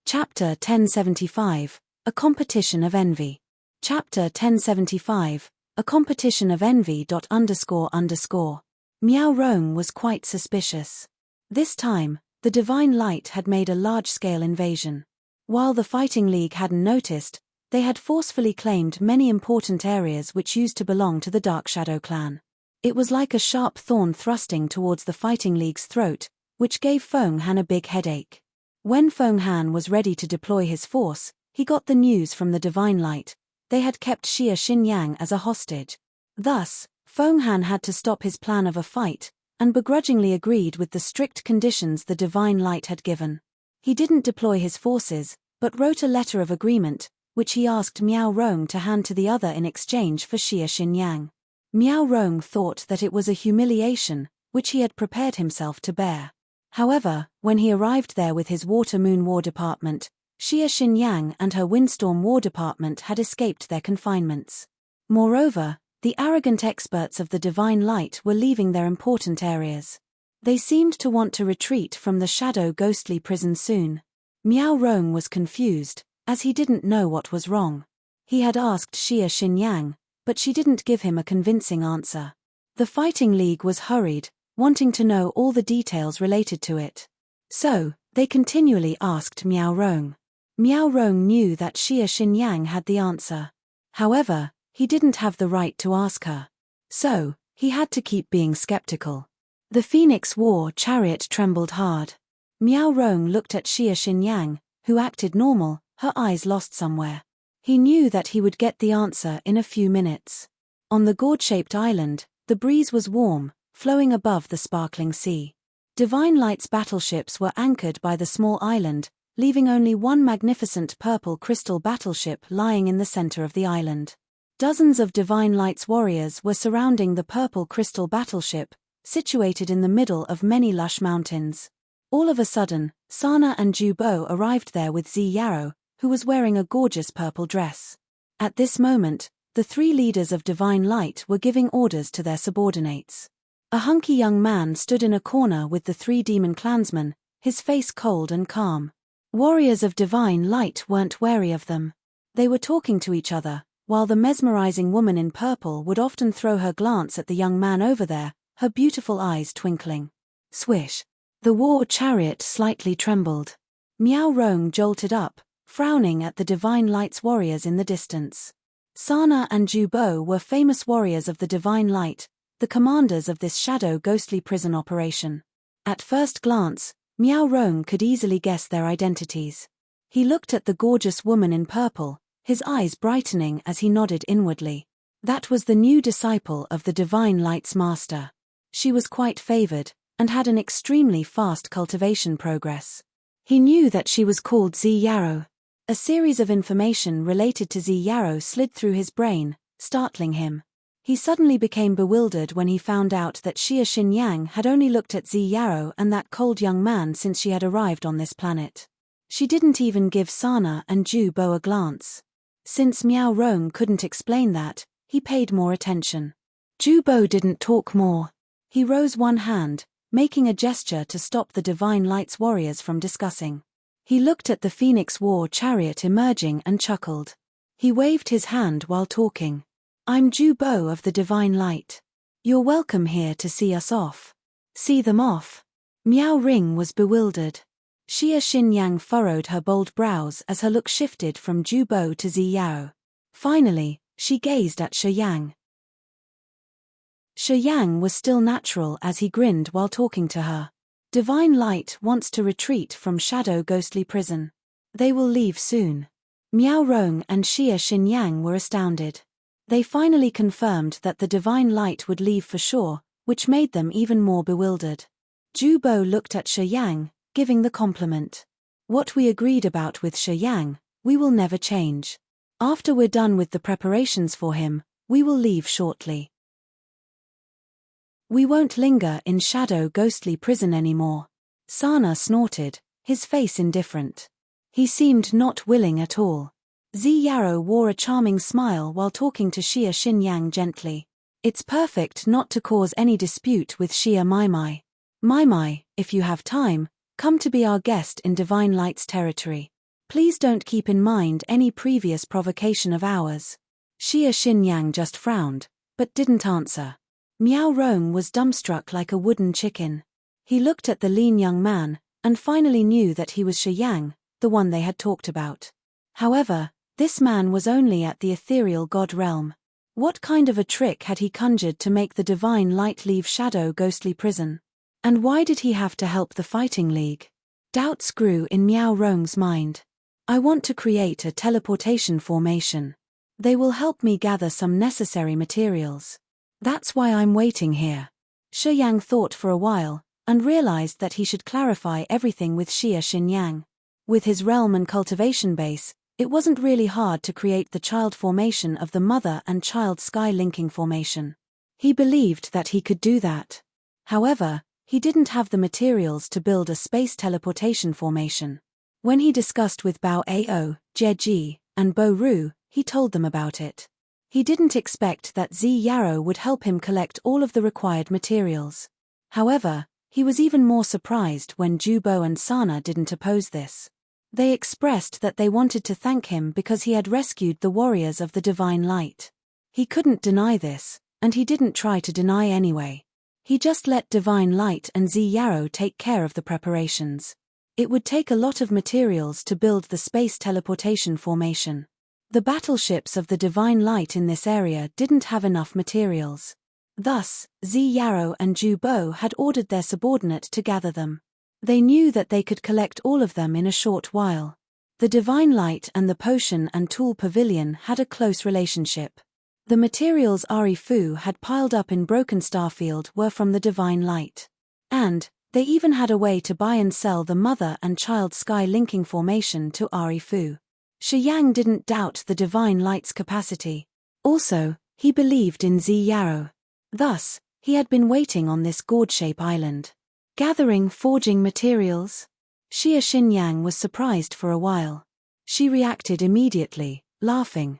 Chapter 1075, A Competition of Envy. Chapter 1075, A Competition of Envy. Miao Rong was quite suspicious. This time, the Divine Light had made a large-scale invasion. While the Fighting League hadn't noticed, they had forcefully claimed many important areas which used to belong to the Dark Shadow clan. It was like a sharp thorn thrusting towards the Fighting League's throat, which gave Feng Han a big headache. When Feng Han was ready to deploy his force, he got the news from the Divine Light. They had kept Xia Xinyang as a hostage. Thus, Feng Han had to stop his plan of a fight, and begrudgingly agreed with the strict conditions the Divine Light had given. He didn't deploy his forces, but wrote a letter of agreement, which he asked Miao Rong to hand to the other in exchange for Xia Xinyang. Miao Rong thought that it was a humiliation, which he had prepared himself to bear. However, when he arrived there with his Water Moon War Department, Xia Xinyang and her Windstorm War Department had escaped their confinements. Moreover, the arrogant experts of the Divine Light were leaving their important areas. They seemed to want to retreat from the shadow ghostly prison soon. Miao Rong was confused, as he didn't know what was wrong. He had asked Xia Xinyang, but she didn't give him a convincing answer. The Fighting League was hurried, wanting to know all the details related to it. So, they continually asked Miao Rong. Miao Rong knew that Xia Xinyang had the answer. However, he didn't have the right to ask her. So, he had to keep being skeptical. The Phoenix War chariot trembled hard. Miao Rong looked at Xia Xinyang, who acted normal, her eyes lost somewhere. He knew that he would get the answer in a few minutes. On the gourd-shaped island, the breeze was warm, flowing above the sparkling sea. Divine Light's battleships were anchored by the small island, leaving only one magnificent purple crystal battleship lying in the center of the island. Dozens of Divine Light's warriors were surrounding the purple crystal battleship, situated in the middle of many lush mountains. All of a sudden, Sana and Ju Bo arrived there with Zi Yarrow, who was wearing a gorgeous purple dress. At this moment, the three leaders of Divine Light were giving orders to their subordinates. A hunky young man stood in a corner with the three demon clansmen, his face cold and calm. Warriors of Divine Light weren't wary of them. They were talking to each other, while the mesmerizing woman in purple would often throw her glance at the young man over there, her beautiful eyes twinkling. Swish. The war chariot slightly trembled. Miao Rong jolted up, frowning at the Divine Light's warriors in the distance. Sana and Ju Bo were famous warriors of the Divine Light, the commanders of this shadow ghostly prison operation. At first glance, Miao Rong could easily guess their identities. He looked at the gorgeous woman in purple, his eyes brightening as he nodded inwardly. That was the new disciple of the Divine Light's master. She was quite favored, and had an extremely fast cultivation progress. He knew that she was called Zi Yarrow. A series of information related to Zi Yarrow slid through his brain, startling him. He suddenly became bewildered when he found out that Xia Xinyang had only looked at Zi Yarrow and that cold young man since she had arrived on this planet. She didn't even give Sana and Ju Bo a glance. Since Miao Rong couldn't explain that, he paid more attention. Ju Bo didn't talk more. He rose one hand, making a gesture to stop the Divine Light's warriors from discussing. He looked at the Phoenix War chariot emerging and chuckled. He waved his hand while talking. I'm Jubo of the Divine Light. You're welcome here to see us off. See them off? Miao Ring was bewildered. Xia Xinyang furrowed her bold brows as her look shifted from Jubo to Zi Yao. Finally, she gazed at Shi Yang. Shi Yang was still natural as he grinned while talking to her. Divine Light wants to retreat from Shadow Ghostly Prison. They will leave soon. Miao Rong and Xia Xinyang were astounded. They finally confirmed that the Divine Light would leave for sure, which made them even more bewildered. Jubo looked at Shi Yang, giving the compliment. What we agreed about with Shi Yang, we will never change. After we're done with the preparations for him, we will leave shortly. We won't linger in Shadow Ghostly Prison anymore. Sana snorted, his face indifferent. He seemed not willing at all. Zi Yao wore a charming smile while talking to Xia Xinyang gently. It's perfect not to cause any dispute with Xia Mai. Mai, if you have time, come to be our guest in Divine Light's territory. Please don't keep in mind any previous provocation of ours. Xia Xinyang just frowned, but didn't answer. Miao Rong was dumbstruck like a wooden chicken. He looked at the lean young man, and finally knew that he was Shi Yang, the one they had talked about. However, this man was only at the ethereal god realm. What kind of a trick had he conjured to make the Divine Light leave Shadow Ghostly Prison? And why did he have to help the Fighting League? Doubts grew in Miao Rong's mind. I want to create a teleportation formation. They will help me gather some necessary materials. That's why I'm waiting here. Shi Yang thought for a while, and realized that he should clarify everything with Xia Xinyang. With his realm and cultivation base, it wasn't really hard to create the child formation of the mother and child sky linking formation. He believed that he could do that. However, he didn't have the materials to build a space teleportation formation. When he discussed with Bao Ao, Jie Ji, and Bo Ru, he told them about it. He didn't expect that Zi Yao would help him collect all of the required materials. However, he was even more surprised when Jubo and Sana didn't oppose this. They expressed that they wanted to thank him because he had rescued the warriors of the Divine Light. He couldn't deny this, and he didn't try to deny anyway. He just let Divine Light and Zi Yao take care of the preparations. It would take a lot of materials to build the space teleportation formation. The battleships of the Divine Light in this area didn't have enough materials. Thus, Zi Yao and Jubo had ordered their subordinate to gather them. They knew that they could collect all of them in a short while. The Divine Light and the Potion and Tool Pavilion had a close relationship. The materials Ari Fu had piled up in Broken Starfield were from the Divine Light. And, they even had a way to buy and sell the mother and child sky linking formation to Ari Fu. Shi Yang didn't doubt the Divine Light's capacity. Also, he believed in Zi Yao. Thus, he had been waiting on this gourd-shape island. Gathering forging materials? Xia Xinyang was surprised for a while. She reacted immediately, laughing.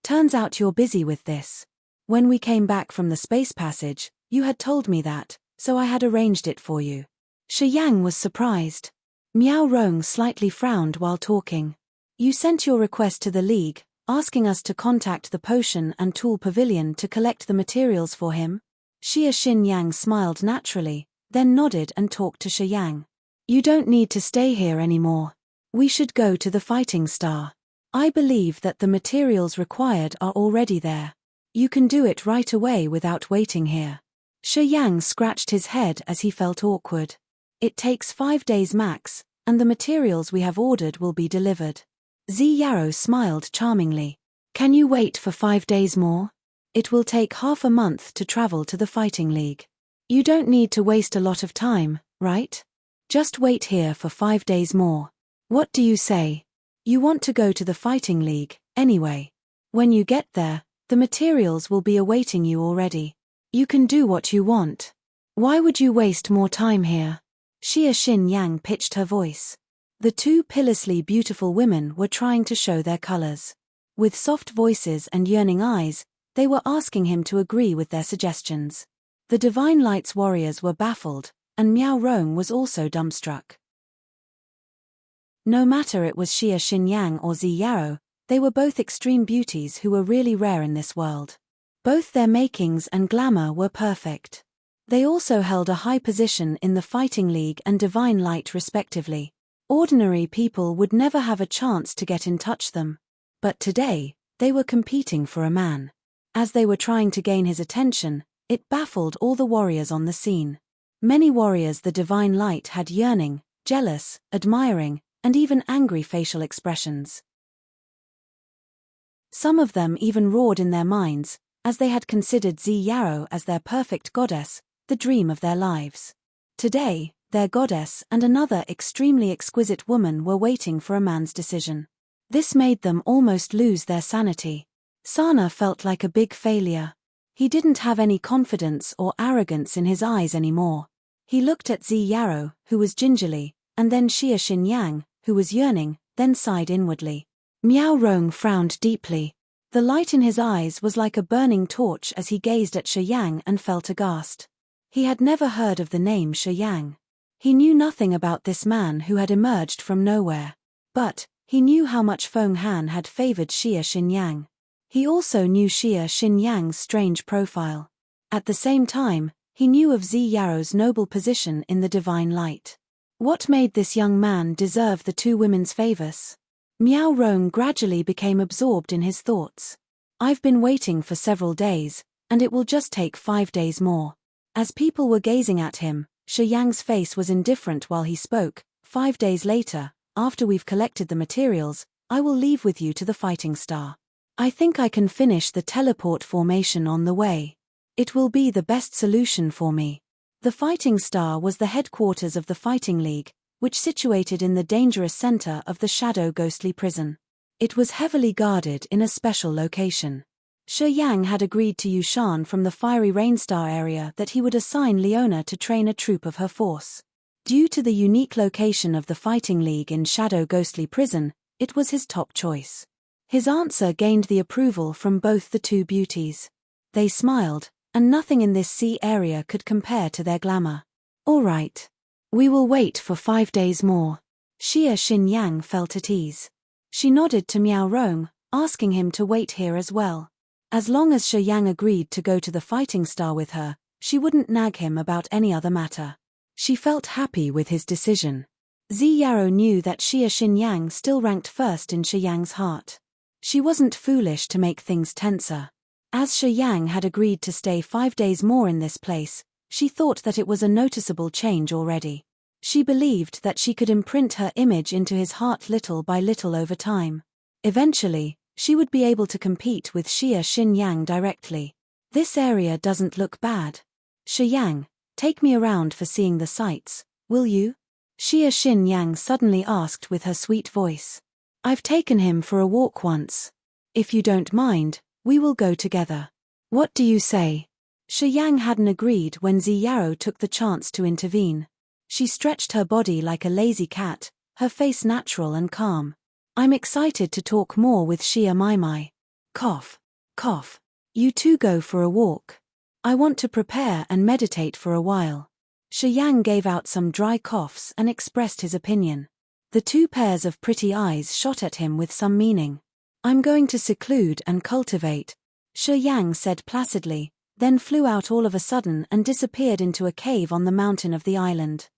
Turns out you're busy with this. When we came back from the space passage, you had told me that, so I had arranged it for you. Shi Yang was surprised. Miao Rong slightly frowned while talking. You sent your request to the League, asking us to contact the Potion and Tool Pavilion to collect the materials for him? Xia Xinyang smiled naturally, then nodded and talked to Shi Yang. You don't need to stay here anymore. We should go to the Fighting Star. I believe that the materials required are already there. You can do it right away without waiting here. Shi Yang scratched his head as he felt awkward. It takes 5 days max, and the materials we have ordered will be delivered. Zi Yao smiled charmingly. Can you wait for 5 days more? It will take half a month to travel to the Fighting League. You don't need to waste a lot of time, right? Just wait here for 5 days more. What do you say? You want to go to the Fighting League, anyway. When you get there, the materials will be awaiting you already. You can do what you want. Why would you waste more time here? Xia Xinyang pitched her voice. The two pillously beautiful women were trying to show their colors. With soft voices and yearning eyes, they were asking him to agree with their suggestions. The Divine Light's warriors were baffled, and Miao Rong was also dumbstruck. No matter it was Xia Xinyang or Zi Yaro, they were both extreme beauties who were really rare in this world. Both their makings and glamour were perfect. They also held a high position in the Fighting League and Divine Light respectively. Ordinary people would never have a chance to get in touch them. But today, they were competing for a man. As they were trying to gain his attention, it baffled all the warriors on the scene. Many warriors the Divine Light had yearning, jealous, admiring, and even angry facial expressions. Some of them even roared in their minds, as they had considered Zi Yaro as their perfect goddess, the dream of their lives. Today, their goddess and another extremely exquisite woman were waiting for a man's decision. This made them almost lose their sanity. Sana felt like a big failure. He didn't have any confidence or arrogance in his eyes anymore. He looked at Zi Yaro, who was gingerly, and then Xia Xinyang, who was yearning, then sighed inwardly. Miao Rong frowned deeply. The light in his eyes was like a burning torch as he gazed at Shiyang and felt aghast. He had never heard of the name Shiyang. He knew nothing about this man who had emerged from nowhere. But he knew how much Feng Han had favored Xia Xinyang. He also knew Xia Xinyang's strange profile. At the same time, he knew of Zi Yaro's noble position in the Divine Light. What made this young man deserve the two women's favors? Miao Rong gradually became absorbed in his thoughts. I've been waiting for several days, and it will just take 5 days more. As people were gazing at him, Shiyang's face was indifferent while he spoke. 5 days later, after we've collected the materials, I will leave with you to the Fighting Star. I think I can finish the teleport formation on the way. It will be the best solution for me. The Fighting Star was the headquarters of the Fighting League, which situated in the dangerous center of the Shadow Ghostly Prison. It was heavily guarded in a special location. Shi Yang had agreed to Yushan from the Fiery Rainstar area that he would assign Leona to train a troop of her force. Due to the unique location of the Fighting League in Shadow Ghostly Prison, it was his top choice. His answer gained the approval from both the two beauties. They smiled, and nothing in this sea area could compare to their glamour. All right. We will wait for 5 days more. Xia Xinyang felt at ease. She nodded to Miao Rong, asking him to wait here as well. As long as Shi Yang agreed to go to the Fighting Star with her, she wouldn't nag him about any other matter. She felt happy with his decision. Zi Yaro knew that Xia Xinyang still ranked first in Shi Yang's heart. She wasn't foolish to make things tenser. As Shi Yang had agreed to stay 5 days more in this place, she thought that it was a noticeable change already. She believed that she could imprint her image into his heart little by little over time. Eventually, she would be able to compete with Xia Xinyang directly. This area doesn't look bad. Xiyang, take me around for seeing the sights, will you? Xia Xinyang suddenly asked with her sweet voice. I've taken him for a walk once. If you don't mind, we will go together. What do you say? Shiyang hadn't agreed when Zi Yaro took the chance to intervene. She stretched her body like a lazy cat, her face natural and calm. I'm excited to talk more with Xia Mai. Cough. Cough. You two go for a walk. I want to prepare and meditate for a while. Shiyang gave out some dry coughs and expressed his opinion. The two pairs of pretty eyes shot at him with some meaning. I'm going to seclude and cultivate, Shiyang said placidly, then flew out all of a sudden and disappeared into a cave on the mountain of the island.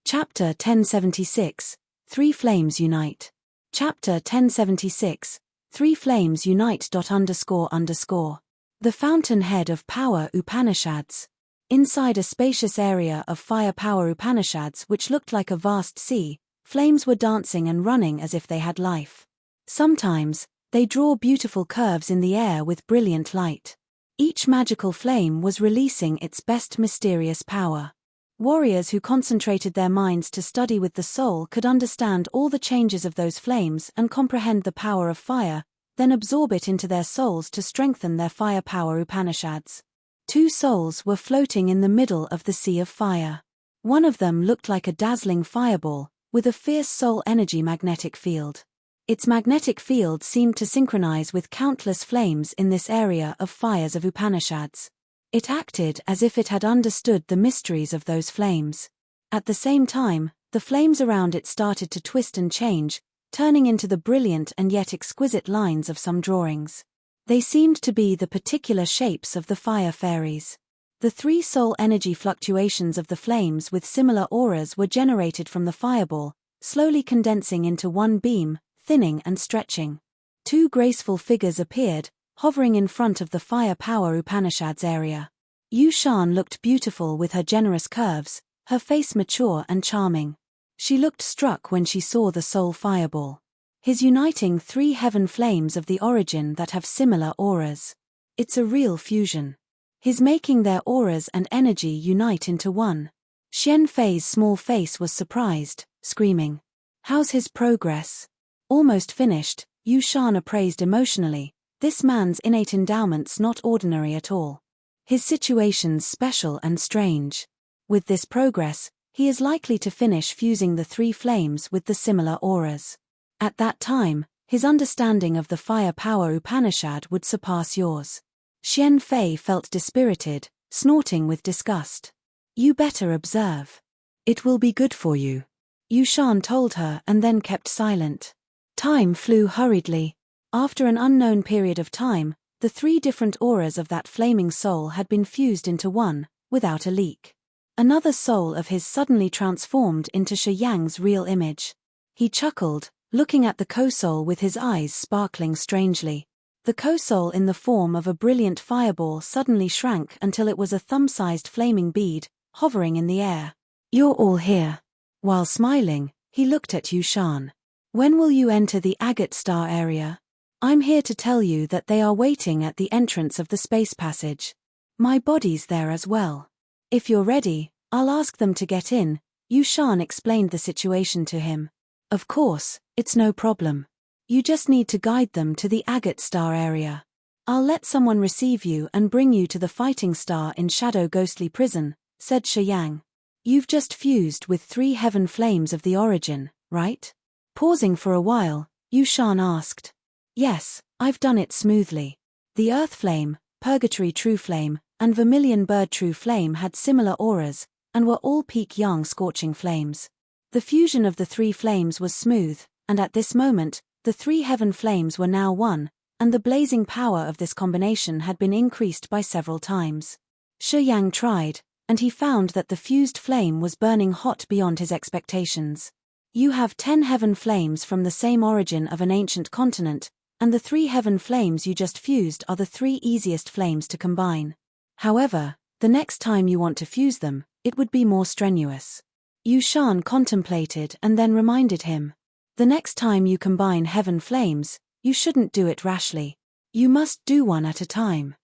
Chapter 1076, Three Flames Unite. Chapter 1076, Three Flames Unite. __. The Fountainhead of Power Upanishads. Inside a spacious area of fire power Upanishads which looked like a vast sea, flames were dancing and running as if they had life. Sometimes, they draw beautiful curves in the air with brilliant light. Each magical flame was releasing its best mysterious power. Warriors who concentrated their minds to study with the soul could understand all the changes of those flames and comprehend the power of fire, then absorb it into their souls to strengthen their fire power Upanishads. Two souls were floating in the middle of the sea of fire. One of them looked like a dazzling fireball, with a fierce soul energy magnetic field. Its magnetic field seemed to synchronize with countless flames in this area of fires of Upanishads. It acted as if it had understood the mysteries of those flames. At the same time, the flames around it started to twist and change, turning into the brilliant and yet exquisite lines of some drawings. They seemed to be the particular shapes of the fire fairies. The three soul energy fluctuations of the flames with similar auras were generated from the fireball, slowly condensing into one beam, thinning and stretching. Two graceful figures appeared, hovering in front of the fire power Upanishads area. Yushan looked beautiful with her generous curves, her face mature and charming. She looked struck when she saw the soul fireball. His uniting three heaven flames of the origin that have similar auras. It's a real fusion. His making their auras and energy unite into one. Xian Fei's small face was surprised, screaming. How's his progress? Almost finished, Yushan appraised emotionally. This man's innate endowment's not ordinary at all. His situation's special and strange. With this progress, he is likely to finish fusing the three flames with the similar auras. At that time, his understanding of the fire power Upanishad would surpass yours. Xian Fei felt dispirited, snorting with disgust. You better observe. It will be good for you. Yushan told her and then kept silent. Time flew hurriedly. After an unknown period of time, the three different auras of that flaming soul had been fused into one, without a leak. Another soul of his suddenly transformed into Shi Yang's real image. He chuckled, looking at the co-soul with his eyes sparkling strangely. The co-soul in the form of a brilliant fireball suddenly shrank until it was a thumb-sized flaming bead, hovering in the air. You're all here. While smiling, he looked at Yushan. When will you enter the agate star area? I'm here to tell you that they are waiting at the entrance of the space passage. My body's there as well. If you're ready, I'll ask them to get in. Yushan explained the situation to him. Of course, it's no problem. You just need to guide them to the agate star area. I'll let someone receive you and bring you to the fighting star in Shadow Ghostly Prison, said Shi Yang. You've just fused with three heaven flames of the origin, right? Pausing for a while, Yushan asked. Yes, I've done it smoothly. The Earth Flame, Purgatory True Flame, and Vermilion Bird True Flame had similar auras, and were all peak young scorching flames. The fusion of the three flames was smooth, and at this moment, the three heaven flames were now one, and the blazing power of this combination had been increased by several times. Shi Yang tried, and he found that the fused flame was burning hot beyond his expectations. You have 10 heaven flames from the same origin of an ancient continent, and the three heaven flames you just fused are the three easiest flames to combine. However, the next time you want to fuse them, it would be more strenuous. Yushan contemplated and then reminded him. The next time you combine heaven flames, you shouldn't do it rashly. You must do one at a time.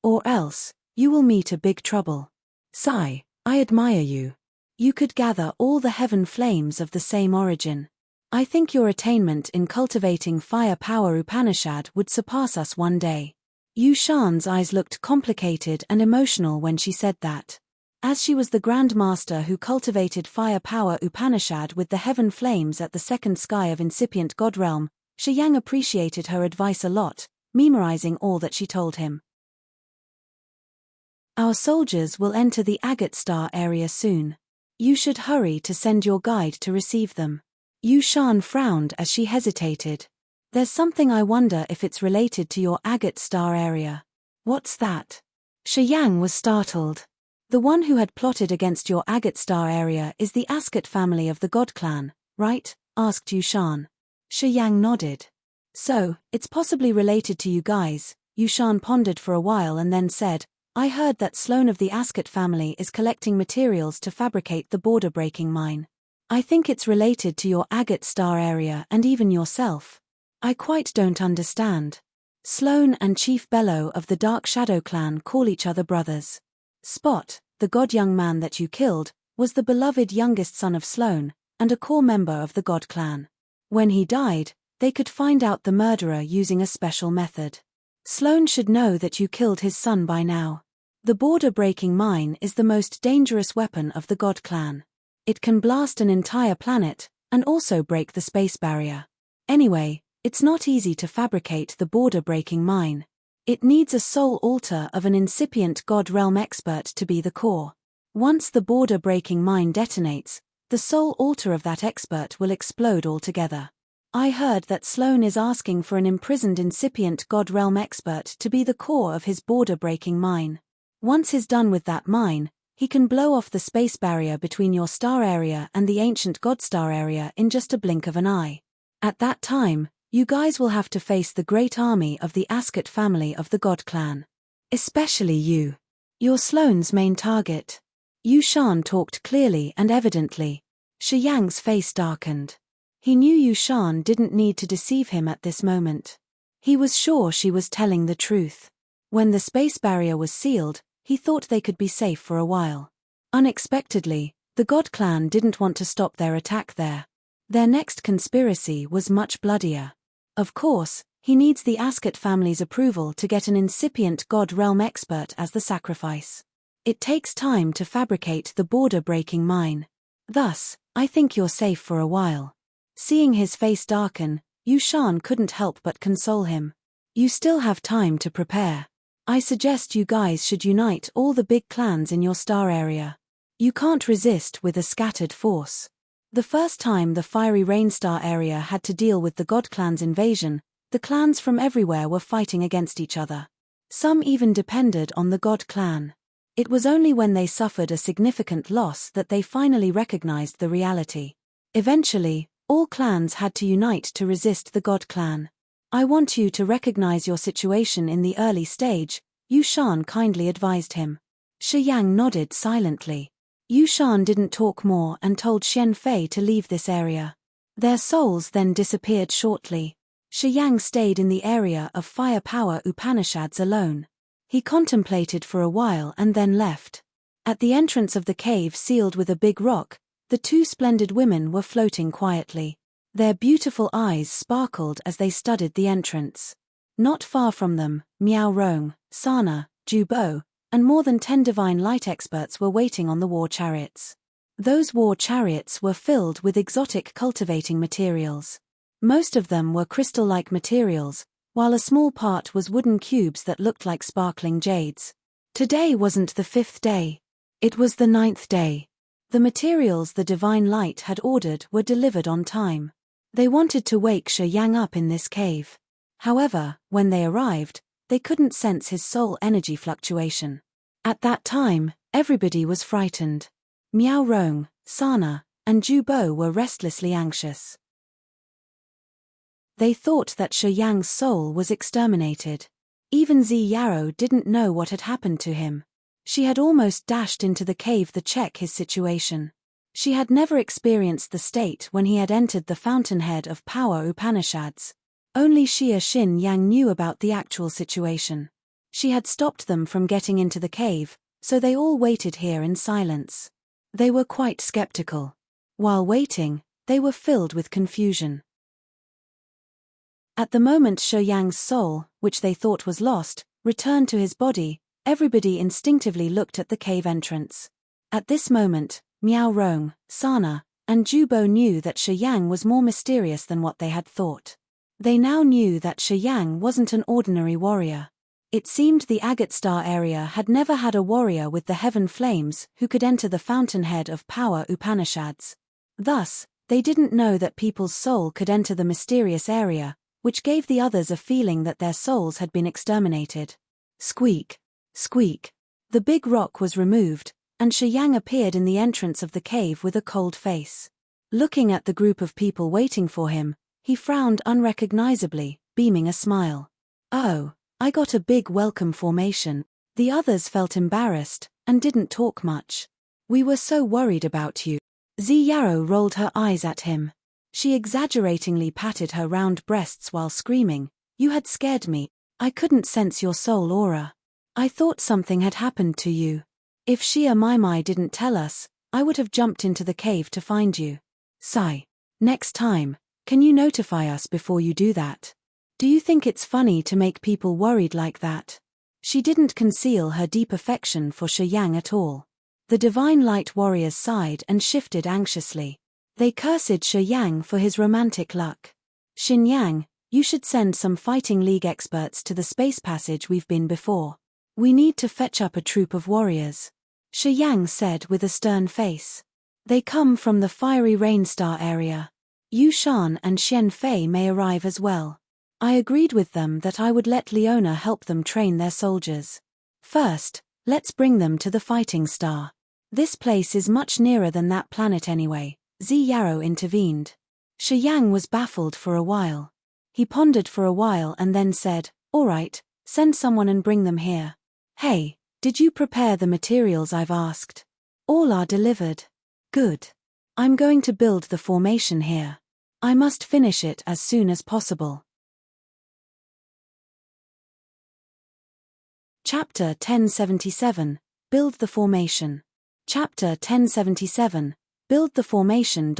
Or else, you will meet a big trouble. Sai, I admire you. You could gather all the heaven flames of the same origin. I think your attainment in cultivating fire power Upanishad would surpass us one day. Yushan's eyes looked complicated and emotional when she said that. As she was the Grand Master who cultivated fire power Upanishad with the heaven flames at the second sky of incipient God realm, Shi Yang appreciated her advice a lot, memorizing all that she told him. Our soldiers will enter the agate star area soon. You should hurry to send your guide to receive them. Yushan frowned as she hesitated. There's something I wonder if it's related to your agate star area. What's that? Shi Yang was startled. The one who had plotted against your agate star area is the Ascot family of the God clan, right? Asked Yushan. Shi Yang nodded. So, it's possibly related to you guys. Yushan pondered for a while and then said, I heard that Sloane of the Ascot family is collecting materials to fabricate the border-breaking mine. I think it's related to your agate star area and even yourself. I quite don't understand. Sloane and Chief Bellow of the Dark Shadow clan call each other brothers. Spot, the god young man that you killed, was the beloved youngest son of Sloane, and a core member of the God clan. When he died, they could find out the murderer using a special method. Sloane should know that you killed his son by now. The border-breaking mine is the most dangerous weapon of the God clan. It can blast an entire planet, and also break the space barrier. Anyway, it's not easy to fabricate the border-breaking mine. It needs a soul altar of an incipient God realm expert to be the core. Once the border-breaking mine detonates, the soul altar of that expert will explode altogether. I heard that Sloan is asking for an imprisoned incipient God realm expert to be the core of his border-breaking mine. Once he's done with that mine, he can blow off the space barrier between your star area and the ancient God star area in just a blink of an eye. At that time, you guys will have to face the great army of the Ascot family of the God clan. Especially you. You're Sloane's main target. Yushan talked clearly and evidently. Shi Yang's face darkened. He knew Yushan didn't need to deceive him at this moment. He was sure she was telling the truth. When the space barrier was sealed, he thought they could be safe for a while. Unexpectedly, the God clan didn't want to stop their attack there. Their next conspiracy was much bloodier. Of course, he needs the Ascot family's approval to get an incipient God realm expert as the sacrifice. It takes time to fabricate the border-breaking mine. Thus, I think you're safe for a while. Seeing his face darken, Yushan couldn't help but console him. You still have time to prepare. I suggest you guys should unite all the big clans in your star area. You can't resist with a scattered force. The first time the Fiery Rain Star area had to deal with the God clan's invasion, the clans from everywhere were fighting against each other. Some even depended on the God clan. It was only when they suffered a significant loss that they finally recognized the reality. Eventually, all clans had to unite to resist the God clan. I want you to recognize your situation in the early stage, Yushan kindly advised him. Shi Yang nodded silently. Yushan didn't talk more and told Xian Fei to leave this area. Their souls then disappeared shortly. Shi Yang stayed in the area of fire power Upanishads alone. He contemplated for a while and then left. At the entrance of the cave sealed with a big rock, the two splendid women were floating quietly. Their beautiful eyes sparkled as they studied the entrance. Not far from them, Miao Rong, Sana, Ju Bo, and more than 10 divine light experts were waiting on the war chariots. Those war chariots were filled with exotic cultivating materials. Most of them were crystal-like materials, while a small part was wooden cubes that looked like sparkling jades. Today wasn't the 5th day. It was the 9th day. The materials the divine light had ordered were delivered on time. They wanted to wake Shi Yang up in this cave. However, when they arrived, they couldn't sense his soul energy fluctuation. At that time, everybody was frightened. Miao Rong, Sana, and Ju Bo were restlessly anxious. They thought that Shi Yang's soul was exterminated. Even Zi Yarrow didn't know what had happened to him. She had almost dashed into the cave to check his situation. She had never experienced the state when he had entered the fountainhead of power Upanishads. Only Xia Xin Yang knew about the actual situation. She had stopped them from getting into the cave, so they all waited here in silence. They were quite skeptical. While waiting, they were filled with confusion. At the moment Shi Yang's soul, which they thought was lost, returned to his body, everybody instinctively looked at the cave entrance. At this moment, Miao Rong, Sana, and Ju Bo knew that Shi Yang was more mysterious than what they had thought. They now knew that Shi Yang wasn't an ordinary warrior. It seemed the Agate Star area had never had a warrior with the heaven flames who could enter the fountainhead of power Upanishads. Thus, they didn't know that people's soul could enter the mysterious area, which gave the others a feeling that their souls had been exterminated. Squeak, squeak. The big rock was removed, and Shi Yang appeared in the entrance of the cave with a cold face. Looking at the group of people waiting for him, he frowned unrecognizably, beaming a smile. Oh, I got a big welcome formation. The others felt embarrassed, and didn't talk much. We were so worried about you. Zi Yarrow rolled her eyes at him. She exaggeratingly patted her round breasts while screaming, "You had scared me. I couldn't sense your soul aura. I thought something had happened to you. If Xia Mai didn't tell us, I would have jumped into the cave to find you. Sigh. Next time, can you notify us before you do that? Do you think it's funny to make people worried like that?" She didn't conceal her deep affection for Shi Yang at all. The divine light warriors sighed and shifted anxiously. They cursed Shi Yang for his romantic luck. Xin Yang, you should send some Fighting League experts to the space passage we've been before. We need to fetch up a troop of warriors. Shi Yang said with a stern face. They come from the fiery rain star area. Yu Shan and Xian Fei may arrive as well. I agreed with them that I would let Leona help them train their soldiers. First, let's bring them to the fighting star. This place is much nearer than that planet anyway, Zi Yarrow intervened. Shi Yang was baffled for a while. He pondered for a while and then said, all right, send someone and bring them here. Hey, did you prepare the materials I've asked? All are delivered. Good. I'm going to build the formation here. I must finish it as soon as possible. Chapter 1077, Build the Formation. Chapter 1077, Build the Formation.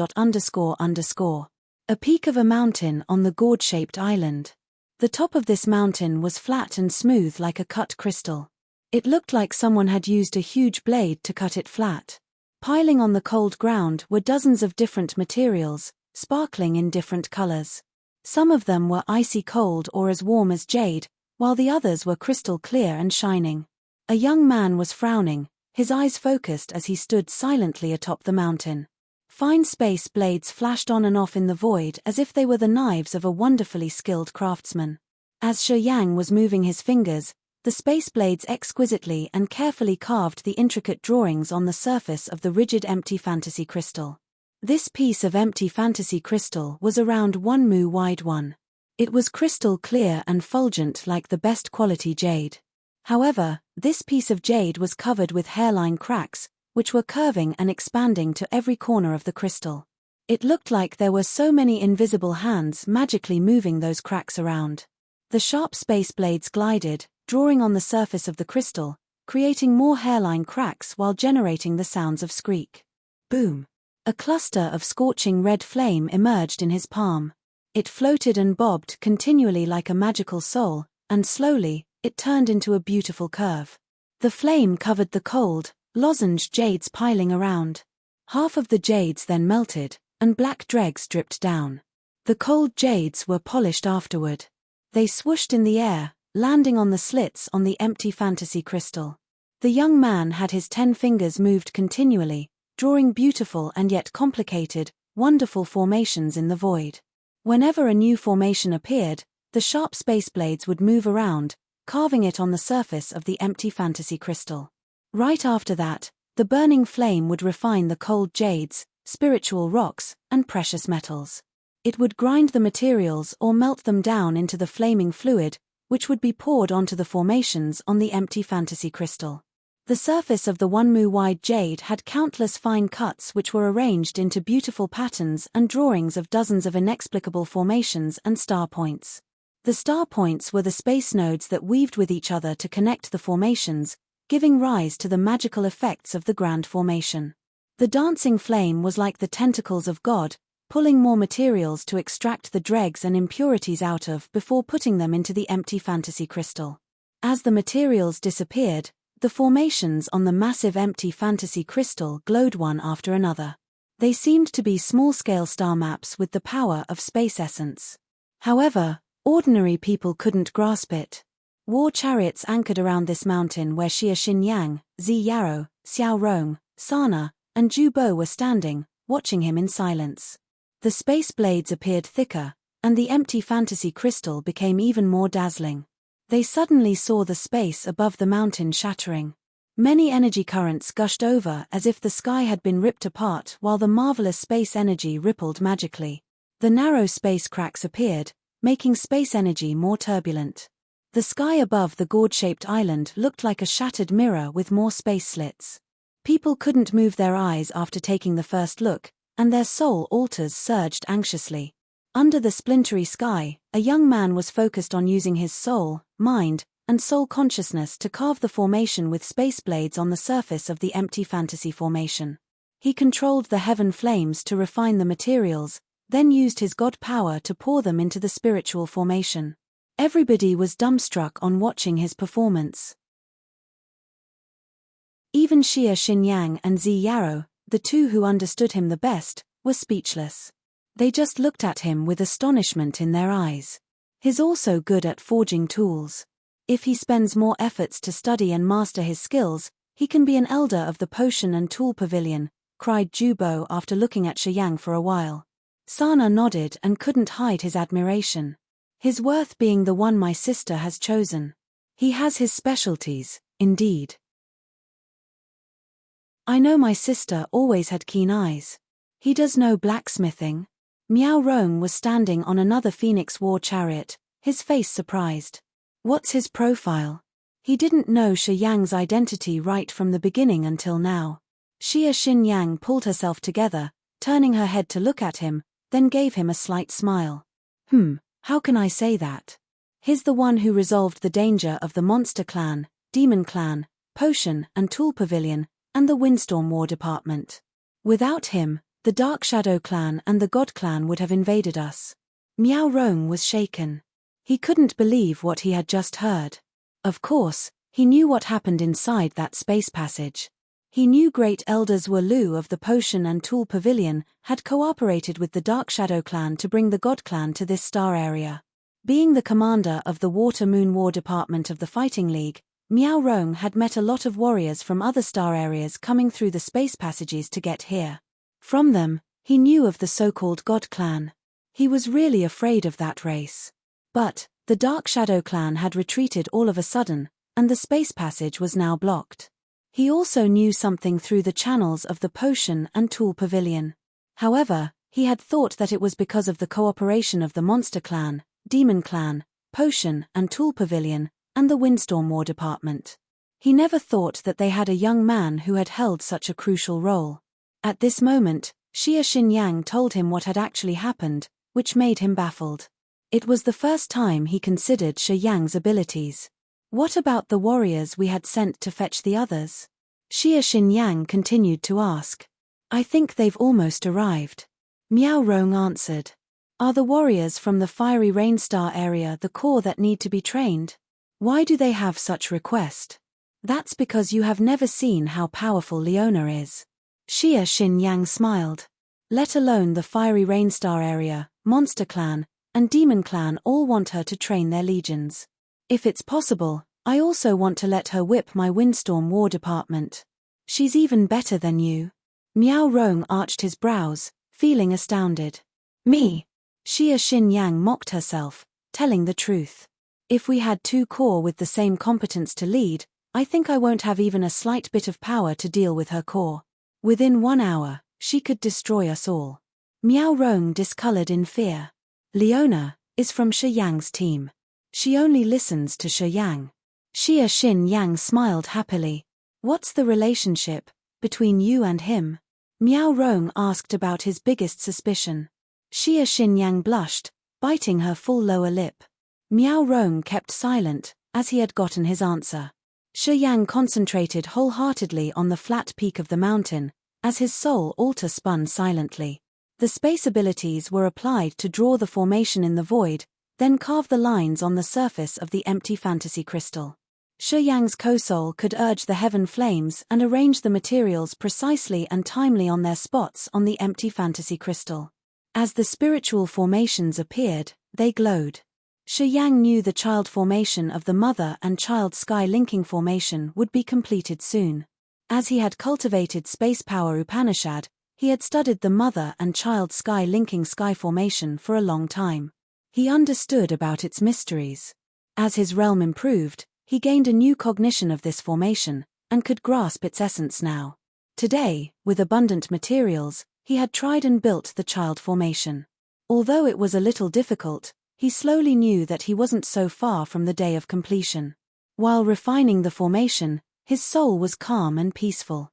A peak of a mountain on the gourd-shaped island. The top of this mountain was flat and smooth like a cut crystal. It looked like someone had used a huge blade to cut it flat. Piling on the cold ground were dozens of different materials, sparkling in different colors. Some of them were icy cold or as warm as jade, while the others were crystal clear and shining. A young man was frowning, his eyes focused as he stood silently atop the mountain. Fine space blades flashed on and off in the void as if they were the knives of a wonderfully skilled craftsman. As Shi Yang was moving his fingers, the space blades exquisitely and carefully carved the intricate drawings on the surface of the rigid empty fantasy crystal. This piece of empty fantasy crystal was around 1 mu wide. It was crystal clear and fulgent like the best quality jade. However, this piece of jade was covered with hairline cracks, which were curving and expanding to every corner of the crystal. It looked like there were so many invisible hands magically moving those cracks around. The sharp space blades glided, drawing on the surface of the crystal, creating more hairline cracks while generating the sounds of squeak. Boom! A cluster of scorching red flame emerged in his palm. It floated and bobbed continually like a magical soul, and slowly, it turned into a beautiful curve. The flame covered the cold, lozenge jades piling around. Half of the jades then melted, and black dregs dripped down. The cold jades were polished afterward. They swooshed in the air, landing on the slits on the empty fantasy crystal. The young man had his 10 fingers moved continually, drawing beautiful and yet complicated, wonderful formations in the void. Whenever a new formation appeared, the sharp space blades would move around, carving it on the surface of the empty fantasy crystal. Right after that, the burning flame would refine the cold jades, spiritual rocks, and precious metals. It would grind the materials or melt them down into the flaming fluid, which would be poured onto the formations on the empty fantasy crystal. The surface of the 1 mu wide jade had countless fine cuts which were arranged into beautiful patterns and drawings of dozens of inexplicable formations and star points. The star points were the space nodes that weaved with each other to connect the formations, giving rise to the magical effects of the grand formation. The dancing flame was like the tentacles of God, pulling more materials to extract the dregs and impurities out of before putting them into the empty fantasy crystal. As the materials disappeared, the formations on the massive empty fantasy crystal glowed one after another. They seemed to be small-scale star maps with the power of space essence. However, ordinary people couldn't grasp it. War chariots anchored around this mountain where Xia Xinyang, Zi Yarrow, Xiao Rong, Sana, and Ju Bo were standing, watching him in silence. The space blades appeared thicker, and the empty fantasy crystal became even more dazzling. They suddenly saw the space above the mountain shattering. Many energy currents gushed over as if the sky had been ripped apart while the marvelous space energy rippled magically. The narrow space cracks appeared, making space energy more turbulent. The sky above the gourd-shaped island looked like a shattered mirror with more space slits. People couldn't move their eyes after taking the first look, and their soul altars surged anxiously. Under the splintery sky, a young man was focused on using his soul, mind, and soul consciousness to carve the formation with space blades on the surface of the empty fantasy formation. He controlled the heaven flames to refine the materials, then used his god power to pour them into the spiritual formation. Everybody was dumbstruck on watching his performance. Even Xia Xinyang and Zi Yarrow, the two who understood him the best, were speechless. They just looked at him with astonishment in their eyes. He's also good at forging tools. If he spends more efforts to study and master his skills, he can be an elder of the potion and tool pavilion, cried Jubo after looking at Shiyang for a while. Sana nodded and couldn't hide his admiration. His worth being the one my sister has chosen. He has his specialties, indeed. I know my sister always had keen eyes. He does know blacksmithing. Miao Rong was standing on another Phoenix war chariot, his face surprised. What's his profile? He didn't know Shiyang's identity right from the beginning until now. Xia Xinyang pulled herself together, turning her head to look at him, then gave him a slight smile. How can I say that? He's the one who resolved the danger of the Monster Clan, Demon Clan, Potion and Tool Pavilion, and the Windstorm War Department. Without him, the Dark Shadow Clan and the God Clan would have invaded us. Miao Rong was shaken. He couldn't believe what he had just heard. Of course, he knew what happened inside that space passage. He knew Great Elders Wu Lu of the Potion and Tool Pavilion had cooperated with the Dark Shadow Clan to bring the God Clan to this star area. Being the commander of the Water Moon War Department of the Fighting League, Miao Rong had met a lot of warriors from other star areas coming through the space passages to get here. From them, he knew of the so-called God Clan. He was really afraid of that race. But the Dark Shadow Clan had retreated all of a sudden, and the space passage was now blocked. He also knew something through the channels of the Potion and Tool Pavilion. However, he had thought that it was because of the cooperation of the Monster Clan, Demon Clan, Potion and Tool Pavilion, and the Windstorm War Department. He never thought that they had a young man who had held such a crucial role. At this moment, Xia Xinyang told him what had actually happened, which made him baffled. It was the first time he considered Shiyang's abilities. What about the warriors we had sent to fetch the others? Xia Xinyang continued to ask. I think they've almost arrived. Miao Rong answered. Are the warriors from the Fiery Rainstar area the core that need to be trained? Why do they have such request? That's because you have never seen how powerful Leona is. Xia Xinyang smiled. Let alone the Fiery Rainstar area, Monster Clan, and Demon Clan all want her to train their legions. If it's possible, I also want to let her whip my Windstorm War Department. She's even better than you. Miao Rong arched his brows, feeling astounded. Me? Xia Xinyang mocked herself, telling the truth. If we had two core with the same competence to lead, I think I won't have even a slight bit of power to deal with her core. Within 1 hour, she could destroy us all. Miao Rong discolored in fear. Leona is from Shiyang's team. She only listens to Shiyang. Xia Xinyang smiled happily. What's the relationship between you and him? Miao Rong asked about his biggest suspicion. Xia Xinyang blushed, biting her full lower lip. Miao Rong kept silent, as he had gotten his answer. Shiyang concentrated wholeheartedly on the flat peak of the mountain, as his soul altar spun silently. The space abilities were applied to draw the formation in the void, then carve the lines on the surface of the empty fantasy crystal. Shiyang's co-soul could urge the heaven flames and arrange the materials precisely and timely on their spots on the empty fantasy crystal. As the spiritual formations appeared, they glowed. Shiyang knew the child formation of the mother and child sky linking formation would be completed soon. As he had cultivated space power Upanishad, he had studied the mother and child sky linking sky formation for a long time. He understood about its mysteries. As his realm improved, he gained a new cognition of this formation, and could grasp its essence now. Today, with abundant materials, he had tried and built the child formation. Although it was a little difficult, he slowly knew that he wasn't so far from the day of completion. While refining the formation, his soul was calm and peaceful.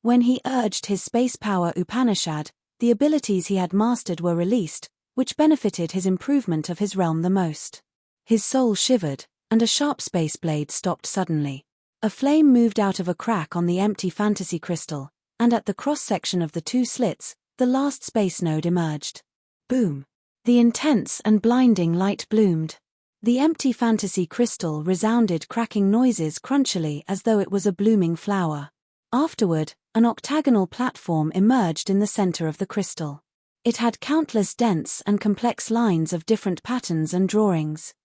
When he urged his space power Upanishad, the abilities he had mastered were released, which benefited his improvement of his realm the most. His soul shivered, and a sharp space blade stopped suddenly. A flame moved out of a crack on the empty fantasy crystal, and at the cross-section of the two slits, the last space node emerged. Boom! The intense and blinding light bloomed. The empty fantasy crystal resounded cracking noises crunchily as though it was a blooming flower. Afterward, An octagonal platform emerged in the center of the crystal. It had countless dense and complex lines of different patterns and drawings.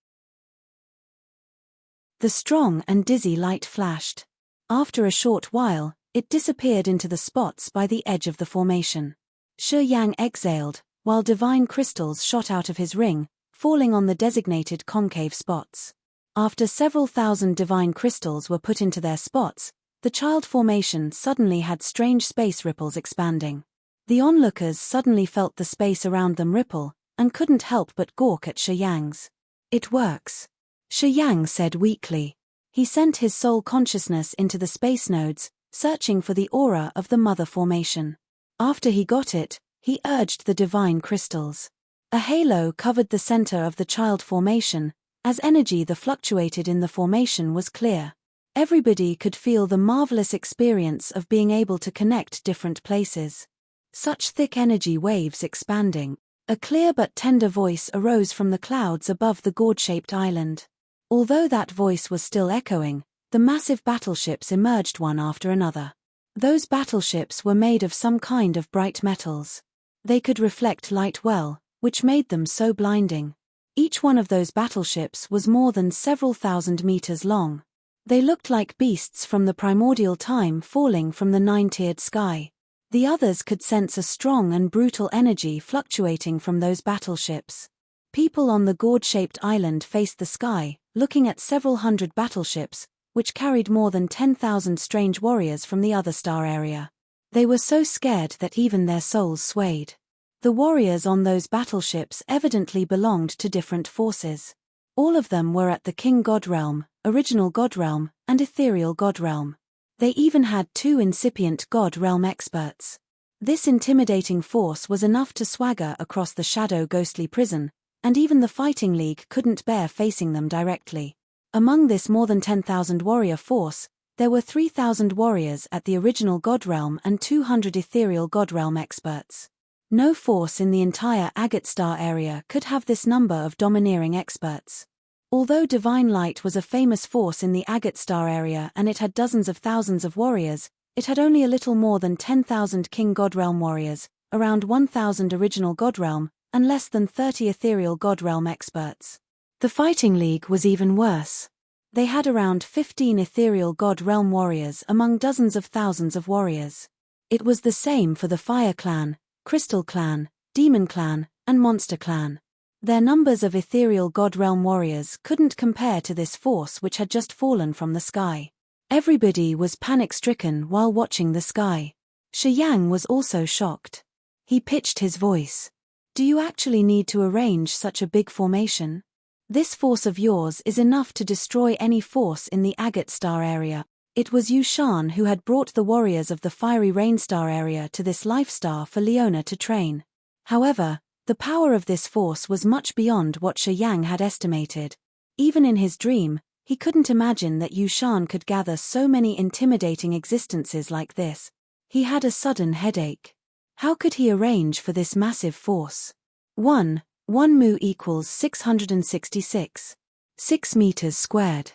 The strong and dizzy light flashed. After a short while, it disappeared into the spots by the edge of the formation. Shi Yang exhaled, while divine crystals shot out of his ring, falling on the designated concave spots. After several thousand divine crystals were put into their spots, the child formation suddenly had strange space ripples expanding. The onlookers suddenly felt the space around them ripple, and couldn't help but gawk at Shi Yang's. "It works," Shi Yang said weakly. He sent his soul consciousness into the space nodes, searching for the aura of the mother formation. After he got it, he urged the divine crystals. A halo covered the center of the child formation, as energy that fluctuated in the formation was clear. Everybody could feel the marvelous experience of being able to connect different places. Such thick energy waves expanding. A clear but tender voice arose from the clouds above the gourd-shaped island. Although that voice was still echoing, the massive battleships emerged one after another. Those battleships were made of some kind of bright metals. They could reflect light well, which made them so blinding. Each one of those battleships was more than several thousand meters long. They looked like beasts from the primordial time falling from the nine-tiered sky. The others could sense a strong and brutal energy fluctuating from those battleships. People on the gourd-shaped island faced the sky, looking at several hundred battleships, which carried more than 10,000 strange warriors from the other star area. They were so scared that even their souls swayed. The warriors on those battleships evidently belonged to different forces. All of them were at the King God Realm, Original God Realm, and Ethereal God Realm. They even had 2 incipient God Realm experts. This intimidating force was enough to swagger across the shadow ghostly prison, and even the Fighting League couldn't bear facing them directly. Among this more than 10,000 warrior force, there were 3,000 warriors at the Original God Realm and 200 Ethereal God Realm experts. No force in the entire Agate Star area could have this number of domineering experts. Although Divine Light was a famous force in the Agate Star area and it had dozens of thousands of warriors, it had only a little more than 10,000 King God Realm warriors, around 1,000 Original God Realm, and less than 30 Ethereal God Realm experts. The Fighting League was even worse. They had around 15 Ethereal God Realm warriors among dozens of thousands of warriors. It was the same for the Fire Clan, Crystal Clan, Demon Clan, and Monster Clan. Their numbers of Ethereal God Realm warriors couldn't compare to this force which had just fallen from the sky. Everybody was panic-stricken while watching the sky. Shi Yang was also shocked. He pitched his voice. "Do you actually need to arrange such a big formation? This force of yours is enough to destroy any force in the Agate Star area." It was Yushan who had brought the warriors of the Fiery Rain Star area to this life star for Leona to train. However, the power of this force was much beyond what Shi Yang had estimated. Even in his dream, he couldn't imagine that Yushan could gather so many intimidating existences like this. He had a sudden headache. How could he arrange for this massive force? 1 mu equals 666. 6 meters squared.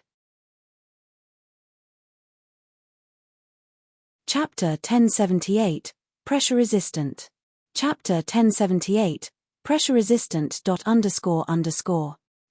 Chapter 1078, Pressure Resistant. Chapter 1078, Pressure Resistant.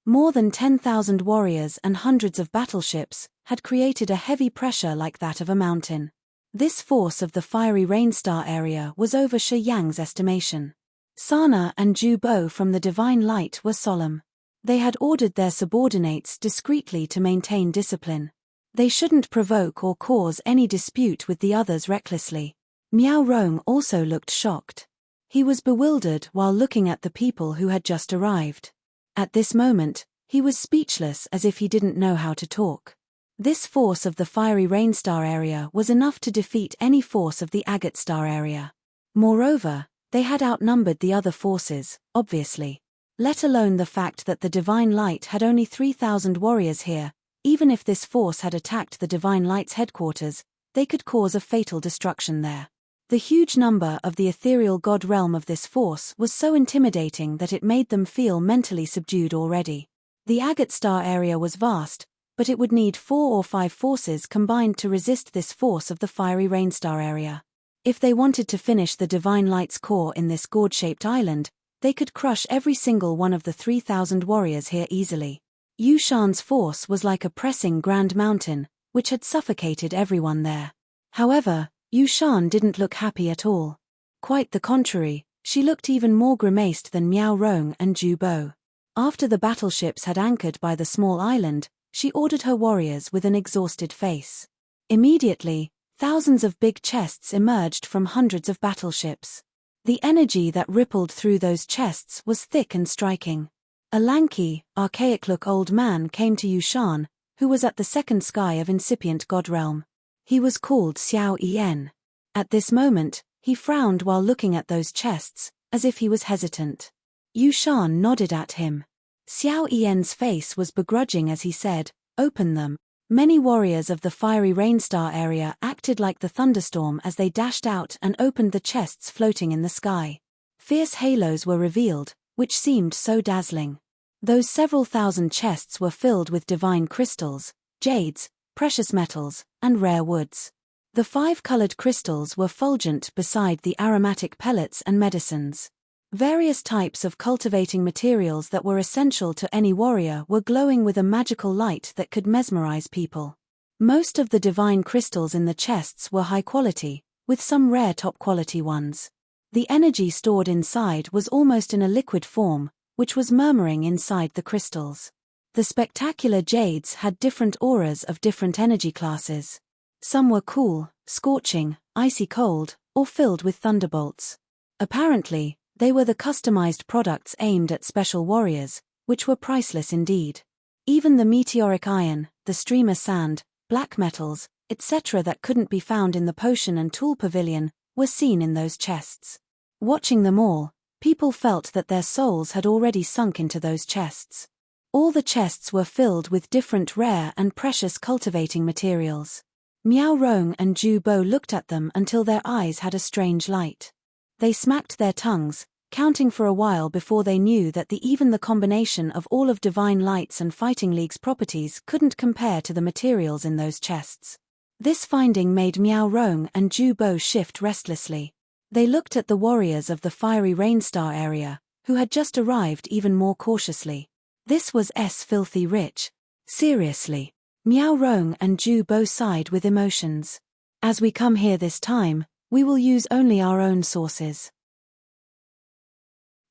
More than 10,000 warriors and hundreds of battleships had created a heavy pressure like that of a mountain. This force of the Fiery Rain Star area was over Shi Yang's estimation. Sana and Ju Bo from the Divine Light were solemn. They had ordered their subordinates discreetly to maintain discipline. They shouldn't provoke or cause any dispute with the others recklessly. Miao Rong also looked shocked. He was bewildered while looking at the people who had just arrived. At this moment, he was speechless as if he didn't know how to talk. This force of the Fiery Rain Star area was enough to defeat any force of the Agate Star area. Moreover, they had outnumbered the other forces, obviously. Let alone the fact that the Divine Light had only 3,000 warriors here. Even if this force had attacked the Divine Light's headquarters, they could cause a fatal destruction there. The huge number of the Ethereal God Realm of this force was so intimidating that it made them feel mentally subdued already. The Agate Star area was vast, but it would need 4 or 5 forces combined to resist this force of the Fiery Rain Star area. If they wanted to finish the Divine Light's core in this gourd-shaped island, they could crush every single one of the 3,000 warriors here easily. Yushan's force was like a pressing grand mountain, which had suffocated everyone there. However, Yushan didn't look happy at all. Quite the contrary, she looked even more grimaced than Miao Rong and Zhu Bo. After the battleships had anchored by the small island, she ordered her warriors with an exhausted face. Immediately, thousands of big chests emerged from hundreds of battleships. The energy that rippled through those chests was thick and striking. A lanky, archaic-look old man came to Yushan, who was at the second sky of incipient god realm. He was called Xiao Yan. At this moment, he frowned while looking at those chests, as if he was hesitant. Yushan nodded at him. Xiao Yan's face was begrudging as he said, "Open them." Many warriors of the fiery rainstar area acted like the thunderstorm as they dashed out and opened the chests floating in the sky. Fierce halos were revealed, which seemed so dazzling. Those several thousand chests were filled with divine crystals, jades, precious metals, and rare woods. The 5-colored crystals were fulgent beside the aromatic pellets and medicines. Various types of cultivating materials that were essential to any warrior were glowing with a magical light that could mesmerize people. Most of the divine crystals in the chests were high quality, with some rare top-quality ones. The energy stored inside was almost in a liquid form, which was murmuring inside the crystals. The spectacular jades had different auras of different energy classes. Some were cool, scorching, icy cold, or filled with thunderbolts. Apparently, they were the customized products aimed at special warriors, which were priceless indeed. Even the meteoric iron, the streamer sand, black metals, etc. that couldn't be found in the potion and tool pavilion, were seen in those chests. Watching them all, people felt that their souls had already sunk into those chests. All the chests were filled with different rare and precious cultivating materials. Miao Rong and Zhu Bo looked at them until their eyes had a strange light. They smacked their tongues, counting for a while before they knew that even the combination of all of Divine Light's and Fighting League's properties couldn't compare to the materials in those chests. This finding made Miao Rong and Zhu Bo shift restlessly. They looked at the warriors of the fiery rainstar area, who had just arrived even more cautiously. This was filthy rich. Seriously. Miao Rong and Zhu Bo sighed with emotions. As we come here this time, we will use only our own sources.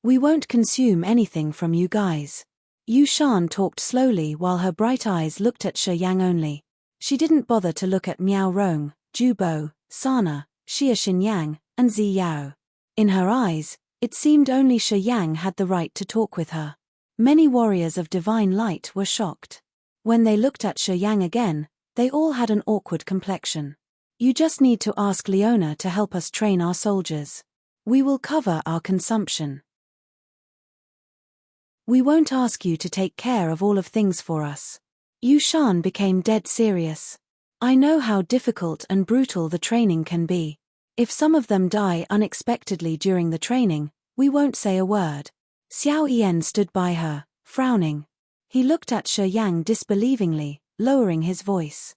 We won't consume anything from you guys. Yushan talked slowly while her bright eyes looked at Shi Yang only. She didn't bother to look at Miao Rong, Zhu Bo, Sana, Xia Xinyang, and Zi Yao. In her eyes, it seemed only Shi Yang had the right to talk with her. Many warriors of Divine Light were shocked. When they looked at Shi Yang again, they all had an awkward complexion. You just need to ask Leona to help us train our soldiers. We will cover our consumption. We won't ask you to take care of all of things for us. Yushan became dead serious. I know how difficult and brutal the training can be. If some of them die unexpectedly during the training, we won't say a word. Xiao Yan stood by her, frowning. He looked at Shi Yang disbelievingly, lowering his voice.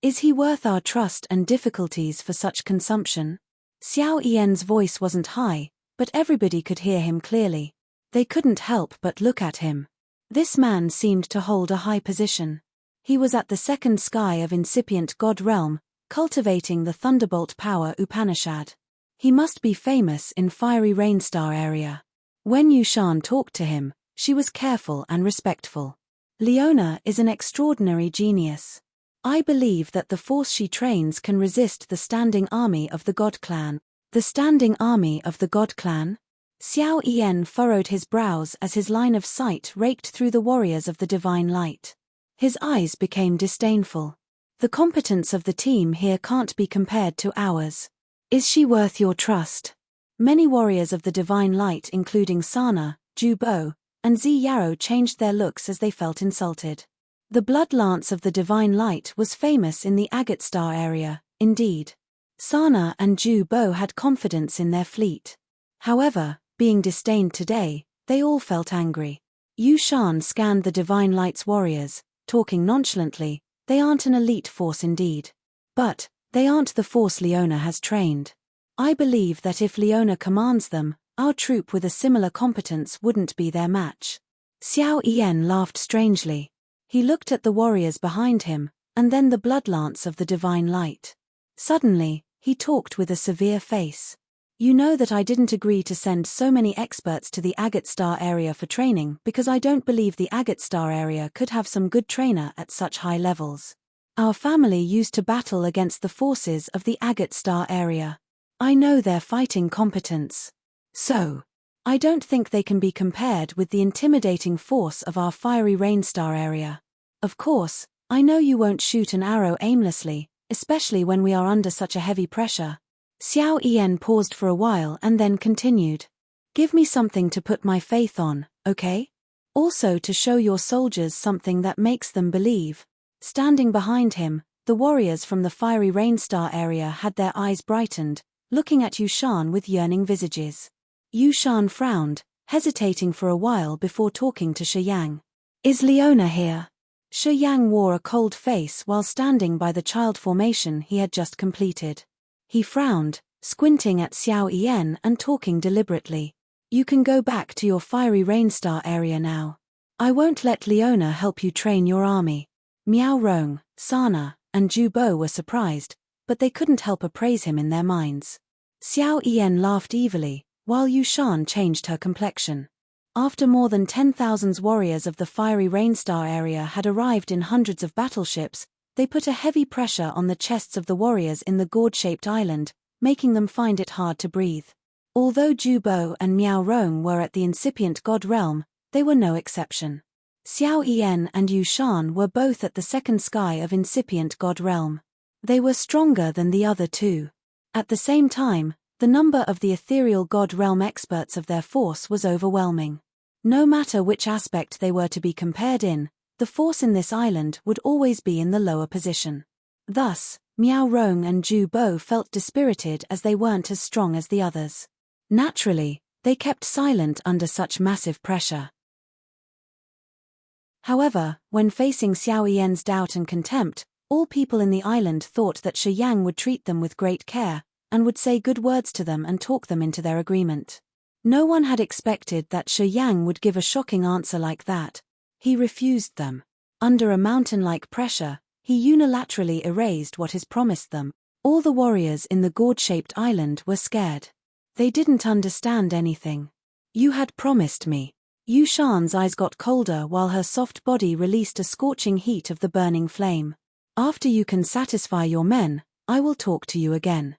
Is he worth our trust and difficulties for such consumption? Xiao Yan's voice wasn't high, but everybody could hear him clearly. They couldn't help but look at him. This man seemed to hold a high position. He was at the second sky of incipient god realm, cultivating the Thunderbolt Power Upanishad. He must be famous in fiery rainstar area. When Yushan talked to him, she was careful and respectful. Leona is an extraordinary genius. I believe that the force she trains can resist the standing army of the God Clan. The standing army of the God Clan? Xiao Yan furrowed his brows as his line of sight raked through the warriors of the Divine Light. His eyes became disdainful. The competence of the team here can't be compared to ours. Is she worth your trust? Many warriors of the Divine Light including Sana, Zhu Bo, and Zi Yao changed their looks as they felt insulted. The blood lance of the Divine Light was famous in the Agate Star area, indeed. Sana and Zhu Bo had confidence in their fleet. However, being disdained today, they all felt angry. Yushan scanned the Divine Light's warriors, talking nonchalantly. They aren't an elite force indeed. But, They aren't the force Leona has trained. I believe that if Leona commands them, our troop with a similar competence wouldn't be their match. Xiao Yan laughed strangely. He looked at the warriors behind him, and then the bloodlance of the divine light. Suddenly, he talked with a severe face. You know that I didn't agree to send so many experts to the Agate Star area for training because I don't believe the Agate Star area could have some good trainer at such high levels. Our family used to battle against the forces of the Agate Star area. I know their fighting competence. So, I don't think they can be compared with the intimidating force of our fiery rain star area. Of course, I know you won't shoot an arrow aimlessly, especially when we are under such a heavy pressure. Xiao Yan paused for a while and then continued. Give me something to put my faith on, okay? Also to show your soldiers something that makes them believe. Standing behind him, the warriors from the fiery rain star area had their eyes brightened, looking at Yushan with yearning visages. Yushan frowned, hesitating for a while before talking to Shiyang. Is Leona here? Shiyang wore a cold face while standing by the child formation he had just completed. He frowned, squinting at Xiao Yan and talking deliberately. You can go back to your fiery rain star area now. I won't let Leona help you train your army. Miao Rong, Sana, and Ju Bo were surprised, but they couldn't help appraise him in their minds. Xiao Yan laughed evilly, while Yushan changed her complexion. After more than 10,000 warriors of the fiery rain star area had arrived in hundreds of battleships, they put a heavy pressure on the chests of the warriors in the gourd-shaped island, making them find it hard to breathe. Although Ju Bo and Miao Rong were at the incipient god realm, they were no exception. Xiao Yan and Yushan were both at the second sky of incipient god realm. They were stronger than the other two. At the same time, the number of the ethereal god realm experts of their force was overwhelming. No matter which aspect they were to be compared in, the force in this island would always be in the lower position. Thus, Miao Rong and Ju Bo felt dispirited as they weren't as strong as the others. Naturally, they kept silent under such massive pressure. However, when facing Xiao Yan's doubt and contempt, all people in the island thought that Shiyang would treat them with great care, and would say good words to them and talk them into their agreement. No one had expected that Shiyang would give a shocking answer like that. He refused them. Under a mountain-like pressure, he unilaterally erased what he's promised them. All the warriors in the gourd-shaped island were scared. They didn't understand anything. You had promised me. Yushan's eyes got colder while her soft body released a scorching heat of the burning flame. After you can satisfy your men, I will talk to you again.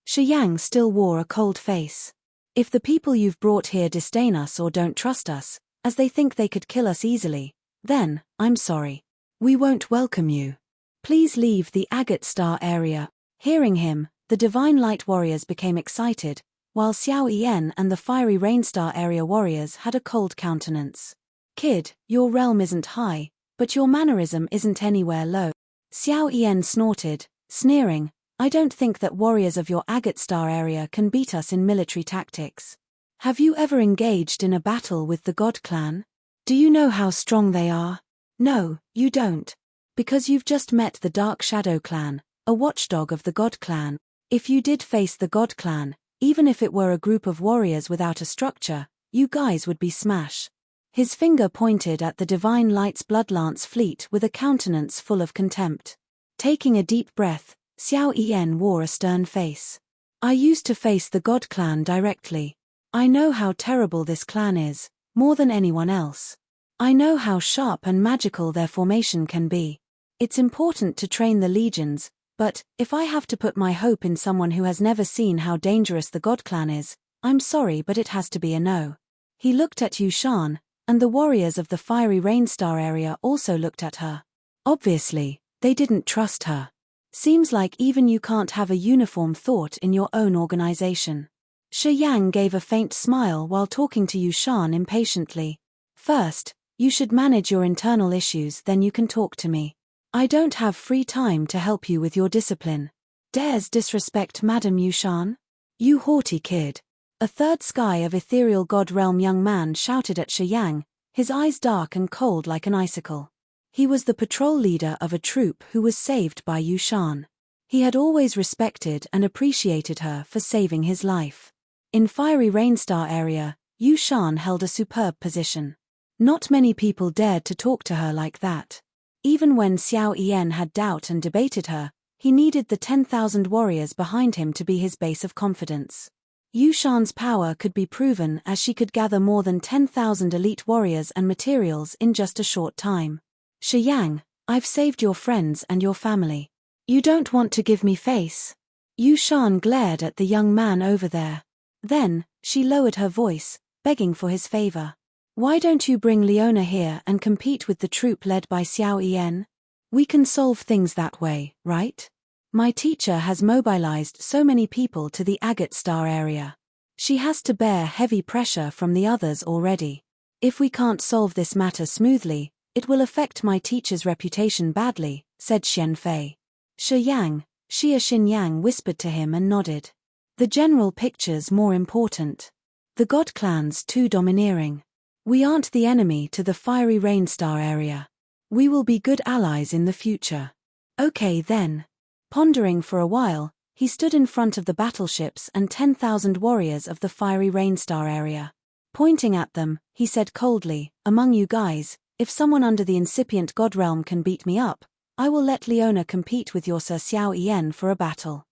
Shiyang still wore a cold face. If the people you've brought here disdain us or don't trust us, as they think they could kill us easily, then, I'm sorry. We won't welcome you. Please leave the Agate Star area. Hearing him, the Divine Light warriors became excited, while Xiao Yan and the Fiery Rain Star area warriors had a cold countenance. Kid, your realm isn't high, but your mannerism isn't anywhere low. Xiao Yan snorted, sneering, I don't think that warriors of your Agate Star area can beat us in military tactics. Have you ever engaged in a battle with the God Clan? Do you know how strong they are? No, you don't. Because you've just met the Dark Shadow Clan, a watchdog of the God Clan. If you did face the God Clan, even if it were a group of warriors without a structure, you guys would be smash. His finger pointed at the Divine Light's Bloodlance fleet with a countenance full of contempt. Taking a deep breath, Xiao Yan wore a stern face. I used to face the God Clan directly. I know how terrible this clan is, more than anyone else. I know how sharp and magical their formation can be. It's important to train the legions, but if I have to put my hope in someone who has never seen how dangerous the God Clan is, I'm sorry but it has to be a no. He looked at Yushan, and the warriors of the Fiery Rain Star area also looked at her. Obviously, they didn't trust her. Seems like even you can't have a uniform thought in your own organization. Shiyang gave a faint smile while talking to Yushan impatiently. First, you should manage your internal issues, then you can talk to me. I don't have free time to help you with your discipline. Dares disrespect Madame Yushan? You haughty kid. A third sky of ethereal god realm young man shouted at Shiyang, his eyes dark and cold like an icicle. He was the patrol leader of a troop who was saved by Yushan. He had always respected and appreciated her for saving his life. In Fiery Rainstar area, Yushan held a superb position. Not many people dared to talk to her like that. Even when Xiao Yan had doubt and debated her, he needed the 10,000 warriors behind him to be his base of confidence. Yushan's power could be proven as she could gather more than 10,000 elite warriors and materials in just a short time. Shi Yang, I've saved your friends and your family. You don't want to give me face? Yushan glared at the young man over there. Then, she lowered her voice, begging for his favor. Why don't you bring Leona here and compete with the troop led by Xiao Yan? We can solve things that way, right? My teacher has mobilized so many people to the Agate Star area. She has to bear heavy pressure from the others already. If we can't solve this matter smoothly, it will affect my teacher's reputation badly, said Xianfei. Shi Yang, Xia Xinyang whispered to him and nodded. The general picture's more important. The god clan's too domineering. We aren't the enemy to the Fiery Rainstar area. We will be good allies in the future. Okay then. Pondering for a while, he stood in front of the battleships and 10,000 warriors of the Fiery Rainstar area. Pointing at them, he said coldly, among you guys, if someone under the incipient god realm can beat me up, I will let Leona compete with your Sir Xiao Yan for a battle.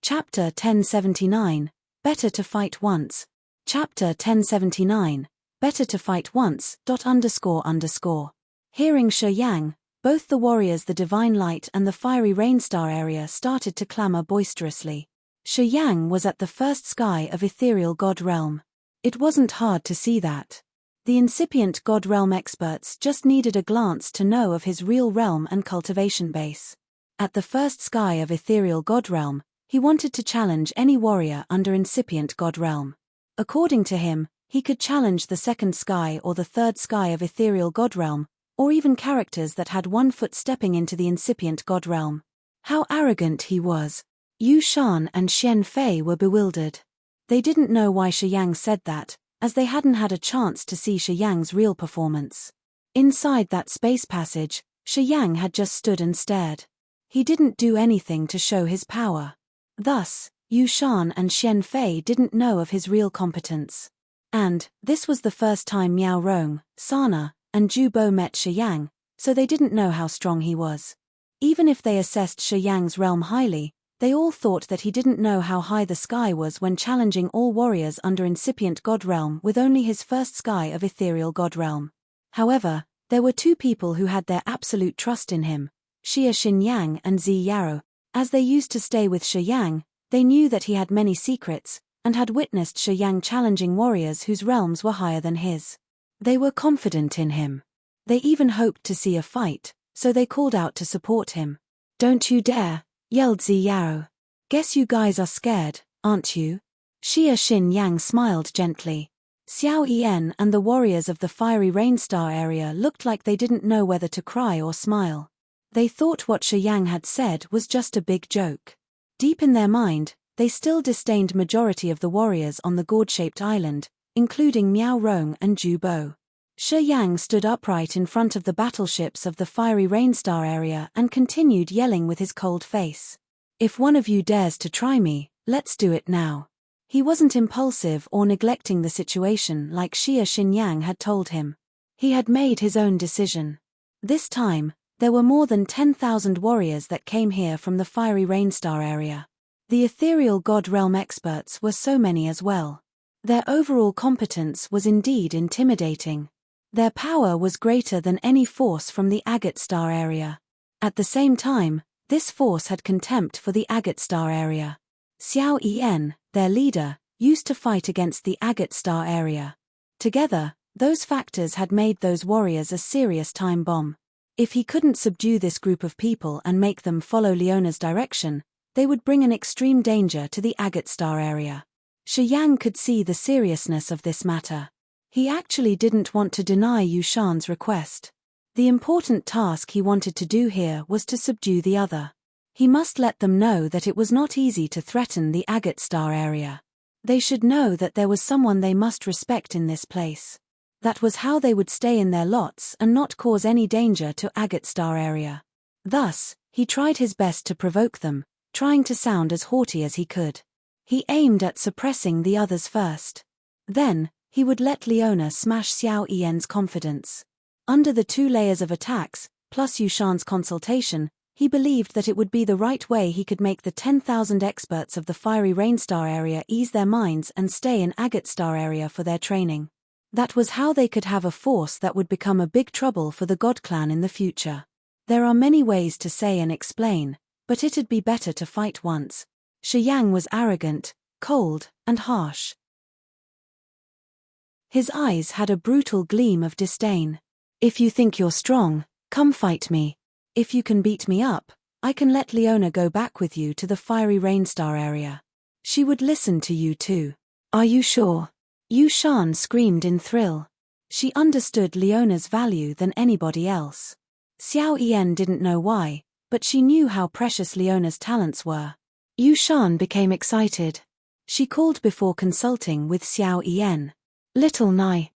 Chapter 1079, Better to Fight Once. Chapter 1079, Better to Fight Once. Hearing Shi Yang, both the warriors the Divine Light and the Fiery Rainstar area started to clamor boisterously. Shi Yang was at the first sky of ethereal god realm. It wasn't hard to see that. The incipient god realm experts just needed a glance to know of his real realm and cultivation base. At the first sky of ethereal god realm, he wanted to challenge any warrior under incipient god realm. According to him, he could challenge the second sky or the third sky of ethereal god realm, or even characters that had one foot stepping into the incipient god realm. How arrogant he was! Yushan and Xianfei were bewildered. They didn't know why Shi Yang said that, as they hadn't had a chance to see Shi Yang's real performance. Inside that space passage, Shi Yang had just stood and stared. He didn't do anything to show his power. Thus, Yushan and Xianfei didn't know of his real competence. And, this was the first time Miao Rong, Sana, and Ju Bo met Shi Yang, so they didn't know how strong he was. Even if they assessed Shi Yang's realm highly, they all thought that he didn't know how high the sky was when challenging all warriors under incipient god realm with only his first sky of ethereal god realm. However, there were two people who had their absolute trust in him, Xia Xinyang and Zi Yaro. As they used to stay with Shi Yang, they knew that he had many secrets, and had witnessed Shi Yang challenging warriors whose realms were higher than his. They were confident in him. They even hoped to see a fight, so they called out to support him. Don't you dare, yelled Zi Yaro. Guess you guys are scared, aren't you? Xia Xinyang smiled gently. Xiao Yan and the warriors of the Fiery Rainstar area looked like they didn't know whether to cry or smile. They thought what Shi Yang had said was just a big joke. Deep in their mind, they still disdained majority of the warriors on the gourd-shaped island, including Miao Rong and Ju Bo. Shi Yang stood upright in front of the battleships of the Fiery Rainstar area and continued yelling with his cold face. If one of you dares to try me, let's do it now. He wasn't impulsive or neglecting the situation like Xia Xinyang had told him. He had made his own decision. This time, there were more than 10,000 warriors that came here from the Fiery Rainstar area. The ethereal god realm experts were so many as well. Their overall competence was indeed intimidating. Their power was greater than any force from the Agate Star area. At the same time, this force had contempt for the Agate Star area. Xiao Yan, their leader, used to fight against the Agate Star area. Together, those factors had made those warriors a serious time bomb. If he couldn't subdue this group of people and make them follow Leona's direction, they would bring an extreme danger to the Agate Star area. Shi Yang could see the seriousness of this matter. He actually didn't want to deny Yushan's request. The important task he wanted to do here was to subdue the other. He must let them know that it was not easy to threaten the Agate Star area. They should know that there was someone they must respect in this place. That was how they would stay in their lots and not cause any danger to Agate Star area. Thus, he tried his best to provoke them, trying to sound as haughty as he could. He aimed at suppressing the others first. Then, he would let Leona smash Xiao Yan's confidence. Under the 2 layers of attacks, plus Yushan's consultation, he believed that it would be the right way he could make the 10,000 experts of the Fiery Rain Star area ease their minds and stay in Agate Star area for their training. That was how they could have a force that would become a big trouble for the God Clan in the future. There are many ways to say and explain, but it'd be better to fight once. Shi Yang was arrogant, cold, and harsh. His eyes had a brutal gleam of disdain. If you think you're strong, come fight me. If you can beat me up, I can let Leona go back with you to the Fiery Rain Star area. She would listen to you too. Are you sure? Yushan screamed in thrill. She understood Leona's value than anybody else. Xiao Yan didn't know why, but she knew how precious Leona's talents were. Yushan became excited. She called before consulting with Xiao Yan. Little Nai.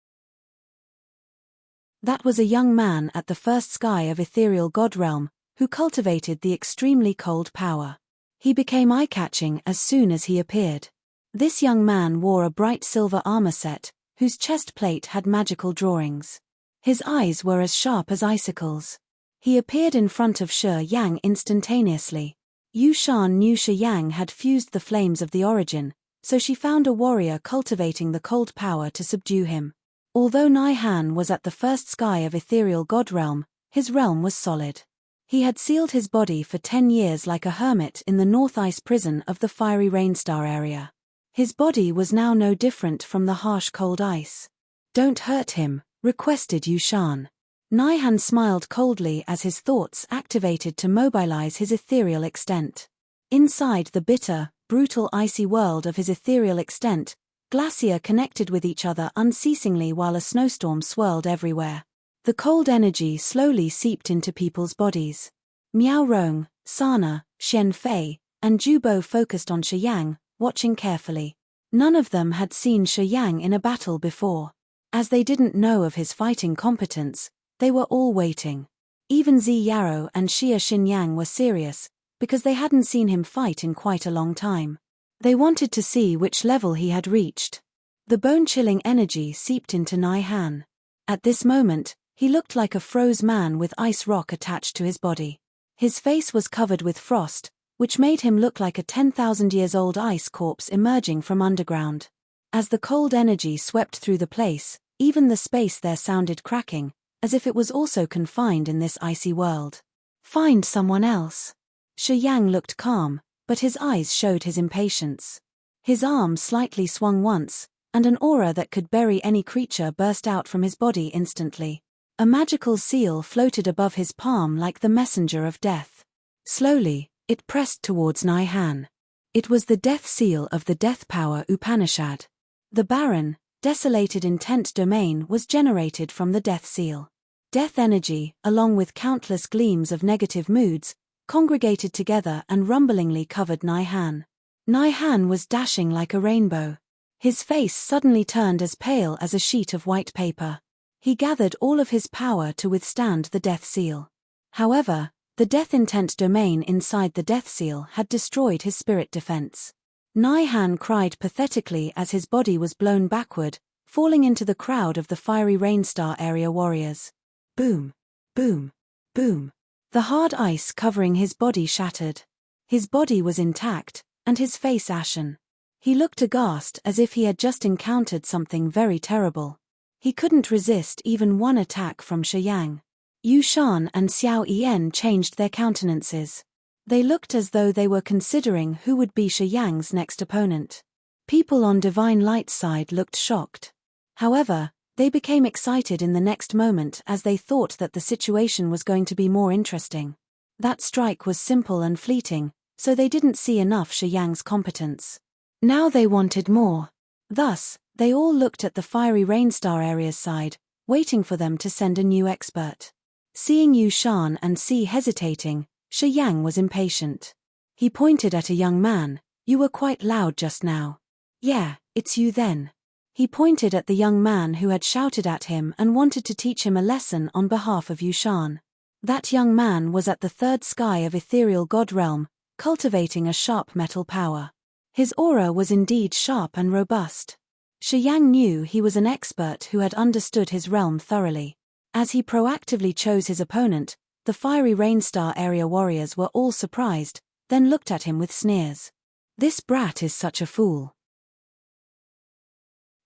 That was a young man at the first sky of ethereal god realm, who cultivated the extremely cold power. He became eye-catching as soon as he appeared. This young man wore a bright silver armor set, whose chest plate had magical drawings. His eyes were as sharp as icicles. He appeared in front of Shi Yang instantaneously. Yushan knew Shi Yang had fused the flames of the origin, so she found a warrior cultivating the cold power to subdue him. Although Nai Han was at the first sky of ethereal god realm, his realm was solid. He had sealed his body for 10 years like a hermit in the North Ice prison of the Fiery Rain Star area. His body was now no different from the harsh cold ice. Don't hurt him, requested Yushan. Nai Han smiled coldly as his thoughts activated to mobilize his ethereal extent. Inside the bitter, brutal icy world of his ethereal extent, glacier connected with each other unceasingly while a snowstorm swirled everywhere. The cold energy slowly seeped into people's bodies. Miao Rong, Sana, Shen Fei, and Jubo focused on Shi Yang, watching carefully. None of them had seen Shi Yang in a battle before. As they didn't know of his fighting competence, they were all waiting. Even Zi Yarrow and Xia Xinyang were serious, because they hadn't seen him fight in quite a long time. They wanted to see which level he had reached. The bone-chilling energy seeped into Nai Han. At this moment, he looked like a froze man with ice rock attached to his body. His face was covered with frost, which made him look like a 10,000-years-old ice corpse emerging from underground. As the cold energy swept through the place, even the space there sounded cracking, as if it was also confined in this icy world. Find someone else. Shi Yang looked calm, but his eyes showed his impatience. His arm slightly swung once, and an aura that could bury any creature burst out from his body instantly. A magical seal floated above his palm like the messenger of death. Slowly, it pressed towards Nai Han. It was the death seal of the Death Power Upanishad. The barren, desolated intent domain was generated from the death seal. Death energy, along with countless gleams of negative moods, congregated together and rumblingly covered Nai Han. Nai Han was dashing like a rainbow. His face suddenly turned as pale as a sheet of white paper. He gathered all of his power to withstand the death seal. However, the death intent domain inside the death seal had destroyed his spirit defense. Nai Han cried pathetically as his body was blown backward, falling into the crowd of the Fiery Rain Star area warriors. Boom, boom, boom. The hard ice covering his body shattered. His body was intact, and his face ashen. He looked aghast as if he had just encountered something very terrible. He couldn't resist even one attack from Shi Yang. Yushan and Xiao Yan changed their countenances. They looked as though they were considering who would be Shi Yang's next opponent. People on Divine Light's side looked shocked. However, they became excited in the next moment as they thought that the situation was going to be more interesting. That strike was simple and fleeting, so they didn't see enough Shi Yang's competence. Now they wanted more. Thus, they all looked at the Fiery Rain Star area's side, waiting for them to send a new expert. Seeing Yushan and Si hesitating, Shi Yang was impatient. He pointed at a young man. You were quite loud just now. Yeah, it's you then. He pointed at the young man who had shouted at him and wanted to teach him a lesson on behalf of Yushan. That young man was at the third sky of ethereal god realm, cultivating a sharp metal power. His aura was indeed sharp and robust. Shi Yang knew he was an expert who had understood his realm thoroughly. As he proactively chose his opponent, the fiery Rainstar area warriors were all surprised, then looked at him with sneers. This brat is such a fool.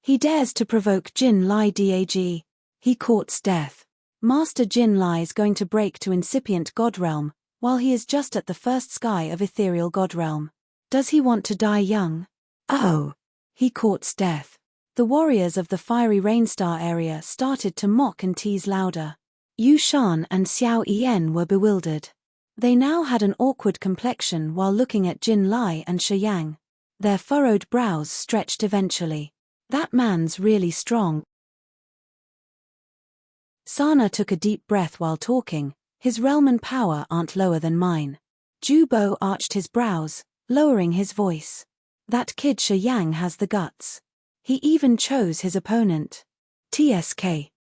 He dares to provoke Jin Lai Dag. He courts death. Master Jin Lai's going to break to incipient god realm, while he is just at the first sky of ethereal god realm. Does he want to die young? Oh! He courts death. The warriors of the fiery Rainstar area started to mock and tease louder. Yushan and Xiao Yan were bewildered. They now had an awkward complexion while looking at Jin Lai and Shi Yang. Their furrowed brows stretched eventually. That man's really strong. Sana took a deep breath while talking. His realm and power aren't lower than mine. Jubo arched his brows, lowering his voice. That kid Shi Yang has the guts. He even chose his opponent. TSK.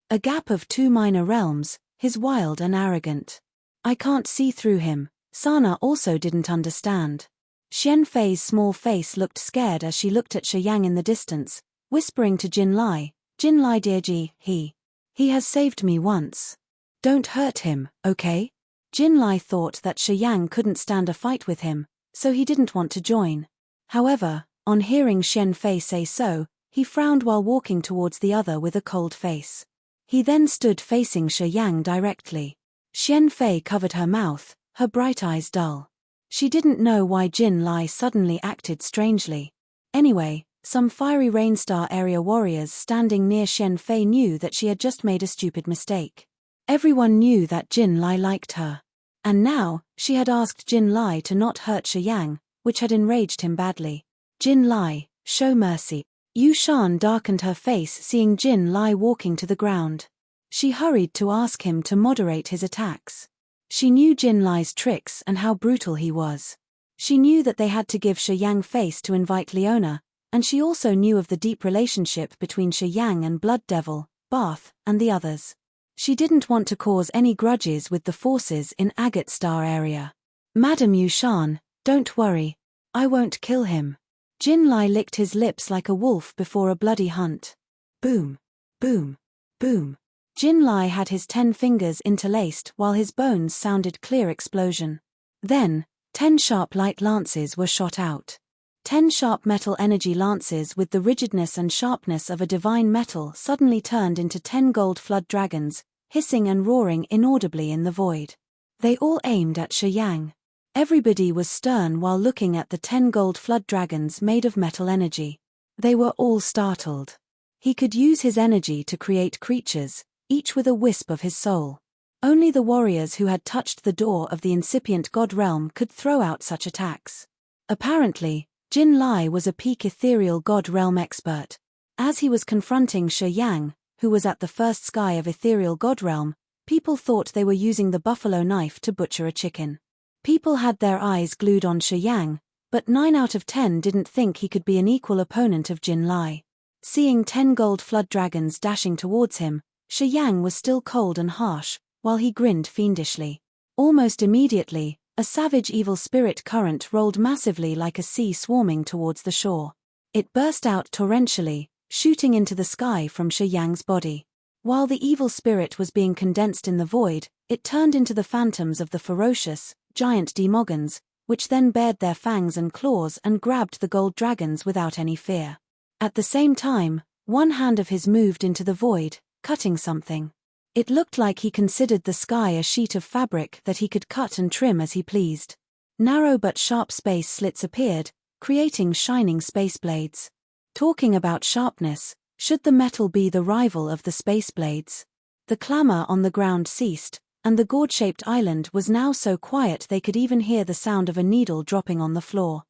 A gap of 2 minor realms, he's wild and arrogant. I can't see through him. Sana also didn't understand. Xianfei's small face looked scared as she looked at Shi Yang in the distance, whispering to Jin Lai Deji, he has saved me once. Don't hurt him, okay? Jin Lai thought that Shi Yang couldn't stand a fight with him, so he didn't want to join. However, on hearing Xianfei say so, he frowned while walking towards the other with a cold face. He then stood facing Shi Yang directly. Xianfei covered her mouth, her bright eyes dull. She didn't know why Jin Lai suddenly acted strangely. Anyway, some fiery Rainstar area warriors standing near Xianfei knew that she had just made a stupid mistake. Everyone knew that Jin Lai liked her. And now, she had asked Jin Lai to not hurt Shi Yang, which had enraged him badly. Jin Lai, show mercy. Yushan darkened her face seeing Jin Lai walking to the ground. She hurried to ask him to moderate his attacks. She knew Jin Lai's tricks and how brutal he was. She knew that they had to give Shi Yang face to invite Leona, and she also knew of the deep relationship between Shi Yang and Blood Devil, Bath, and the others. She didn't want to cause any grudges with the forces in Agate Star area. Madam Yushan, don't worry. I won't kill him. Jin Lai licked his lips like a wolf before a bloody hunt. Boom. Boom. Boom. Jin Lai had his 10 fingers interlaced while his bones sounded clear explosion. Then, 10 sharp light lances were shot out. 10 sharp metal energy lances with the rigidness and sharpness of a divine metal suddenly turned into 10 gold flood dragons, hissing and roaring inaudibly in the void. They all aimed at Shi Yang. Everybody was stern while looking at the 10 gold flood dragons made of metal energy. They were all startled. He could use his energy to create creatures, each with a wisp of his soul. Only the warriors who had touched the door of the incipient god realm could throw out such attacks. Apparently, Jin Lai was a peak ethereal god realm expert. As he was confronting Shi Yang, who was at the first sky of ethereal god realm, people thought they were using the buffalo knife to butcher a chicken. People had their eyes glued on Shi Yang, but 9 out of 10 didn't think he could be an equal opponent of Jin Lai. Seeing 10 gold flood dragons dashing towards him, Shi Yang was still cold and harsh, while he grinned fiendishly. Almost immediately, a savage evil spirit current rolled massively like a sea swarming towards the shore. It burst out torrentially, shooting into the sky from Shi Yang's body. While the evil spirit was being condensed in the void, it turned into the phantoms of the ferocious, giant demogons, which then bared their fangs and claws and grabbed the gold dragons without any fear. At the same time, one hand of his moved into the void, cutting something. It looked like he considered the sky a sheet of fabric that he could cut and trim as he pleased. Narrow but sharp space slits appeared, creating shining space blades. Talking about sharpness, should the metal be the rival of the space blades? The clamor on the ground ceased, and the gourd-shaped island was now so quiet they could even hear the sound of a needle dropping on the floor.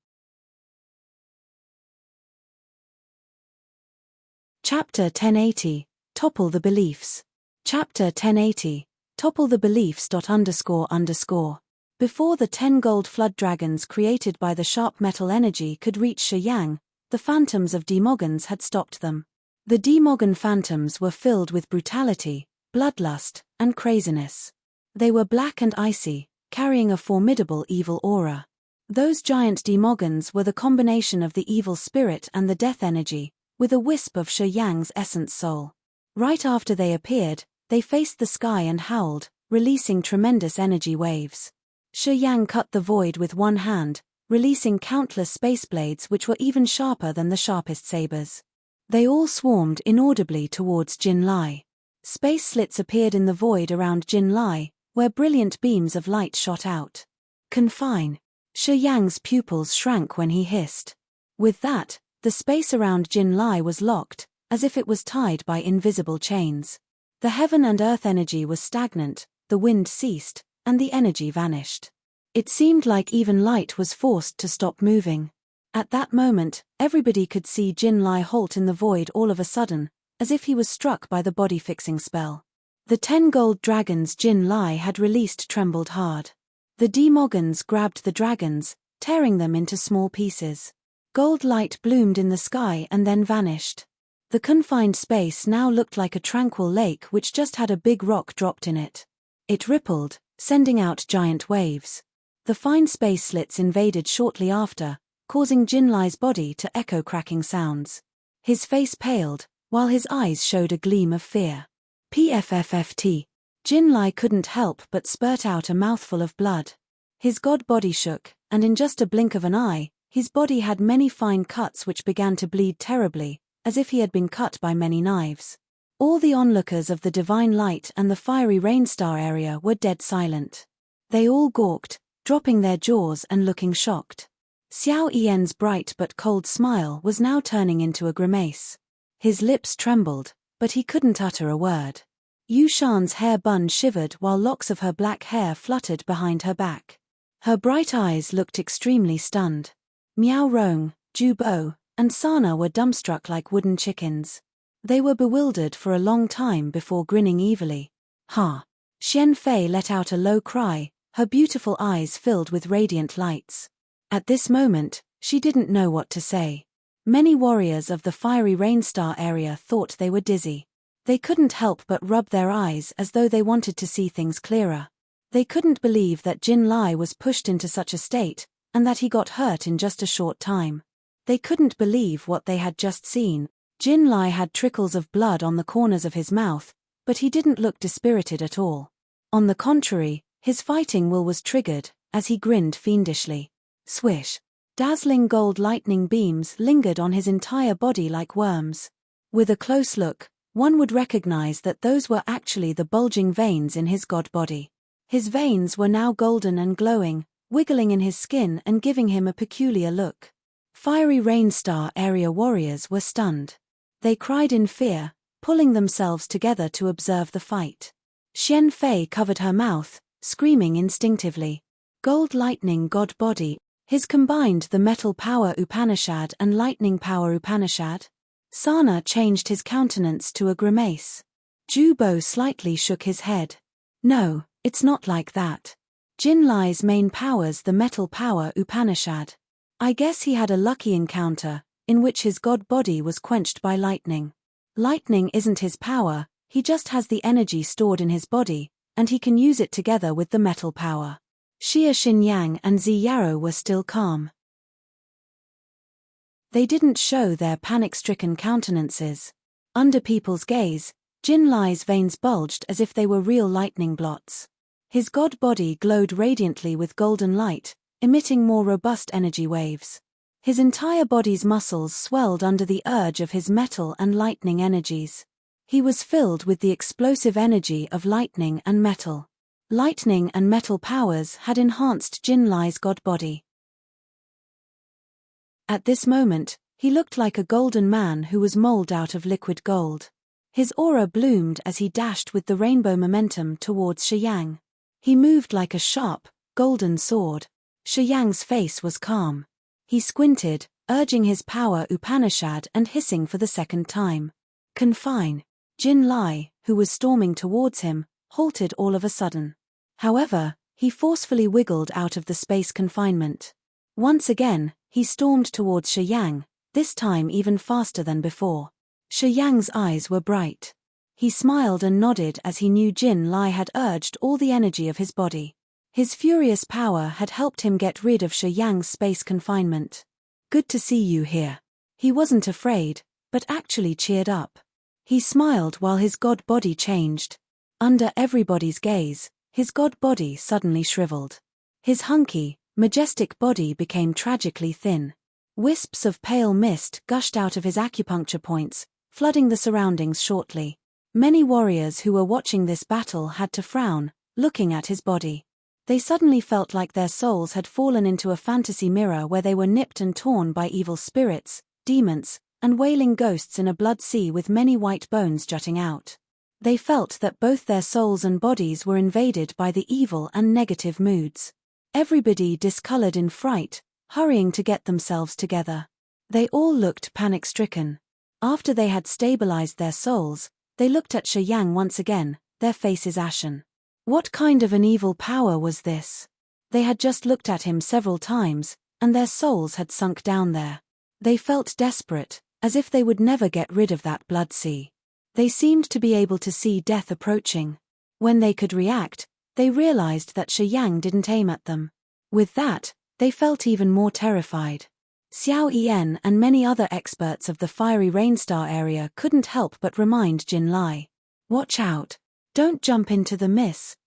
Chapter 1080, Topple the Beliefs. Chapter 1080, Topple the Beliefs. Before the 10 gold flood dragons created by the sharp metal energy could reach Shi Yang, the phantoms of demogons had stopped them. The Demogon phantoms were filled with brutality, bloodlust, and craziness. They were black and icy, carrying a formidable evil aura. Those giant Demogons were the combination of the evil spirit and the death energy, with a wisp of Shi Yang's essence soul. Right after they appeared, they faced the sky and howled, releasing tremendous energy waves. Shi Yang cut the void with one hand, releasing countless space blades which were even sharper than the sharpest sabers. They all swarmed inaudibly towards Jin Lai. Space slits appeared in the void around Jin Lai, where brilliant beams of light shot out. Confine. Shi Yang's pupils shrank when he hissed. With that, the space around Jin Lai was locked, as if it was tied by invisible chains. The heaven and earth energy was stagnant, the wind ceased, and the energy vanished. It seemed like even light was forced to stop moving. At that moment, everybody could see Jin Lai halt in the void all of a sudden, as if he was struck by the body-fixing spell. The 10 gold dragons Jin Lai had released trembled hard. The Demogons grabbed the dragons, tearing them into small pieces. Gold light bloomed in the sky and then vanished. The confined space now looked like a tranquil lake which just had a big rock dropped in it. It rippled, sending out giant waves. The fine space slits invaded shortly after, causing Jin Lai's body to echo cracking sounds. His face paled, while his eyes showed a gleam of fear. PFFFT. Jin Lai couldn't help but spurt out a mouthful of blood. His god body shook, and in just a blink of an eye, his body had many fine cuts which began to bleed terribly, as if he had been cut by many knives. All the onlookers of the divine light and the fiery rainstar area were dead silent. They all gawked, dropping their jaws and looking shocked. Xiao Yan's bright but cold smile was now turning into a grimace. His lips trembled, but he couldn't utter a word. Yu Shan's hair bun shivered while locks of her black hair fluttered behind her back. Her bright eyes looked extremely stunned. Miao Rong, Ju Bo, and Sana were dumbstruck like wooden chickens. They were bewildered for a long time before grinning evilly. Ha! Xian Fei let out a low cry, her beautiful eyes filled with radiant lights. At this moment, she didn't know what to say. Many warriors of the fiery rainstar area thought they were dizzy. They couldn't help but rub their eyes as though they wanted to see things clearer. They couldn't believe that Jin Lai was pushed into such a state, and that he got hurt in just a short time. They couldn't believe what they had just seen. Jin Lai had trickles of blood on the corners of his mouth, but he didn't look dispirited at all. On the contrary, his fighting will was triggered, as he grinned fiendishly. Swish! Dazzling gold lightning beams lingered on his entire body like worms. With a close look, one would recognize that those were actually the bulging veins in his god body. His veins were now golden and glowing, wiggling in his skin and giving him a peculiar look. Fiery rainstar area warriors were stunned. They cried in fear, pulling themselves together to observe the fight. Xian Fei covered her mouth, screaming instinctively. Gold lightning god body. His combined the metal power Upanishad and lightning power Upanishad. Sana changed his countenance to a grimace. Ju Bo slightly shook his head. No, it's not like that. Jin Lai's main power's the metal power Upanishad. I guess he had a lucky encounter, in which his god body was quenched by lightning. Lightning isn't his power, he just has the energy stored in his body, and he can use it together with the metal power. Xia Xinyang and Zi Yarrow were still calm. They didn't show their panic-stricken countenances. Under people's gaze, Jin Lai's veins bulged as if they were real lightning blots. His god body glowed radiantly with golden light, emitting more robust energy waves. His entire body's muscles swelled under the urge of his metal and lightning energies. He was filled with the explosive energy of lightning and metal. Lightning and metal powers had enhanced Jin Lai's god body. At this moment, he looked like a golden man who was molded out of liquid gold. His aura bloomed as he dashed with the rainbow momentum towards Shi Yang. He moved like a sharp, golden sword. Shi Yang's face was calm. He squinted, urging his power Upanishad and hissing for the second time. Confine. Jin Lai, who was storming towards him, halted all of a sudden. However, he forcefully wiggled out of the space confinement. Once again, he stormed towards Shi Yang, this time even faster than before. Shi Yang's eyes were bright. He smiled and nodded as he knew Jin Lai had urged all the energy of his body. His furious power had helped him get rid of Shi Yang's space confinement. Good to see you here. He wasn't afraid, but actually cheered up. He smiled while his god body changed. Under everybody's gaze, his god body suddenly shriveled. His hunky, majestic body became tragically thin. Wisps of pale mist gushed out of his acupuncture points, flooding the surroundings shortly. Many warriors who were watching this battle had to frown, looking at his body. They suddenly felt like their souls had fallen into a fantasy mirror where they were nipped and torn by evil spirits, demons, and wailing ghosts in a blood sea with many white bones jutting out. They felt that both their souls and bodies were invaded by the evil and negative moods. Everybody discolored in fright, hurrying to get themselves together. They all looked panic-stricken. After they had stabilized their souls, they looked at Shi Yang once again, their faces ashen. What kind of an evil power was this? They had just looked at him several times, and their souls had sunk down there. They felt desperate, as if they would never get rid of that blood sea. They seemed to be able to see death approaching. When they could react, they realized that Shi Yang didn't aim at them. With that, they felt even more terrified. Xiao Yan and many other experts of the fiery rainstar area couldn't help but remind Jin Lai. Watch out. Don't jump into the miss.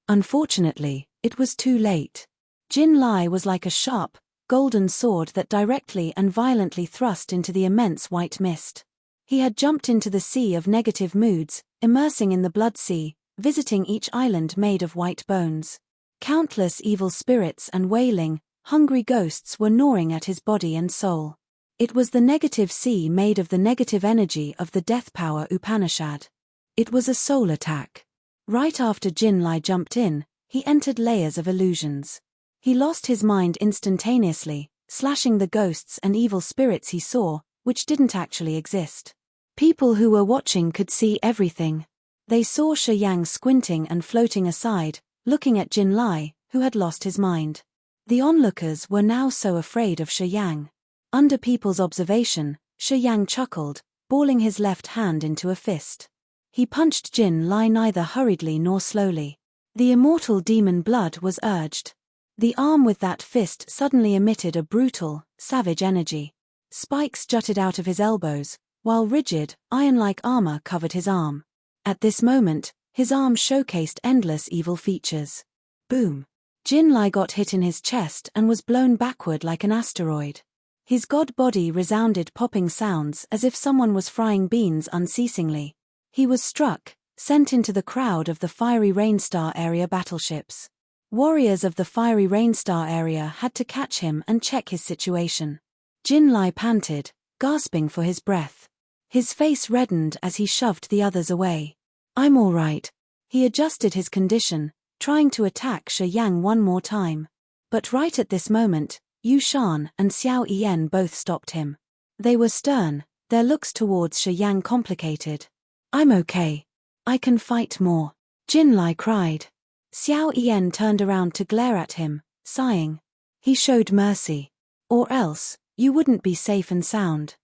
Unfortunately, it was too late. Jin Lai was like a sharp, golden sword that directly and violently thrust into the immense white mist. He had jumped into the sea of negative moods, immersing in the blood sea, visiting each island made of white bones. Countless evil spirits and wailing, hungry ghosts were gnawing at his body and soul. It was the negative sea made of the negative energy of the death power Upanishad. It was a soul attack. Right after Jin Lai jumped in, he entered layers of illusions. He lost his mind instantaneously, slashing the ghosts and evil spirits he saw, which didn't actually exist. People who were watching could see everything. They saw Shi Yang squinting and floating aside, looking at Jin Lai, who had lost his mind. The onlookers were now so afraid of Shi Yang. Under people's observation, Shi Yang chuckled, balling his left hand into a fist. He punched Jin Lai neither hurriedly nor slowly. The immortal demon blood was urged. The arm with that fist suddenly emitted a brutal, savage energy. Spikes jutted out of his elbows, while rigid, iron-like armor covered his arm. At this moment, his arm showcased endless evil features. Boom! Jin Lai got hit in his chest and was blown backward like an asteroid. His god body resounded popping sounds as if someone was frying beans unceasingly. He was struck, sent into the crowd of the fiery rainstar area battleships. Warriors of the fiery rainstar area had to catch him and check his situation. Jin Lai panted, gasping for his breath. His face reddened as he shoved the others away. I'm all right. He adjusted his condition, trying to attack Shi Yang one more time. But right at this moment, Yu Shan and Xiao Yan both stopped him. They were stern, their looks towards Shi Yang complicated. I'm okay. I can fight more. Jin Lai cried. Xiao Yan turned around to glare at him, sighing. He showed mercy. Or else, you wouldn't be safe and sound.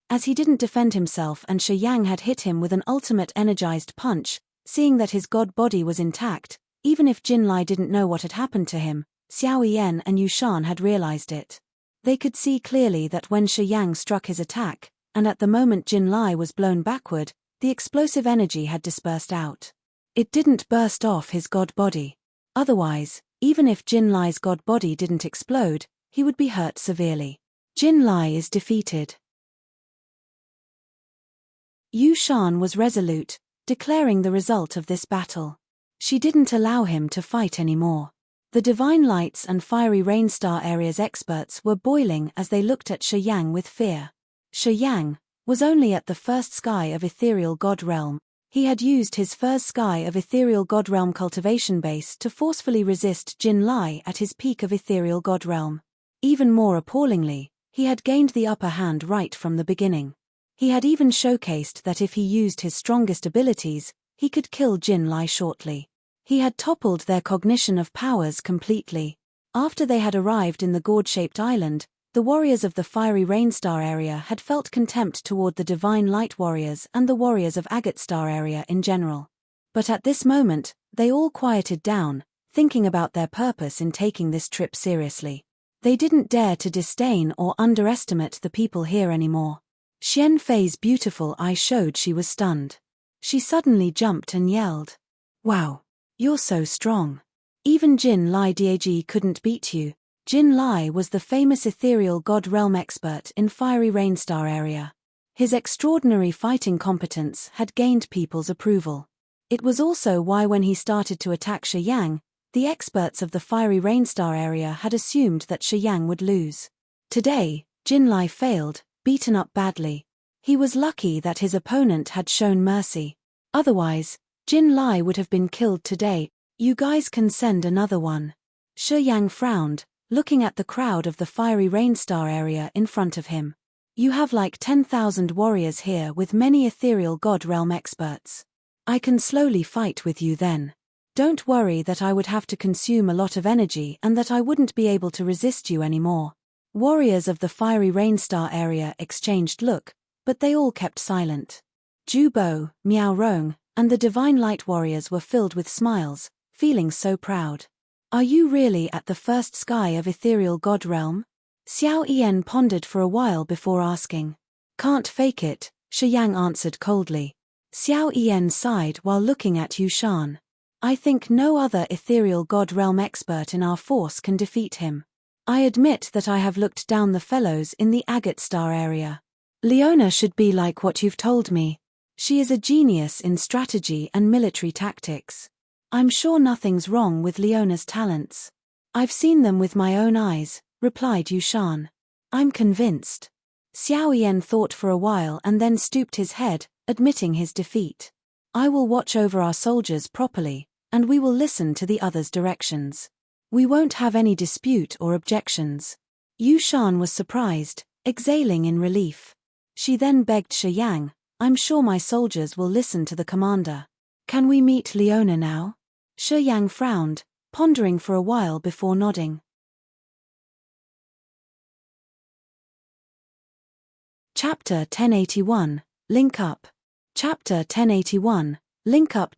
As he didn't defend himself and Shi Yang had hit him with an ultimate energized punch, seeing that his god body was intact, even if Jin Lai didn't know what had happened to him, Xiao Yan and Yu Shan had realized it. They could see clearly that when Shi Yang struck his attack, and at the moment Jin Lai was blown backward, the explosive energy had dispersed out. It didn't burst off his god body. Otherwise, even if Jin Lai's god body didn't explode, he would be hurt severely. Jin Lai is defeated. Yu Shan was resolute, declaring the result of this battle. She didn't allow him to fight anymore. The Divine Lights and Fiery Rainstar Area's experts were boiling as they looked at Shi Yang with fear. Shi Yang was only at the first sky of Ethereal God Realm. He had used his first sky of Ethereal God Realm cultivation base to forcefully resist Jin Lai at his peak of Ethereal God Realm. Even more appallingly, he had gained the upper hand right from the beginning. He had even showcased that if he used his strongest abilities, he could kill Jin Lai shortly. He had toppled their cognition of powers completely. After they had arrived in the gourd-shaped island, The warriors of the fiery Rainstar area had felt contempt toward the divine light warriors and the warriors of Agate Star area in general. But at this moment, they all quieted down, thinking about their purpose in taking this trip seriously. They didn't dare to disdain or underestimate the people here anymore. Xian Fei's beautiful eye showed she was stunned. She suddenly jumped and yelled, "Wow! You're so strong. Even Jin Lai Diagi couldn't beat you." Jin Lai was the famous ethereal god realm expert in fiery Rainstar area. His extraordinary fighting competence had gained people's approval. It was also why when he started to attack Shi Yang, the experts of the fiery Rainstar area had assumed that Shi Yang would lose. Today, Jin Lai failed, beaten up badly. He was lucky that his opponent had shown mercy. Otherwise, Jin Lai would have been killed today. "You guys can send another one." Shi Yang frowned, looking at the crowd of the fiery Rainstar area in front of him. "You have like 10,000 warriors here with many ethereal god realm experts. I can slowly fight with you then. Don't worry that I would have to consume a lot of energy and that I wouldn't be able to resist you anymore." Warriors of the fiery Rainstar area exchanged look, but they all kept silent. Ju Bo, Miao Rong, and the divine light warriors were filled with smiles, feeling so proud. "Are you really at the first sky of ethereal god realm?" Xiao Yan pondered for a while before asking. "Can't fake it," Shi Yang answered coldly. Xiao Yan sighed while looking at Yu Shan. "I think no other ethereal god realm expert in our force can defeat him. I admit that I have looked down the fellows in the Agate Star area. Leona should be like what you've told me. She is a genius in strategy and military tactics. I'm sure nothing's wrong with Leona's talents. I've seen them with my own eyes," replied Yu Shan. "I'm convinced." Xiao Yan thought for a while and then stooped his head, admitting his defeat. "I will watch over our soldiers properly, and we will listen to the others' directions. We won't have any dispute or objections." Yu Shan was surprised, exhaling in relief. She then begged Shi Yang, "I'm sure my soldiers will listen to the commander. Can we meet Leona now?" Shi Yang frowned, pondering for a while before nodding. Chapter 1081, Link Up. Chapter 1081, Link Up.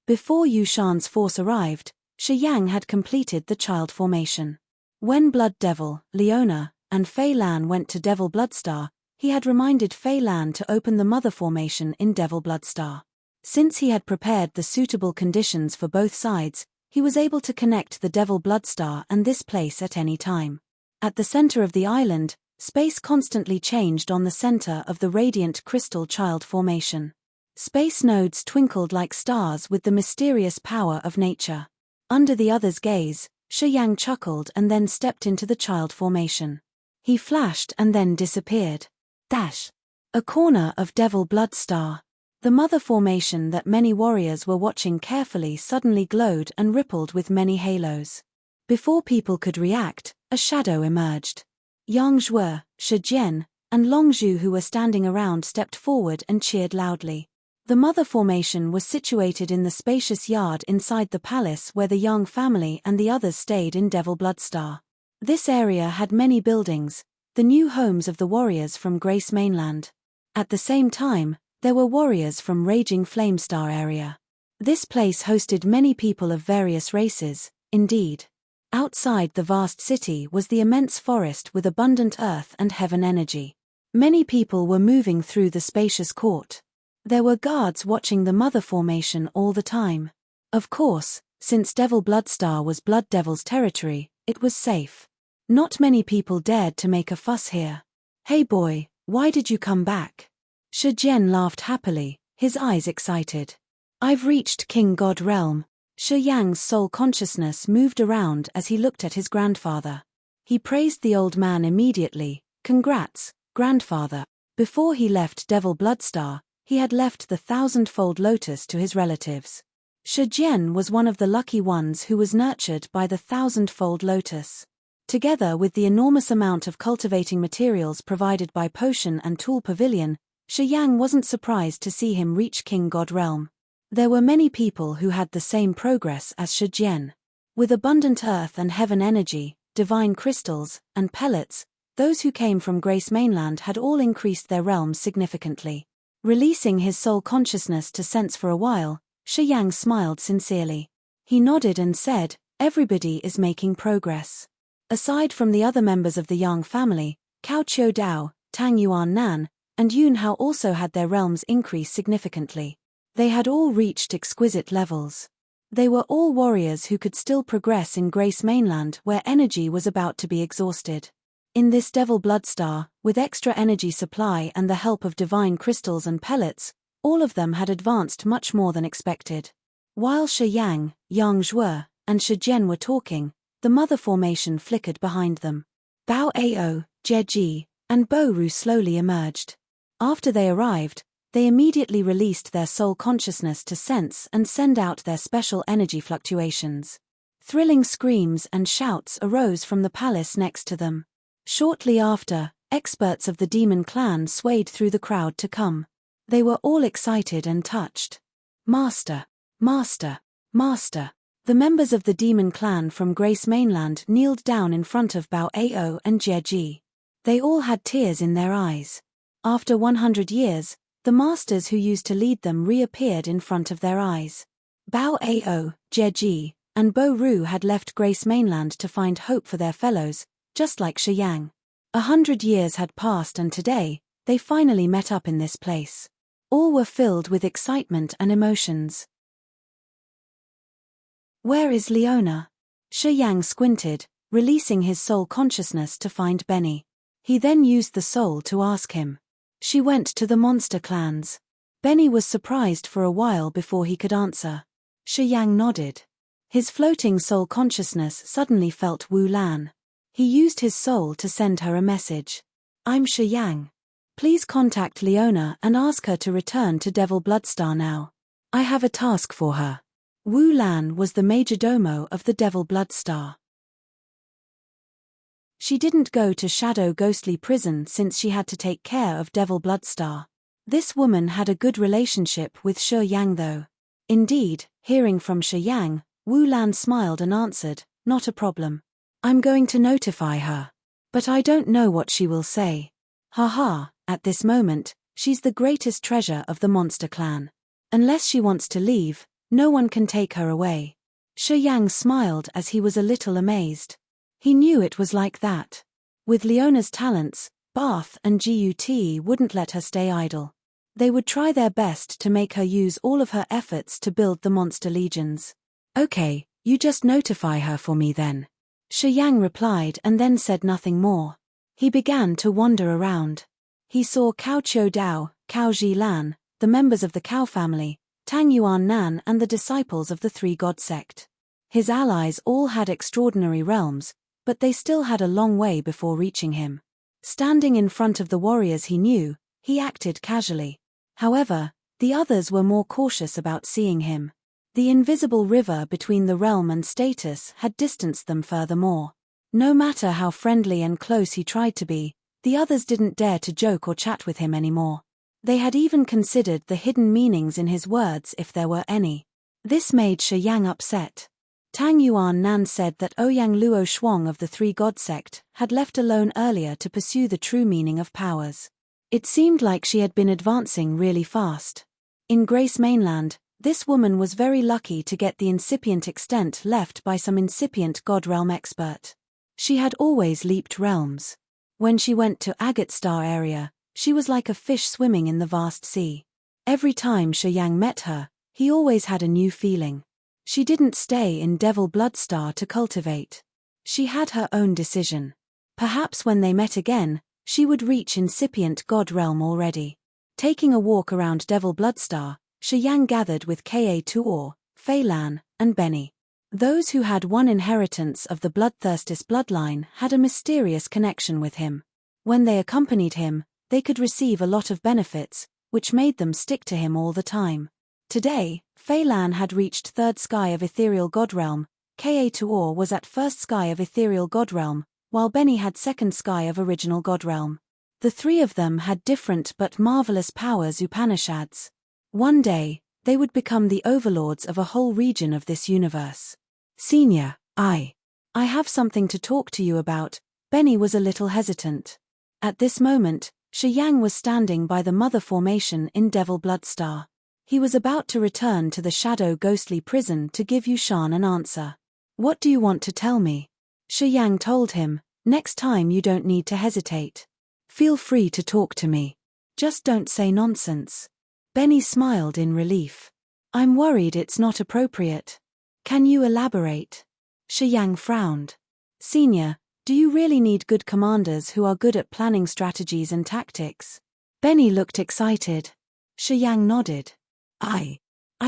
Before Yu Shan's force arrived, Shi Yang had completed the child formation. When Blood Devil, Leona, and Fei Lan went to Devil Bloodstar, he had reminded Fei Lan to open the mother formation in Devil Bloodstar. Since he had prepared the suitable conditions for both sides, he was able to connect the Devil Bloodstar and this place at any time. At the center of the island, space constantly changed on the center of the radiant crystal child formation. Space nodes twinkled like stars with the mysterious power of nature. Under the other's gaze, Shi Yang chuckled and then stepped into the child formation. He flashed and then disappeared. Dash! A corner of Devil Bloodstar. The mother formation that many warriors were watching carefully suddenly glowed and rippled with many halos. Before people could react, a shadow emerged. Yang Zhuo, Shi Jian, and Long Zhu, who were standing around, stepped forward and cheered loudly. The mother formation was situated in the spacious yard inside the palace where the Yang family and the others stayed in Devil Bloodstar. This area had many buildings, the new homes of the warriors from Grace Mainland. At the same time, there were warriors from Raging Flamestar area. This place hosted many people of various races, indeed. Outside the vast city was the immense forest with abundant earth and heaven energy. Many people were moving through the spacious court. There were guards watching the mother formation all the time. Of course, since Devil Bloodstar was Blood Devil's territory, it was safe. Not many people dared to make a fuss here. "Hey boy, why did you come back?" Shi Jian laughed happily, his eyes excited. "I've reached King God Realm." Shi Yang's soul consciousness moved around as he looked at his grandfather. He praised the old man immediately. "Congrats, grandfather." Before he left Devil Bloodstar, he had left the 1,000-fold lotus to his relatives. Shi Jian was one of the lucky ones who was nurtured by the 1,000-fold lotus. Together with the enormous amount of cultivating materials provided by Potion and Tool Pavilion, Shi Yang wasn't surprised to see him reach King God Realm. There were many people who had the same progress as Shi Jian. With abundant earth and heaven energy, divine crystals, and pellets, those who came from Grace Mainland had all increased their realms significantly. Releasing his soul consciousness to sense for a while, Shi Yang smiled sincerely. He nodded and said, "Everybody is making progress." Aside from the other members of the Yang family, Cao Qiu Dao, Tang Yuan Nan, and Yun Hao also had their realms increase significantly. They had all reached exquisite levels. They were all warriors who could still progress in Grace Mainland where energy was about to be exhausted. In this Devil Bloodstar, with extra energy supply and the help of divine crystals and pellets, all of them had advanced much more than expected. While Shi Yang, Yang Zhuo, and Shi Jian were talking, the mother formation flickered behind them. Bao Ao, Jie Ji, and Bo Ru slowly emerged. After they arrived, they immediately released their soul consciousness to sense and send out their special energy fluctuations. Thrilling screams and shouts arose from the palace next to them. Shortly after, experts of the demon clan swayed through the crowd to come. They were all excited and touched. "Master! Master! Master!" The members of the demon clan from Grace Mainland kneeled down in front of Bao Ao and Jie Ji. They all had tears in their eyes. After 100 years, the masters who used to lead them reappeared in front of their eyes. Bao Ao, Jie Ji, and Bo Ru had left Grace Mainland to find hope for their fellows, just like Shi Yang. 100 years had passed and today, they finally met up in this place. All were filled with excitement and emotions. "Where is Leona?" Shi Yang squinted, releasing his soul consciousness to find Benny. He then used the soul to ask him. "She went to the monster clans." Benny was surprised for a while before he could answer. Shi Yang nodded. His floating soul consciousness suddenly felt Wu Lan. He used his soul to send her a message. "I'm Shi Yang. Please contact Leona and ask her to return to Devil Bloodstar now. I have a task for her." Wu Lan was the majordomo of the Devil Bloodstar. She didn't go to Shadow Ghostly Prison since she had to take care of Devil Bloodstar. This woman had a good relationship with Shi Yang though. Indeed, hearing from Shi Yang, Wu Lan smiled and answered, "Not a problem. I'm going to notify her. But I don't know what she will say. Haha, at this moment, she's the greatest treasure of the monster clan. Unless she wants to leave, no one can take her away." Shi Yang smiled as he was a little amazed. He knew it was like that. With Leona's talents, Bath and GUT wouldn't let her stay idle. They would try their best to make her use all of her efforts to build the monster legions. "Okay, you just notify her for me then." Shi Yang replied and then said nothing more. He began to wander around. He saw Cao Qiu Dao, Cao Ji Lan, the members of the Cao family, Tang Yuan Nan and the disciples of the Three God sect. His allies all had extraordinary realms, but they still had a long way before reaching him. Standing in front of the warriors he knew, he acted casually. However, the others were more cautious about seeing him. The invisible river between the realm and status had distanced them furthermore. No matter how friendly and close he tried to be, the others didn't dare to joke or chat with him anymore. They had even considered the hidden meanings in his words if there were any. This made Shi Yang upset. Tang Yuan Nan said that Ouyang Luo Shuang of the Three God sect had left alone earlier to pursue the true meaning of powers. It seemed like she had been advancing really fast. In Grace Mainland, this woman was very lucky to get the incipient extent left by some incipient God realm expert. She had always leaped realms. When she went to Agate Star area, she was like a fish swimming in the vast sea. Every time Shi Yang met her, he always had a new feeling. She didn't stay in Devil Bloodstar to cultivate. She had her own decision. Perhaps when they met again, she would reach incipient God realm already. Taking a walk around Devil Bloodstar, Shi Yang gathered with Ka Tuor, Fei Lan, and Benny. Those who had one inheritance of the Bloodthirstis bloodline had a mysterious connection with him. When they accompanied him, they could receive a lot of benefits, which made them stick to him all the time. Today, Fei Lan had reached third sky of ethereal god realm, Ka Tuor was at first sky of ethereal god realm, while Benny had second sky of original god realm. The three of them had different but marvelous powers Upanishads. One day, they would become the overlords of a whole region of this universe. Senior, I. I have something to talk to you about. Benny was a little hesitant. At this moment, Shi Yang was standing by the mother formation in Devil Bloodstar. He was about to return to the shadow ghostly prison to give Yushan an answer. What do you want to tell me? Shi Yang told him, next time you don't need to hesitate. Feel free to talk to me. Just don't say nonsense. Benny smiled in relief. I'm worried it's not appropriate. Can you elaborate? Shi Yang frowned. Senior, do you really need good commanders who are good at planning strategies and tactics? Benny looked excited. Shi Yang nodded. I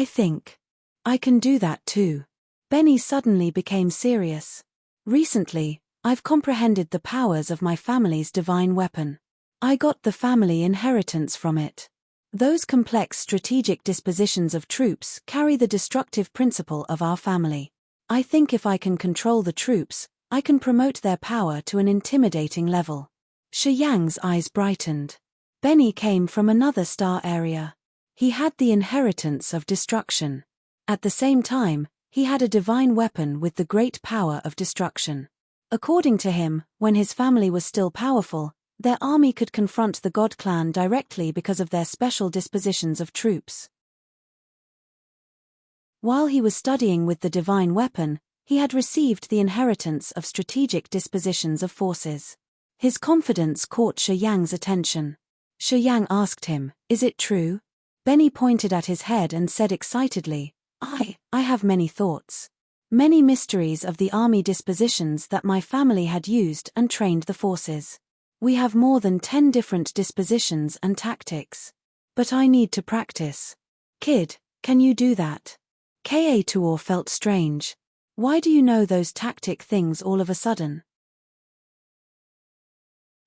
think I can do that too. Benny suddenly became serious. Recently, I've comprehended the powers of my family's divine weapon. I got the family inheritance from it. Those complex strategic dispositions of troops carry the destructive principle of our family. I think if I can control the troops, I can promote their power to an intimidating level. Shi Yang's eyes brightened. Benny came from another star area. He had the inheritance of destruction. At the same time, he had a divine weapon with the great power of destruction. According to him, when his family was still powerful, their army could confront the God Clan directly because of their special dispositions of troops. While he was studying with the divine weapon, he had received the inheritance of strategic dispositions of forces. His confidence caught Shi Yang's attention. Shi Yang asked him, "Is it true?" Benny pointed at his head and said excitedly, I have many thoughts. Many mysteries of the army dispositions that my family had used and trained the forces. We have more than 10 different dispositions and tactics. But I need to practice. Kid, can you do that? Ka Tuor felt strange. Why do you know those tactic things all of a sudden?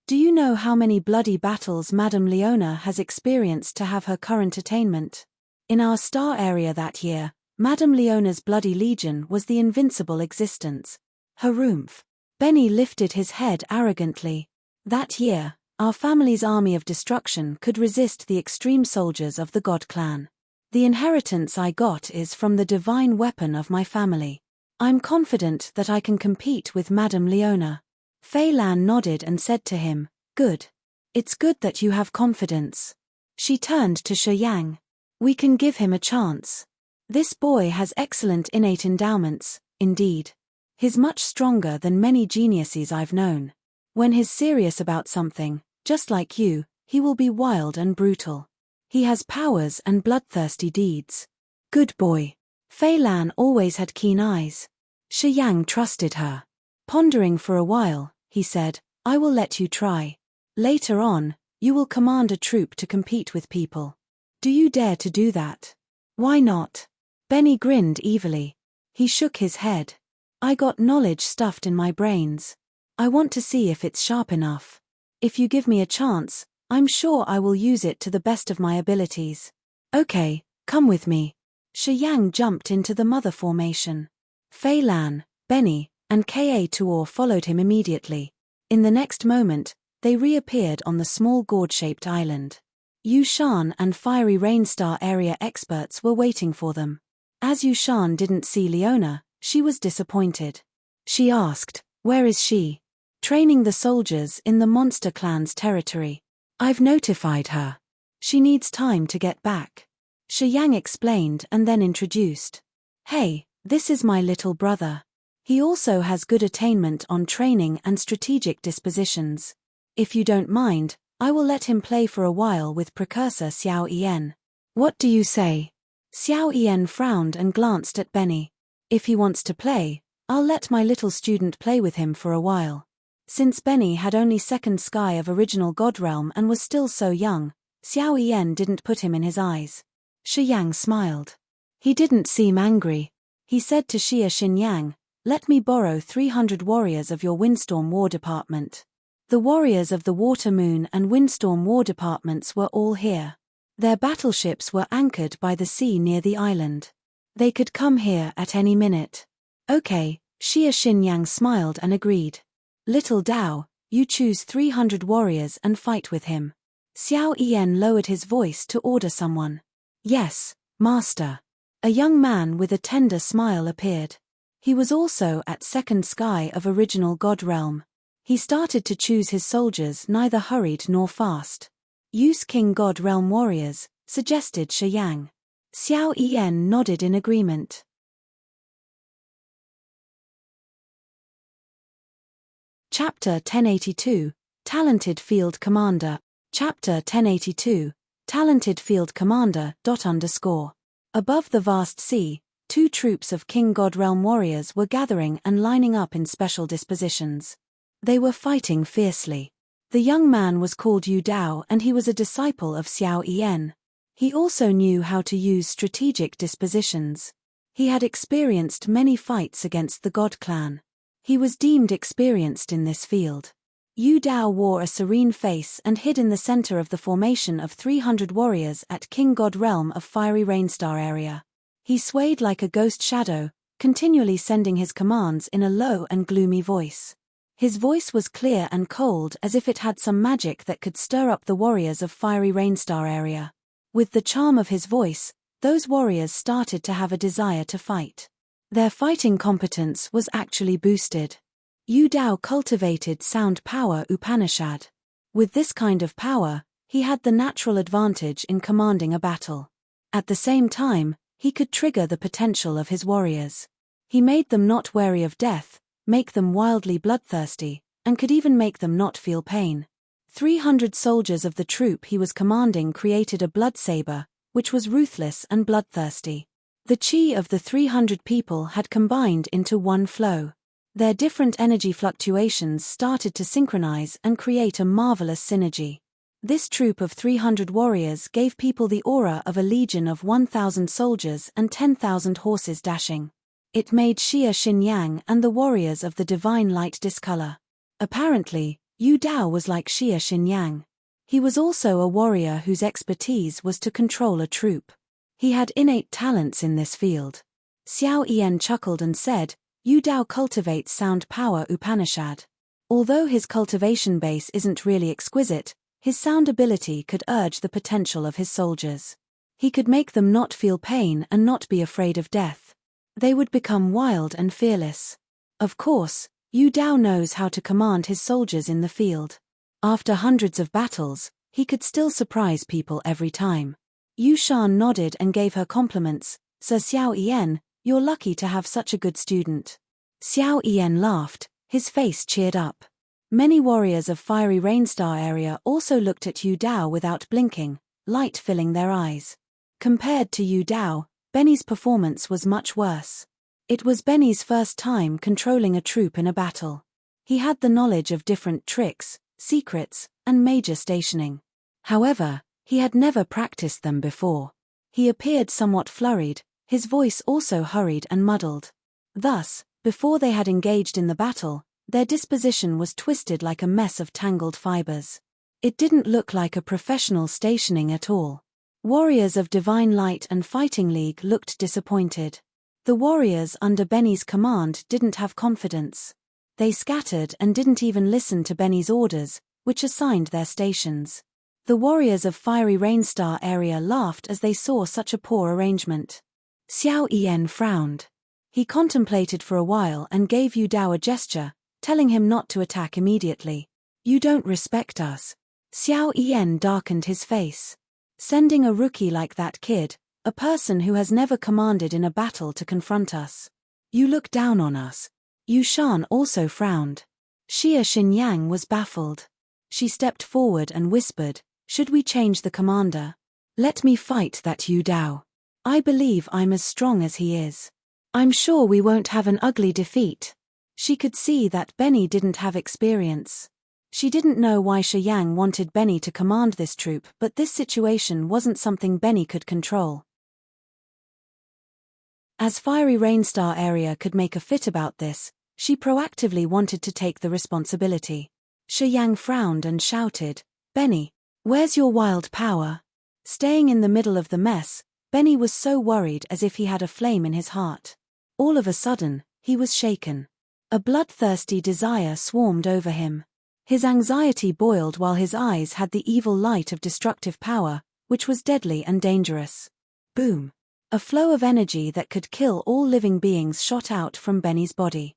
Do you know how many bloody battles Madame Leona has experienced to have her current attainment? In our star area that year, Madame Leona's bloody legion was the invincible existence. Harumph. Benny lifted his head arrogantly. That year, our family's army of destruction could resist the extreme soldiers of the God Clan. The inheritance I got is from the divine weapon of my family. I'm confident that I can compete with Madame Leona. Fei Lan nodded and said to him, Good. It's good that you have confidence. She turned to Shi Yang. We can give him a chance. This boy has excellent innate endowments, indeed. He's much stronger than many geniuses I've known. When he's serious about something, just like you, he will be wild and brutal. He has powers and bloodthirsty deeds. Good boy. Fei Lan always had keen eyes. Shi Yang trusted her. Pondering for a while, he said, I will let you try. Later on, you will command a troop to compete with people. Do you dare to do that? Why not? Benny grinned evilly. He shook his head. I got knowledge stuffed in my brains. I want to see if it's sharp enough. If you give me a chance, I'm sure I will use it to the best of my abilities. Okay, come with me. Shi Yang jumped into the mother formation. Fei Lan, Benny, and Ka Tuor followed him immediately. In the next moment, they reappeared on the small gourd-shaped island. Yushan and Fiery Rainstar area experts were waiting for them. As Yushan didn't see Leona, she was disappointed. She asked, Where is she? Training the soldiers in the Monster Clan's territory. I've notified her. She needs time to get back. Shi Yang explained and then introduced. Hey, this is my little brother. He also has good attainment on training and strategic dispositions. If you don't mind, I will let him play for a while with Precursor Xiao Yan. What do you say? Xiao Yan frowned and glanced at Benny. If he wants to play, I'll let my little student play with him for a while. Since Benny had only second sky of original God Realm and was still so young, Xiao Yan didn't put him in his eyes. Shi Yang smiled. He didn't seem angry. He said to Xia Xinyang, Let me borrow 300 warriors of your Windstorm War Department. The warriors of the Water Moon and Windstorm War Departments were all here. Their battleships were anchored by the sea near the island. They could come here at any minute. Okay, Xia Xinyang smiled and agreed. Little Dao, you choose 300 warriors and fight with him. Xiao Yan lowered his voice to order someone. Yes, master. A young man with a tender smile appeared. He was also at second sky of original God realm. He started to choose his soldiers, neither hurried nor fast. Use King God realm warriors, suggested Shi Yang. Xiao Yan nodded in agreement. Chapter 1082, Talented Field Commander. Chapter 1082, Talented Field Commander. Above the vast sea, 2 troops of King God realm warriors were gathering and lining up in special dispositions. They were fighting fiercely. The young man was called Yu Dao and he was a disciple of Xiao Yan. He also knew how to use strategic dispositions. He had experienced many fights against the God clan. He was deemed experienced in this field. Yu Dao wore a serene face and hid in the center of the formation of 300 warriors at King God realm of Fiery Rainstar area. He swayed like a ghost shadow, continually sending his commands in a low and gloomy voice. His voice was clear and cold as if it had some magic that could stir up the warriors of Fiery Rainstar area. With the charm of his voice, those warriors started to have a desire to fight. Their fighting competence was actually boosted. Yu Dao cultivated sound power Upanishad. With this kind of power, he had the natural advantage in commanding a battle. At the same time, he could trigger the potential of his warriors. He made them not wary of death, make them wildly bloodthirsty, and could even make them not feel pain. 300 soldiers of the troop he was commanding created a blood saber, which was ruthless and bloodthirsty. The chi of the 300 people had combined into one flow. Their different energy fluctuations started to synchronize and create a marvelous synergy. This troop of 300 warriors gave people the aura of a legion of 1,000 soldiers and 10,000 horses dashing. It made Xia Xinyang and the warriors of the divine light discolor. Apparently, Yu Dao was like Xia Xinyang. He was also a warrior whose expertise was to control a troop. He had innate talents in this field. Xiao Yan chuckled and said, Yu Dao cultivates sound power Upanishad. Although his cultivation base isn't really exquisite, his sound ability could urge the potential of his soldiers. He could make them not feel pain and not be afraid of death. They would become wild and fearless. Of course, Yu Dao knows how to command his soldiers in the field. After hundreds of battles, he could still surprise people every time. Yu Shan nodded and gave her compliments. Sir Xiao Yan, you're lucky to have such a good student. Xiao Yan laughed, his face cheered up. Many warriors of Fiery Rainstar area also looked at Yu Dao without blinking, light filling their eyes. Compared to Yu Dao, Benny's performance was much worse. It was Benny's first time controlling a troop in a battle. He had the knowledge of different tricks, secrets, and major stationing. However, he had never practiced them before. He appeared somewhat flurried, his voice also hurried and muddled. Thus, before they had engaged in the battle, their disposition was twisted like a mess of tangled fibers. It didn't look like a professional stationing at all. Warriors of Divine Light and Fighting League looked disappointed. The warriors under Benny's command didn't have confidence. They scattered and didn't even listen to Benny's orders, which assigned their stations. The warriors of Fiery Rainstar area laughed as they saw such a poor arrangement. Xiao Yan frowned. He contemplated for a while and gave Yu Dao a gesture, telling him not to attack immediately. You don't respect us. Xiao Yan darkened his face. Sending a rookie like that kid, a person who has never commanded in a battle to confront us. You look down on us. Yu Shan also frowned. Xia Xinyang was baffled. She stepped forward and whispered, should we change the commander? Let me fight that Yu Dao. I believe I'm as strong as he is. I'm sure we won't have an ugly defeat. She could see that Benny didn't have experience. She didn't know why Shi Yang wanted Benny to command this troop, but this situation wasn't something Benny could control. As Fiery Rainstar area could make a fit about this, she proactively wanted to take the responsibility. Shi Yang frowned and shouted, Benny, where's your wild power? Staying in the middle of the mess, Benny was so worried as if he had a flame in his heart. All of a sudden, he was shaken. A bloodthirsty desire swarmed over him. His anxiety boiled while his eyes had the evil light of destructive power, which was deadly and dangerous. Boom! A flow of energy that could kill all living beings shot out from Benny's body.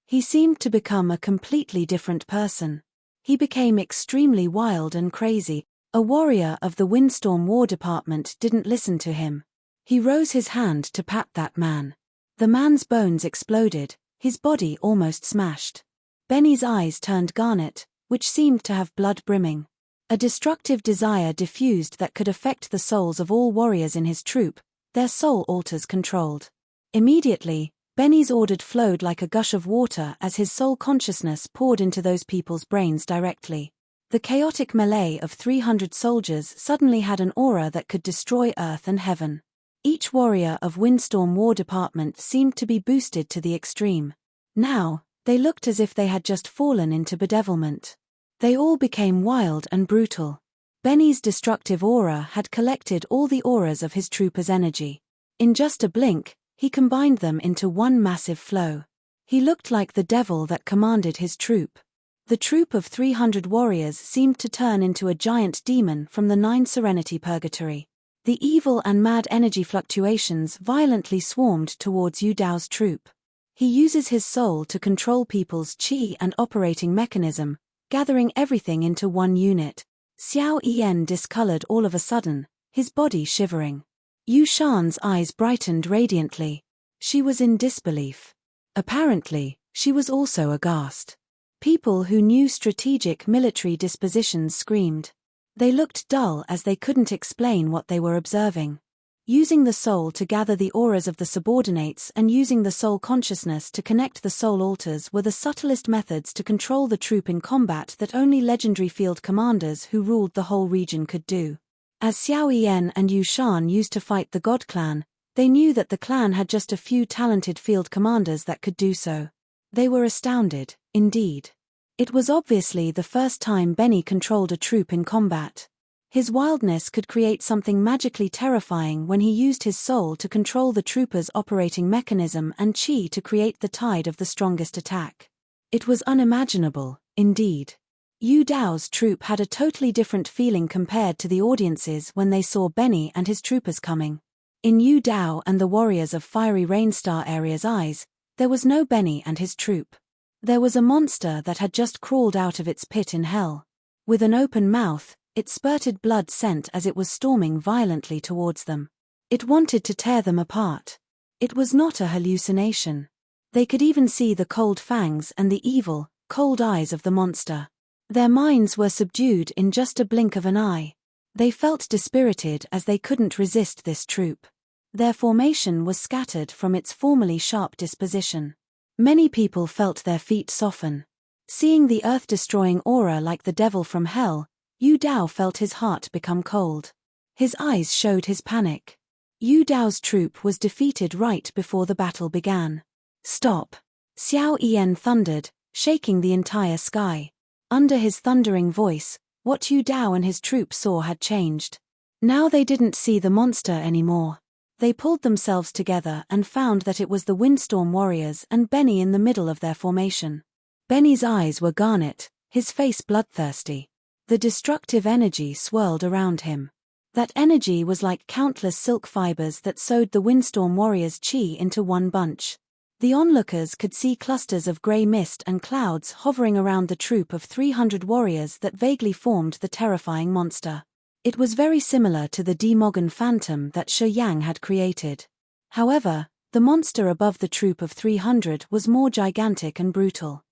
He seemed to become a completely different person. He became extremely wild and crazy. A warrior of the Windstorm War Department didn't listen to him. He rose his hand to pat that man. The man's bones exploded, his body almost smashed. Benny's eyes turned garnet, which seemed to have blood brimming. A destructive desire diffused that could affect the souls of all warriors in his troop, their soul altars controlled. Immediately, Benny's order flowed like a gush of water as his soul consciousness poured into those people's brains directly. The chaotic melee of 300 soldiers suddenly had an aura that could destroy earth and heaven. Each warrior of Windstorm War Department seemed to be boosted to the extreme. Now, they looked as if they had just fallen into bedevilment. They all became wild and brutal. Benny's destructive aura had collected all the auras of his troopers' energy. In just a blink, he combined them into one massive flow. He looked like the devil that commanded his troop. The troop of 300 warriors seemed to turn into a giant demon from the 9 Serenity Purgatory. The evil and mad energy fluctuations violently swarmed towards Yu Dao's troop. He uses his soul to control people's chi and operating mechanism, gathering everything into one unit. Xiao Yan discolored all of a sudden, his body shivering. Yu Shan's eyes brightened radiantly. She was in disbelief. Apparently, she was also aghast. People who knew strategic military dispositions screamed. They looked dull as they couldn't explain what they were observing. Using the soul to gather the auras of the subordinates and using the soul consciousness to connect the soul altars were the subtlest methods to control the troop in combat that only legendary field commanders who ruled the whole region could do. As Xiao Yan and Yu Shan used to fight the God Clan, they knew that the clan had just a few talented field commanders that could do so. They were astounded, indeed. It was obviously the first time Benny controlled a troop in combat. His wildness could create something magically terrifying when he used his soul to control the trooper's operating mechanism and chi to create the tide of the strongest attack. It was unimaginable, indeed. Yu Dao's troop had a totally different feeling compared to the audiences when they saw Benny and his troopers coming. In Yu Dao and the warriors of Fiery Rainstar Area's eyes, there was no Benny and his troop. There was a monster that had just crawled out of its pit in hell. With an open mouth, it spurted blood scent as it was storming violently towards them. It wanted to tear them apart. It was not a hallucination. They could even see the cold fangs and the evil, cold eyes of the monster. Their minds were subdued in just a blink of an eye. They felt dispirited as they couldn't resist this troop. Their formation was scattered from its formerly sharp disposition. Many people felt their feet soften. Seeing the earth-destroying aura like the devil from hell, Yu Dao felt his heart become cold. His eyes showed his panic. Yu Dao's troop was defeated right before the battle began. "Stop!" Xiao Yan thundered, shaking the entire sky. Under his thundering voice, what Yu Dao and his troop saw had changed. Now they didn't see the monster anymore. They pulled themselves together and found that it was the Windstorm warriors and Benny in the middle of their formation. Benny's eyes were garnet, his face bloodthirsty. The destructive energy swirled around him. That energy was like countless silk fibers that sewed the Windstorm warriors' chi into one bunch. The onlookers could see clusters of grey mist and clouds hovering around the troop of 300 warriors that vaguely formed the terrifying monster. It was very similar to the Demogon phantom that Shi Yang had created. However, the monster above the troop of 300 was more gigantic and brutal.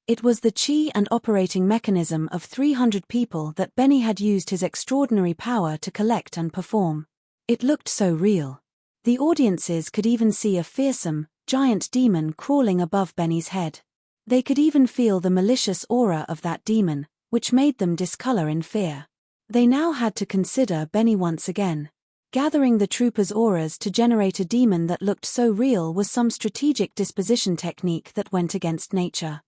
It was the chi and operating mechanism of 300 people that Benny had used his extraordinary power to collect and perform. It looked so real. The audiences could even see a fearsome, giant demon crawling above Benny's head. They could even feel the malicious aura of that demon, which made them discolor in fear. They now had to consider Benny once again. Gathering the troopers' auras to generate a demon that looked so real was some strategic disposition technique that went against nature.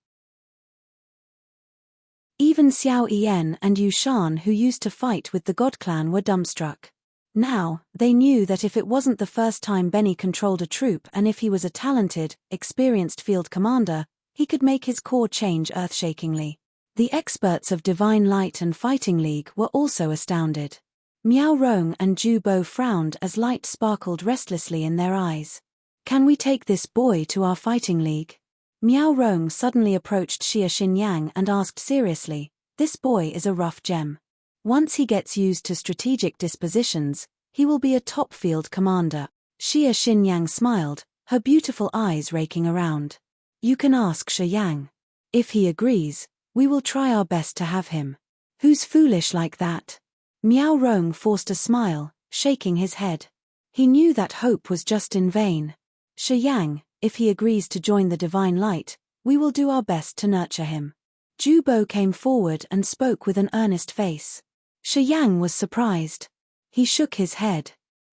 Even Xiao Yan and Yu Shan, who used to fight with the God Clan, were dumbstruck. Now, they knew that if it wasn't the first time Benny controlled a troop and if he was a talented, experienced field commander, he could make his core change earth-shakingly. The experts of Divine Light and Fighting League were also astounded. Miao Rong and Ju Bo frowned as light sparkled restlessly in their eyes. Can we take this boy to our fighting league? Miao Rong suddenly approached Xia Xinyang and asked seriously, this boy is a rough gem. Once he gets used to strategic dispositions, he will be a top field commander. Xia Xinyang smiled, her beautiful eyes raking around. You can ask Xia Yang. If he agrees, we will try our best to have him. Who's foolish like that? Miao Rong forced a smile, shaking his head. He knew that hope was just in vain. Xia Yang, if he agrees to join the Divine Light, we will do our best to nurture him. Ju Bo came forward and spoke with an earnest face. Xia Yang was surprised. He shook his head.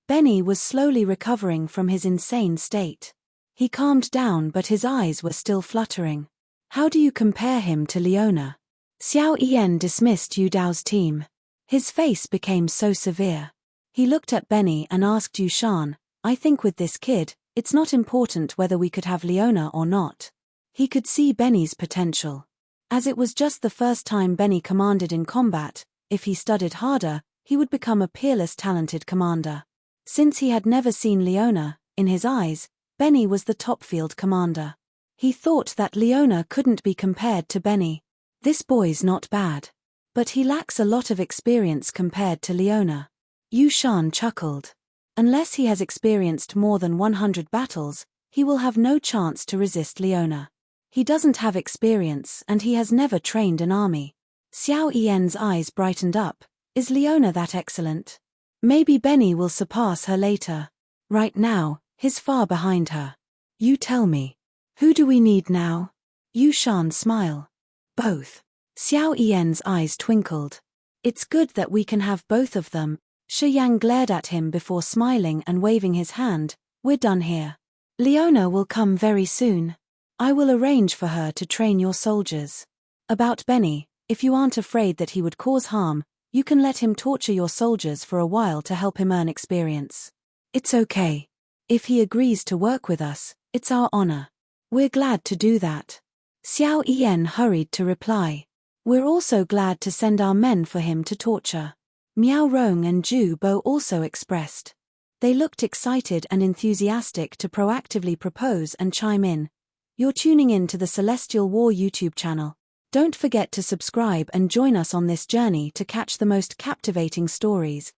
Benny was slowly recovering from his insane state. He calmed down, but his eyes were still fluttering. How do you compare him to Leona? Xiao Yan dismissed Yu Dao's team. His face became so severe. He looked at Benny and asked Yu Shan, I think with this kid, it's not important whether we could have Leona or not. He could see Benny's potential. As it was just the first time Benny commanded in combat, if he studied harder, he would become a peerless talented commander. Since he had never seen Leona, in his eyes, Benny was the top field commander. He thought that Leona couldn't be compared to Benny. This boy's not bad. But he lacks a lot of experience compared to Leona. Yu Shan chuckled. Unless he has experienced more than 100 battles, he will have no chance to resist Leona. He doesn't have experience and he has never trained an army. Xiao Yan's eyes brightened up. Is Leona that excellent? Maybe Benny will surpass her later. Right now, he's far behind her. You tell me. Who do we need now? Yu Shan smiled. Both. Xiao Yan's eyes twinkled. It's good that we can have both of them. Xia Yang glared at him before smiling and waving his hand. We're done here. Leona will come very soon. I will arrange for her to train your soldiers. About Benny, if you aren't afraid that he would cause harm, you can let him torture your soldiers for a while to help him earn experience. It's okay. If he agrees to work with us, it's our honor. We're glad to do that. Xiao Yan hurried to reply. We're also glad to send our men for him to torture. Miao Rong and Ju Bo also expressed. They looked excited and enthusiastic to proactively propose and chime in. You're tuning in to the Celestial War YouTube channel. Don't forget to subscribe and join us on this journey to catch the most captivating stories.